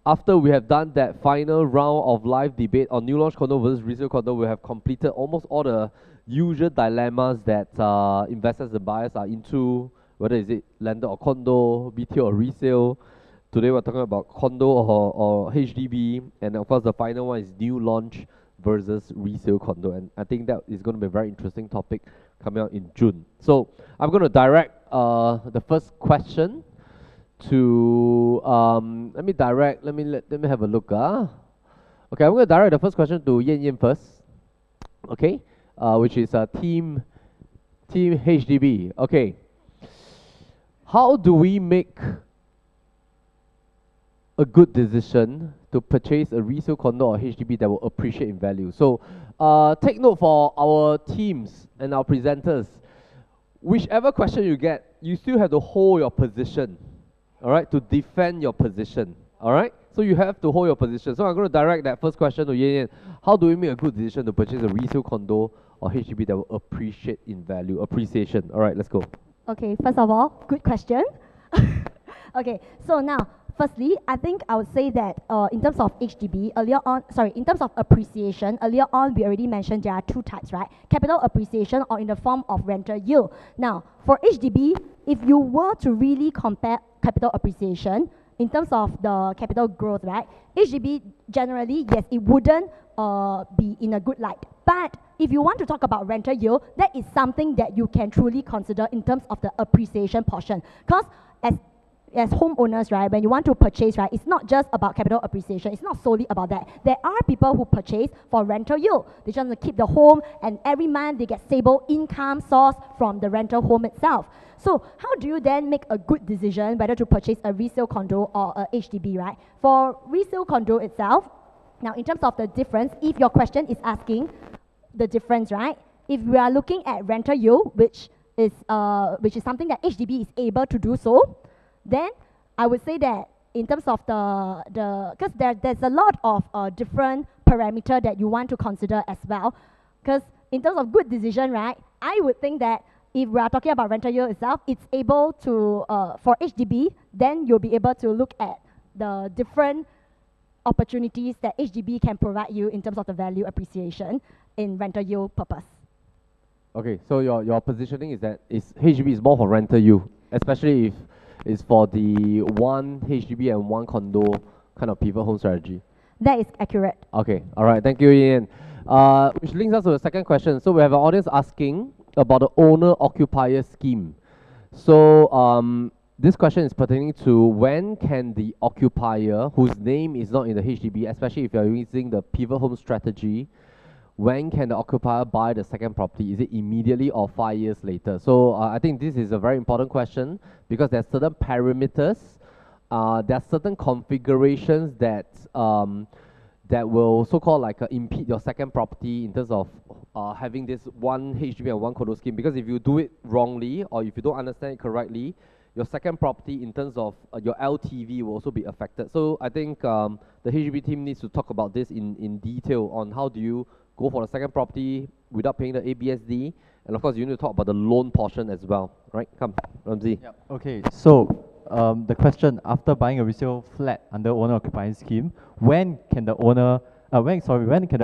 after we have done that final round of live debate on new launch condo versus resale condo, we have completed almost all the usual dilemmas that investors and buyers are into, whether is it landed or condo, BTO or resale. Today we're talking about condo or HDB, and of course the final one is new launch versus resale condo, and I think that is going to be a very interesting topic coming out in June. So I'm going to direct the first question to let me have a look. Okay, I'm going to direct the first question to Yan Yan first. Okay, which is Team HDB. Okay, how do we make a good decision to purchase a resale condo or HDB that will appreciate in value? So take note for our teams and our presenters, whichever question you get, you still have to hold your position, all right, to defend your position, all right? So you have to hold your position. So I'm going to direct that first question to Yan Yan. How do we make a good decision to purchase a resale condo or HDB that will appreciate in value? Appreciation. All right, let's go. Okay, first of all, good question. Okay, so now, firstly, I think I would say that in terms of HDB, in terms of appreciation, earlier on we already mentioned there are two types, right? Capital appreciation or in the form of rental yield. Now, for HDB, if you were to really compare capital appreciation in terms of the capital growth, right? HDB generally, yes, it wouldn't be in a good light. But if you want to talk about rental yield, that is something that you can truly consider in terms of the appreciation portion. Because as homeowners, right, when you want to purchase, right, it's not just about capital appreciation. It's not solely about that. There are people who purchase for rental yield. They just want to keep the home, and every month they get stable income source from the rental home itself. So how do you then make a good decision whether to purchase a resale condo or a HDB, right? For resale condo itself, now in terms of the difference, if your question is asking the difference, right? If we are looking at rental yield, which is something that HDB is able to do so, then I would say that in terms of because there's a lot of different parameter that you want to consider as well. Because in terms of good decision, right, I would think that if we are talking about rental yield itself, it's able to, for HDB, then you'll be able to look at the different opportunities that HDB can provide you in terms of the value appreciation in rental yield purpose. Okay, so your positioning is that HDB is more for rental yield, especially if it's for the one HDB and one condo kind of pivot home strategy. That is accurate. Okay, all right, thank you, Ian. Which links us to the second question. So we have an audience asking about the owner-occupier scheme. So this question is pertaining to when can the occupier, whose name is not in the HDB, especially if you're using the pivot home strategy, when can the occupier buy the second property? Is it immediately or 5 years later? So I think this is a very important question because there are certain parameters, there are certain configurations that that will so-called like impede your second property in terms of having this one HDB and one condo scheme. Because if you do it wrongly or if you don't understand it correctly, your second property in terms of your LTV will also be affected. So I think the HDB team needs to talk about this in detail on how do you go for the second property without paying the ABSD, and of course you need to talk about the loan portion as well, right? Come, Ramzi. Yep. Okay, so the question, after buying a resale flat under owner-occupier scheme, when can the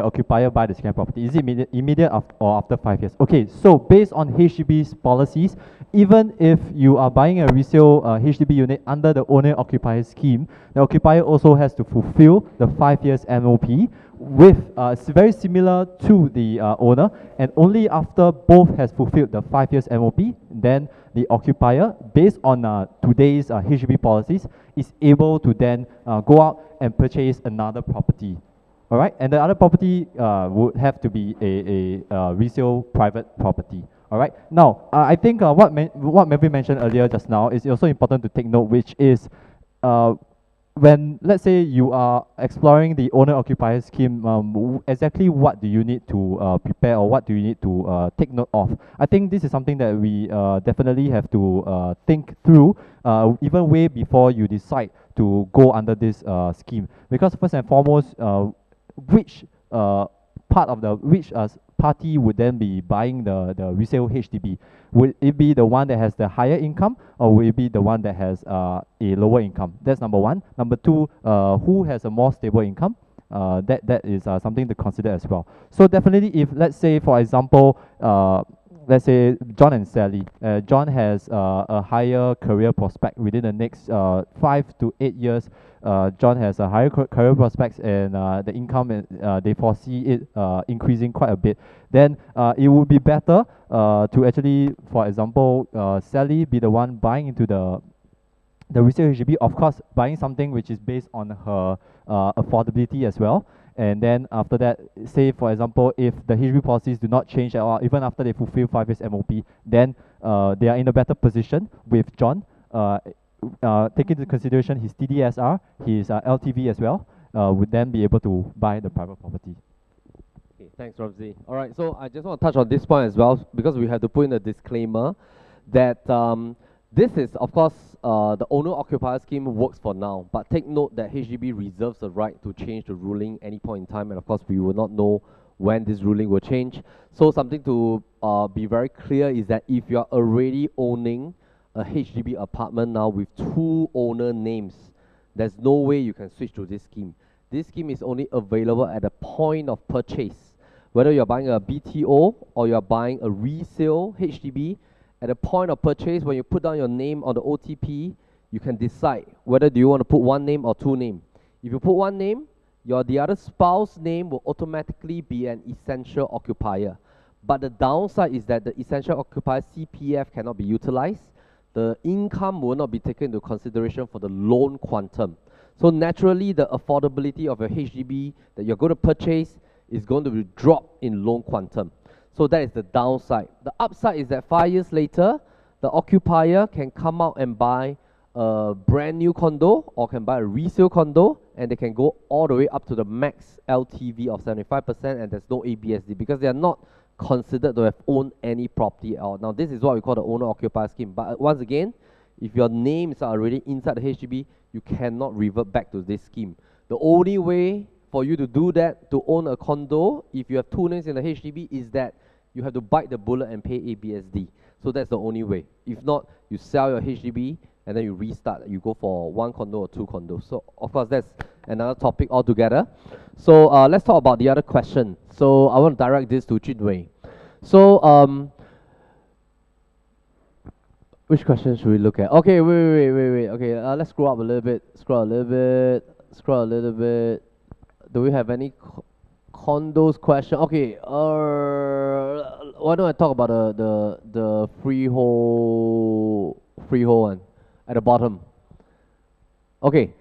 occupier buy the second property? Is it immediate or after 5 years? Okay, so based on HDB's policies, even if you are buying a resale HDB unit under the owner-occupier scheme, the occupier also has to fulfill the 5 years MOP with very similar to the owner, and only after both has fulfilled the 5 years MOP, then the occupier, based on today's HDB policies, is able to then go out and purchase another property. All right, and the other property would have to be a resale private property. All right. Now, I think what Melvin mentioned earlier just now is also important to take note, which is when, let's say, you are exploring the owner-occupier scheme, exactly what do you need to prepare or what do you need to take note of? I think this is something that we definitely have to think through, even way before you decide to go under this scheme. Because first and foremost, which party would then be buying the resale HDB? Would it be the one that has the higher income, or will it be the one that has a lower income? That's number one. Number two, who has a more stable income? That is something to consider as well. So definitely, if let's say, for example, let's say John and Sally, John has a higher career prospect within the next 5 to 8 years. John has a higher career prospects, and the income, they foresee it increasing quite a bit. Then it would be better to actually, for example, Sally be the one buying into the resale HDB, of course, buying something which is based on her affordability as well. And then after that, say for example, if the HDB policies do not change at all, even after they fulfill 5 years MOP, then they are in a better position with John, taking into consideration his TDSR, his LTV as well, would then be able to buy the private property. Okay, thanks, Ramzi. All right, so I just want to touch on this point as well, because we have to put in a disclaimer that this is, of course, the owner-occupier scheme works for now, but take note that HDB reserves the right to change the ruling any point in time, and of course, we will not know when this ruling will change. So something to be very clear is that if you're already owning a HDB apartment now with 2 owner names, there's no way you can switch to this scheme. This scheme is only available at the point of purchase. Whether you're buying a BTO or you're buying a resale HDB, at the point of purchase, when you put down your name on the OTP, you can decide whether do you want to put 1 name or 2 names. If you put 1 name, the other spouse name will automatically be an essential occupier. But the downside is that the essential occupier CPF cannot be utilized. The income will not be taken into consideration for the loan quantum. So naturally, the affordability of a HDB that you're going to purchase is going to be dropped in loan quantum. So that is the downside. The upside is that 5 years later, the occupier can come out and buy a brand new condo or can buy a resale condo, and they can go all the way up to the max LTV of 75%, and there's no ABSD because they are not considered to have owned any property at all. Now this is what we call the owner-occupier scheme. But once again, if your names are already inside the HDB, you cannot revert back to this scheme. The only way for you to do that, to own a condo, if you have 2 names in the HDB, is that you have to bite the bullet and pay ABSD. So that's the only way. If not, you sell your HDB and then you restart. You go for 1 condo or 2 condos. So of course that's another topic altogether. So let's talk about the other question. So I want to direct this to Junwei. So which question should we look at? Okay, wait. Okay, let's scroll up a little bit. Scroll a little bit. Do we have any condos question? Okay, why don't I talk about the freehold one at the bottom? Okay,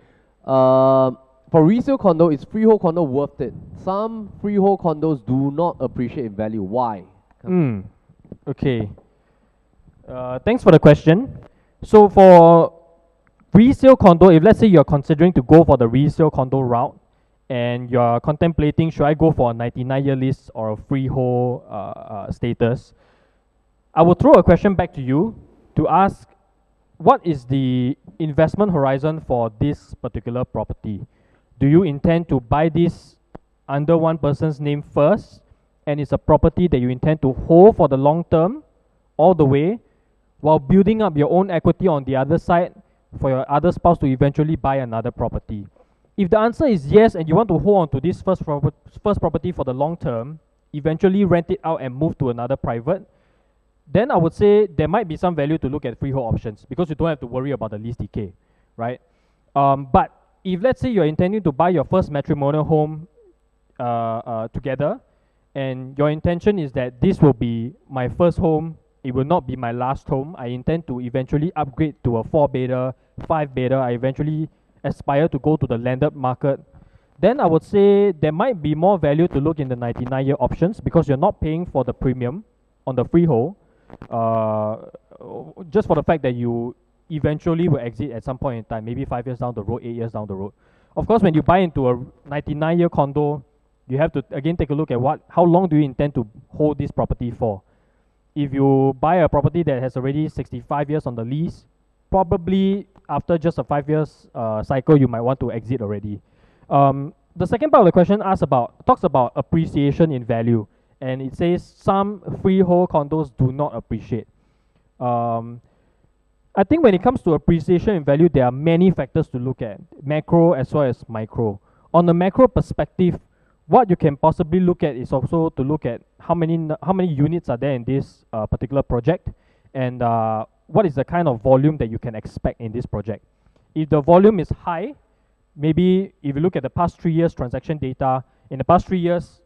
for resale condo, is freehold condo worth it? Some freehold condos do not appreciate in value. Why? Okay. Thanks for the question. So for resale condo, if let's say you're considering to go for the resale condo route and you're contemplating should I go for a 99-year lease or a freehold status, I will throw a question back to you to ask what is the investment horizon for this particular property? Do you intend to buy this under one person's name first, and it's a property that you intend to hold for the long term all the way, while building up your own equity on the other side for your other spouse to eventually buy another property? If the answer is yes, and you want to hold on to this first property for the long term, eventually rent it out and move to another private, then I would say there might be some value to look at freehold options because you don't have to worry about the lease decay, right? But if let's say you're intending to buy your first matrimonial home together, and your intention is that this will be my first home, it will not be my last home, I intend to eventually upgrade to a 4-bedder, 5-bedder, I eventually aspire to go to the landed market, then I would say there might be more value to look in the 99-year options because you're not paying for the premium on the freehold, just for the fact that you eventually will exit at some point in time, maybe 5 years down the road, 8 years down the road. Of course, when you buy into a 99-year condo, you have to again take a look at how long do you intend to hold this property for. If you buy a property that has already 65 years on the lease, probably after just a 5 years cycle, you might want to exit already. The second part of the question talks about appreciation in value, and it says some freehold condos do not appreciate. I think when it comes to appreciation in value, there are many factors to look at, macro as well as micro. On the macro perspective, what you can possibly look at is also to look at how many units are there in this particular project, and what is the kind of volume that you can expect in this project. If the volume is high, maybe if you look at the past 3 years transaction data, in the past 3 years,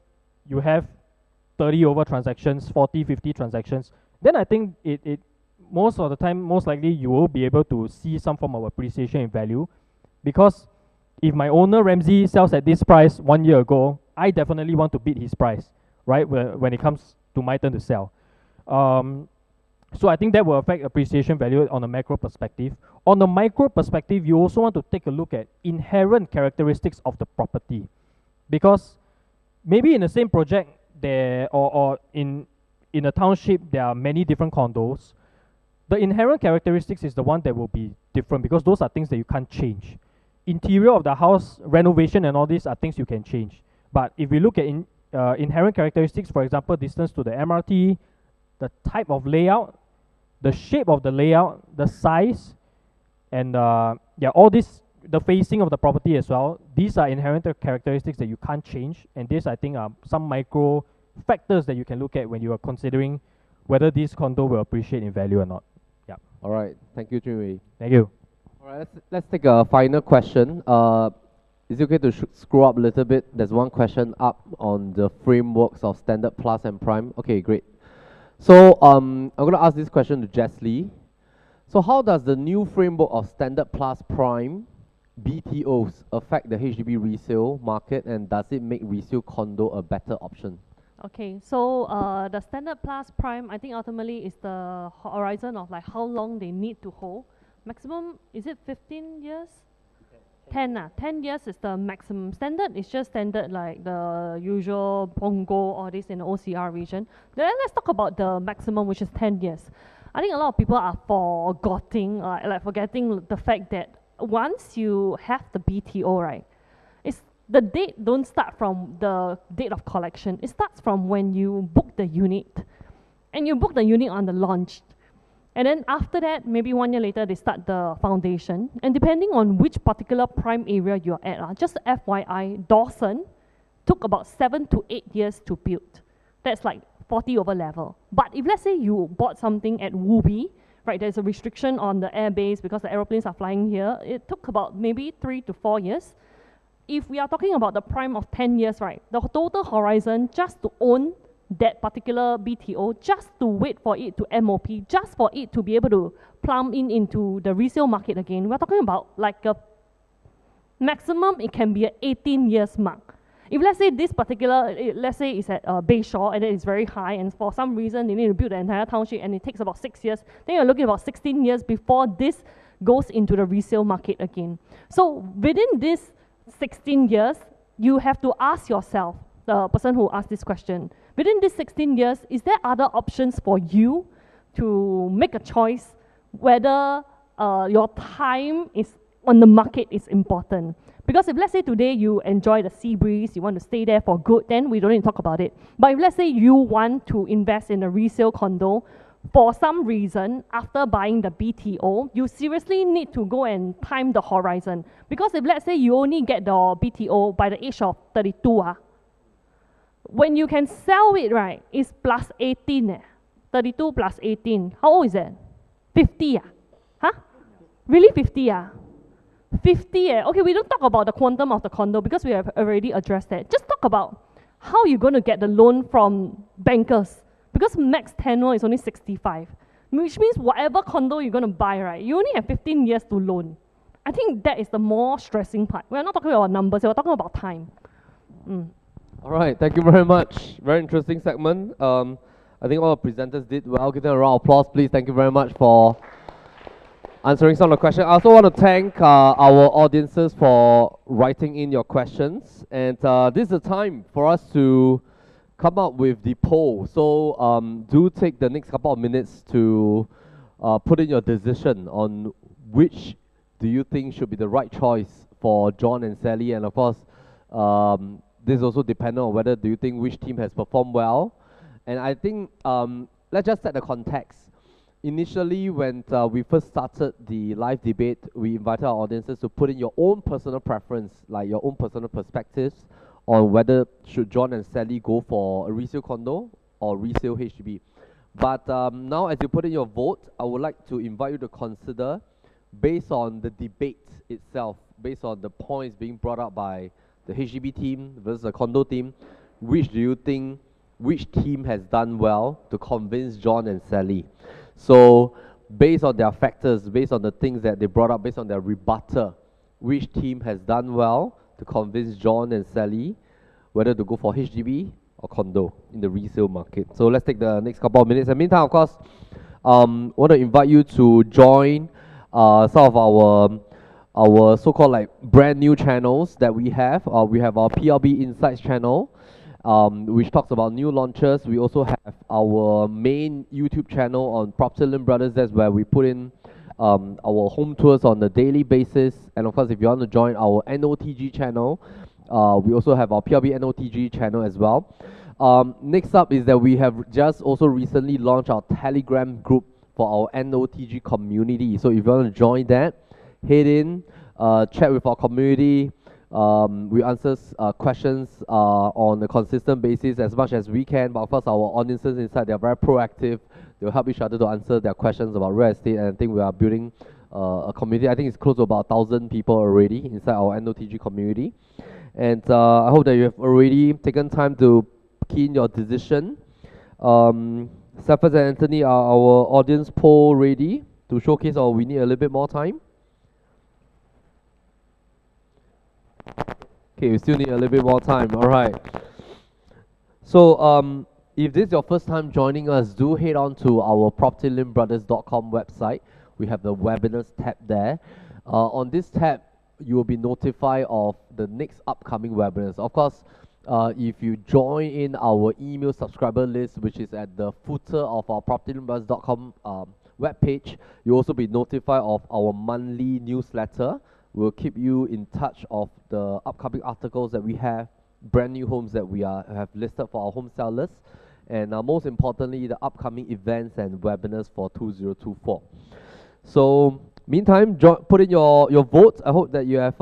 you have 30 over transactions, 40, 50 transactions, then I think it most of the time, most likely you will be able to see some form of appreciation in value, because if my owner Ramsey sells at this price 1 year ago, I definitely want to beat his price, right, when it comes to my turn to sell. So I think that will affect appreciation value on a macro perspective. On the micro perspective, you also want to take a look at inherent characteristics of the property, because maybe in the same project or in a township there are many different condos. The inherent characteristics is the one that will be different because those are things that you can't change. Interior of the house, renovation and all these are things you can change. But if we look at inherent characteristics, for example, distance to the MRT, the type of layout, the shape of the layout, the size, and yeah, all this, the facing of the property as well. These are inherent characteristics that you can't change, and this, I think, are some micro factors that you can look at when you are considering whether this condo will appreciate in value or not. Yeah. All right, thank you, Junwei. Thank you. All right, let's take a final question. Is it okay to scroll up a little bit? There's one question up on the frameworks of Standard Plus and Prime. Okay, great. So I'm going to ask this question to Jess Lee. So how does the new framework of Standard Plus Prime BTOs affect the HDB resale market, and does it make resale condo a better option? Okay, so the Standard Plus Prime, I think ultimately is the horizon of like how long they need to hold. Maximum, is it 15 years? 10 years is the maximum. Standard is just standard like the usual Pongo or this in the OCR region. Then let's talk about the maximum, which is 10 years. I think a lot of people are forgetting the fact that once you have the BTO, right, it's the date don't start from the date of collection. It starts from when you book the unit. And you book the unit on the launch. And then after that, maybe 1 year later, they start the foundation. And depending on which particular prime area you're at, just FYI, Dawson took about 7 to 8 years to build. That's like 40 over level. But if let's say you bought something at Wubi, right, there's a restriction on the airbase because the aeroplanes are flying here, it took about maybe 3 to 4 years. If we are talking about the prime of 10 years, right, the total horizon just to own that particular BTO, just to wait for it to MOP, just for it to be able to plumb into the resale market again, we're talking about like a maximum, it can be an 18 years mark. If let's say this particular, let's say it's at Bayshore and it's very high, and for some reason they need to build the entire township and it takes about 6 years, then you're looking about 16 years before this goes into the resale market again. So within this 16 years, you have to ask yourself, the person who asked this question, within these 16 years, is there other options for you to make a choice whether your time is on the market is important? Because if let's say today you enjoy the sea breeze, you want to stay there for good, then we don't need to talk about it. But if let's say you want to invest in a resale condo, for some reason, after buying the BTO, you seriously need to go and time the horizon. Because if let's say you only get the BTO by the age of 32, when you can sell it, right, it's plus 18. 32 plus 18. How old is that? 50. Huh? Really 50? 50. Okay, we don't talk about the quantum of the condo because we have already addressed that. Just talk about how you're going to get the loan from bankers. Because max tenure is only 65. Which means whatever condo you're going to buy, right, you only have 15 years to loan. I think that is the more stressing part. We're not talking about numbers, we're talking about time. All right, thank you very much. Very interesting segment. I think all the presenters did well. Give them a round of applause, please. Thank you very much for answering some of the questions. I also want to thank our audiences for writing in your questions. And this is the time for us to come up with the poll. So do take the next couple of minutes to put in your decision on which do you think should be the right choice for John and Sally. And of course, this also depends on whether do you think which team has performed well. And I think let's just set the context. Initially, when we first started the live debate, we invited our audiences to put in your own personal preference, like your own personal perspectives on whether should John and Sally go for a resale condo or resale HDB. But now as you put in your vote, I would like to invite you to consider, based on the debate itself, based on the points being brought up by the HDB team versus the condo team, which do you think, which team has done well to convince John and Sally? So based on their factors, based on the things that they brought up, based on their rebuttal, which team has done well to convince John and Sally whether to go for HDB or condo in the resale market? So let's take the next couple of minutes. In the meantime, of course, I want to invite you to join some of our so-called like brand new channels that we have. We have our PLB Insights channel, which talks about new launches. We also have our main YouTube channel on Property Lim Brothers. That's where we put in our home tours on a daily basis. And of course, if you want to join our NOTG channel, We also have our PLB NOTG channel as well. Next up is that we have just also recently launched our Telegram group for our NOTG community. So if you want to join that, head in, chat with our community. We answer questions on a consistent basis as much as we can. But of course, our audiences inside, they are very proactive. They'll help each other to answer their questions about real estate. And I think we are building a community. I think it's close to about 1,000 people already inside our NOTG community. And I hope that you have already taken time to key in your decision. Cephas and Anthony, are our audience poll ready to showcase, or we need a little bit more time? Okay, we still need a little bit more time. All right. So if this is your first time joining us, do head on to our propertylimbrothers.com website. We have the webinars tab there. On this tab, you will be notified of the next upcoming webinars. Of course, if you join in our email subscriber list, which is at the footer of our propertylimbrothers.com webpage, you'll also be notified of our monthly newsletter. We'll keep you in touch of the upcoming articles that we have, brand new homes that we have listed for our home sellers, and most importantly, the upcoming events and webinars for 2024. So, meantime, put in your vote. I hope that you have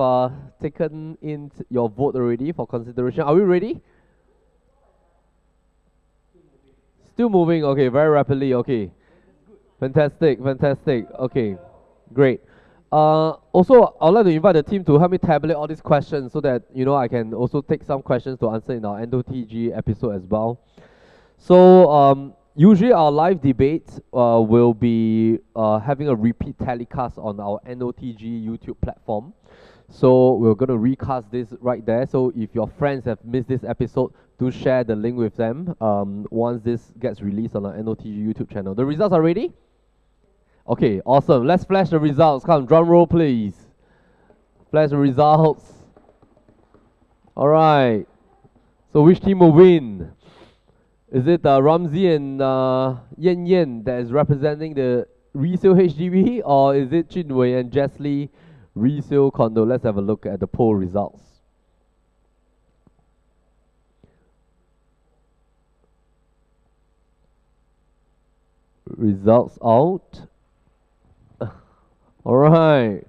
taken in your vote already for consideration. Are we ready? Still moving. Okay, very rapidly. Okay, fantastic, fantastic. Okay, great. Also, I'd like to invite the team to help me tabulate all these questions so that I can also take some questions to answer in our NOTG episode as well. So usually our live debates will be having a repeat telecast on our NOTG YouTube platform. So we're going to recast this right there. So if your friends have missed this episode, do share the link with them once this gets released on our NOTG YouTube channel. The results are ready? Okay, awesome. Let's flash the results. Come, drum roll, please. Flash the results. All right. So which team will win? Is it Ramsey and Yen Yen that is representing the Resale HDB, or is it Chinwei and Jeslie Resale Condo? Let's have a look at the poll results. Results out. All right.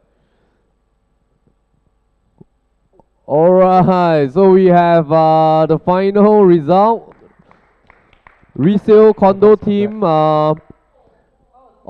All right. So we have the final result. Resale Condo team. Oh,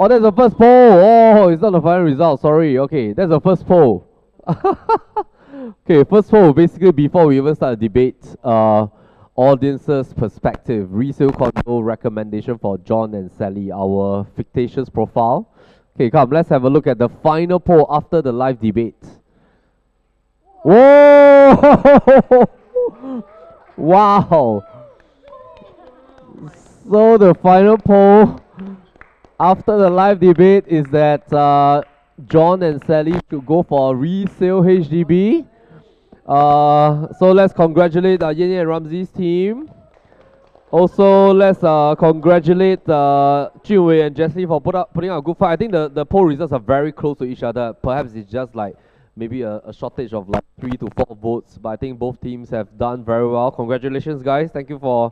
that's the first poll. Oh, it's not the final result. Sorry. Okay, that's the first poll. Okay, first poll. Basically, before we even start the debate, audience's perspective. Resale Condo recommendation for John and Sally. Our fictitious profile. Okay, come, let's have a look at the final poll after the live debate. Whoa! Wow! So the final poll after the live debate is that John and Sally should go for a Resale HDB. So let's congratulate Yen Yen and Ramsey's team. Also, let's congratulate Chinwei and Jessie for putting out a good fight. I think the poll results are very close to each other. Perhaps it's just like maybe a shortage of like 3 to 4 votes. But I think both teams have done very well. Congratulations, guys. Thank you for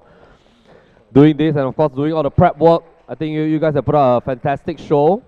doing this and, of course, doing all the prep work. I think you guys have put out a fantastic show.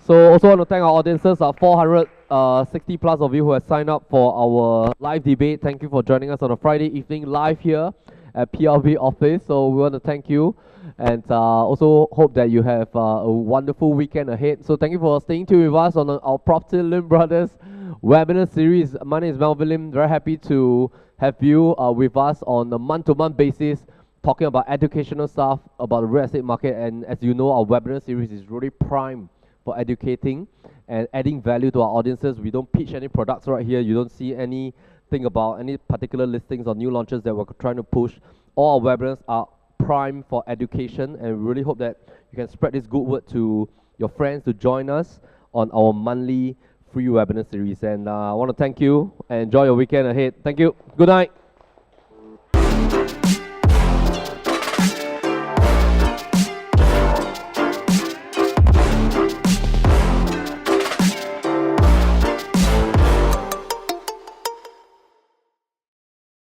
So also want to thank our audiences, 460 plus of you who have signed up for our live debate. Thank you for joining us on a Friday evening live here at PLB office. So we want to thank you and also hope that you have a wonderful weekend ahead. So thank you for staying tuned with us on our Property Lim Brothers webinar series. My name is Melvin Lim. Very happy to have you with us on a month-to-month basis, talking about educational stuff about the real estate market. And as you know, our webinar series is really prime for educating and adding value to our audiences. We don't pitch any products right here. You don't see anything about any particular listings or new launches that we're trying to push. All our webinars are prime for education, and we really hope that you can spread this good word to your friends to join us on our monthly free webinar series. And I want to thank you and enjoy your weekend ahead. Thank you. Good night.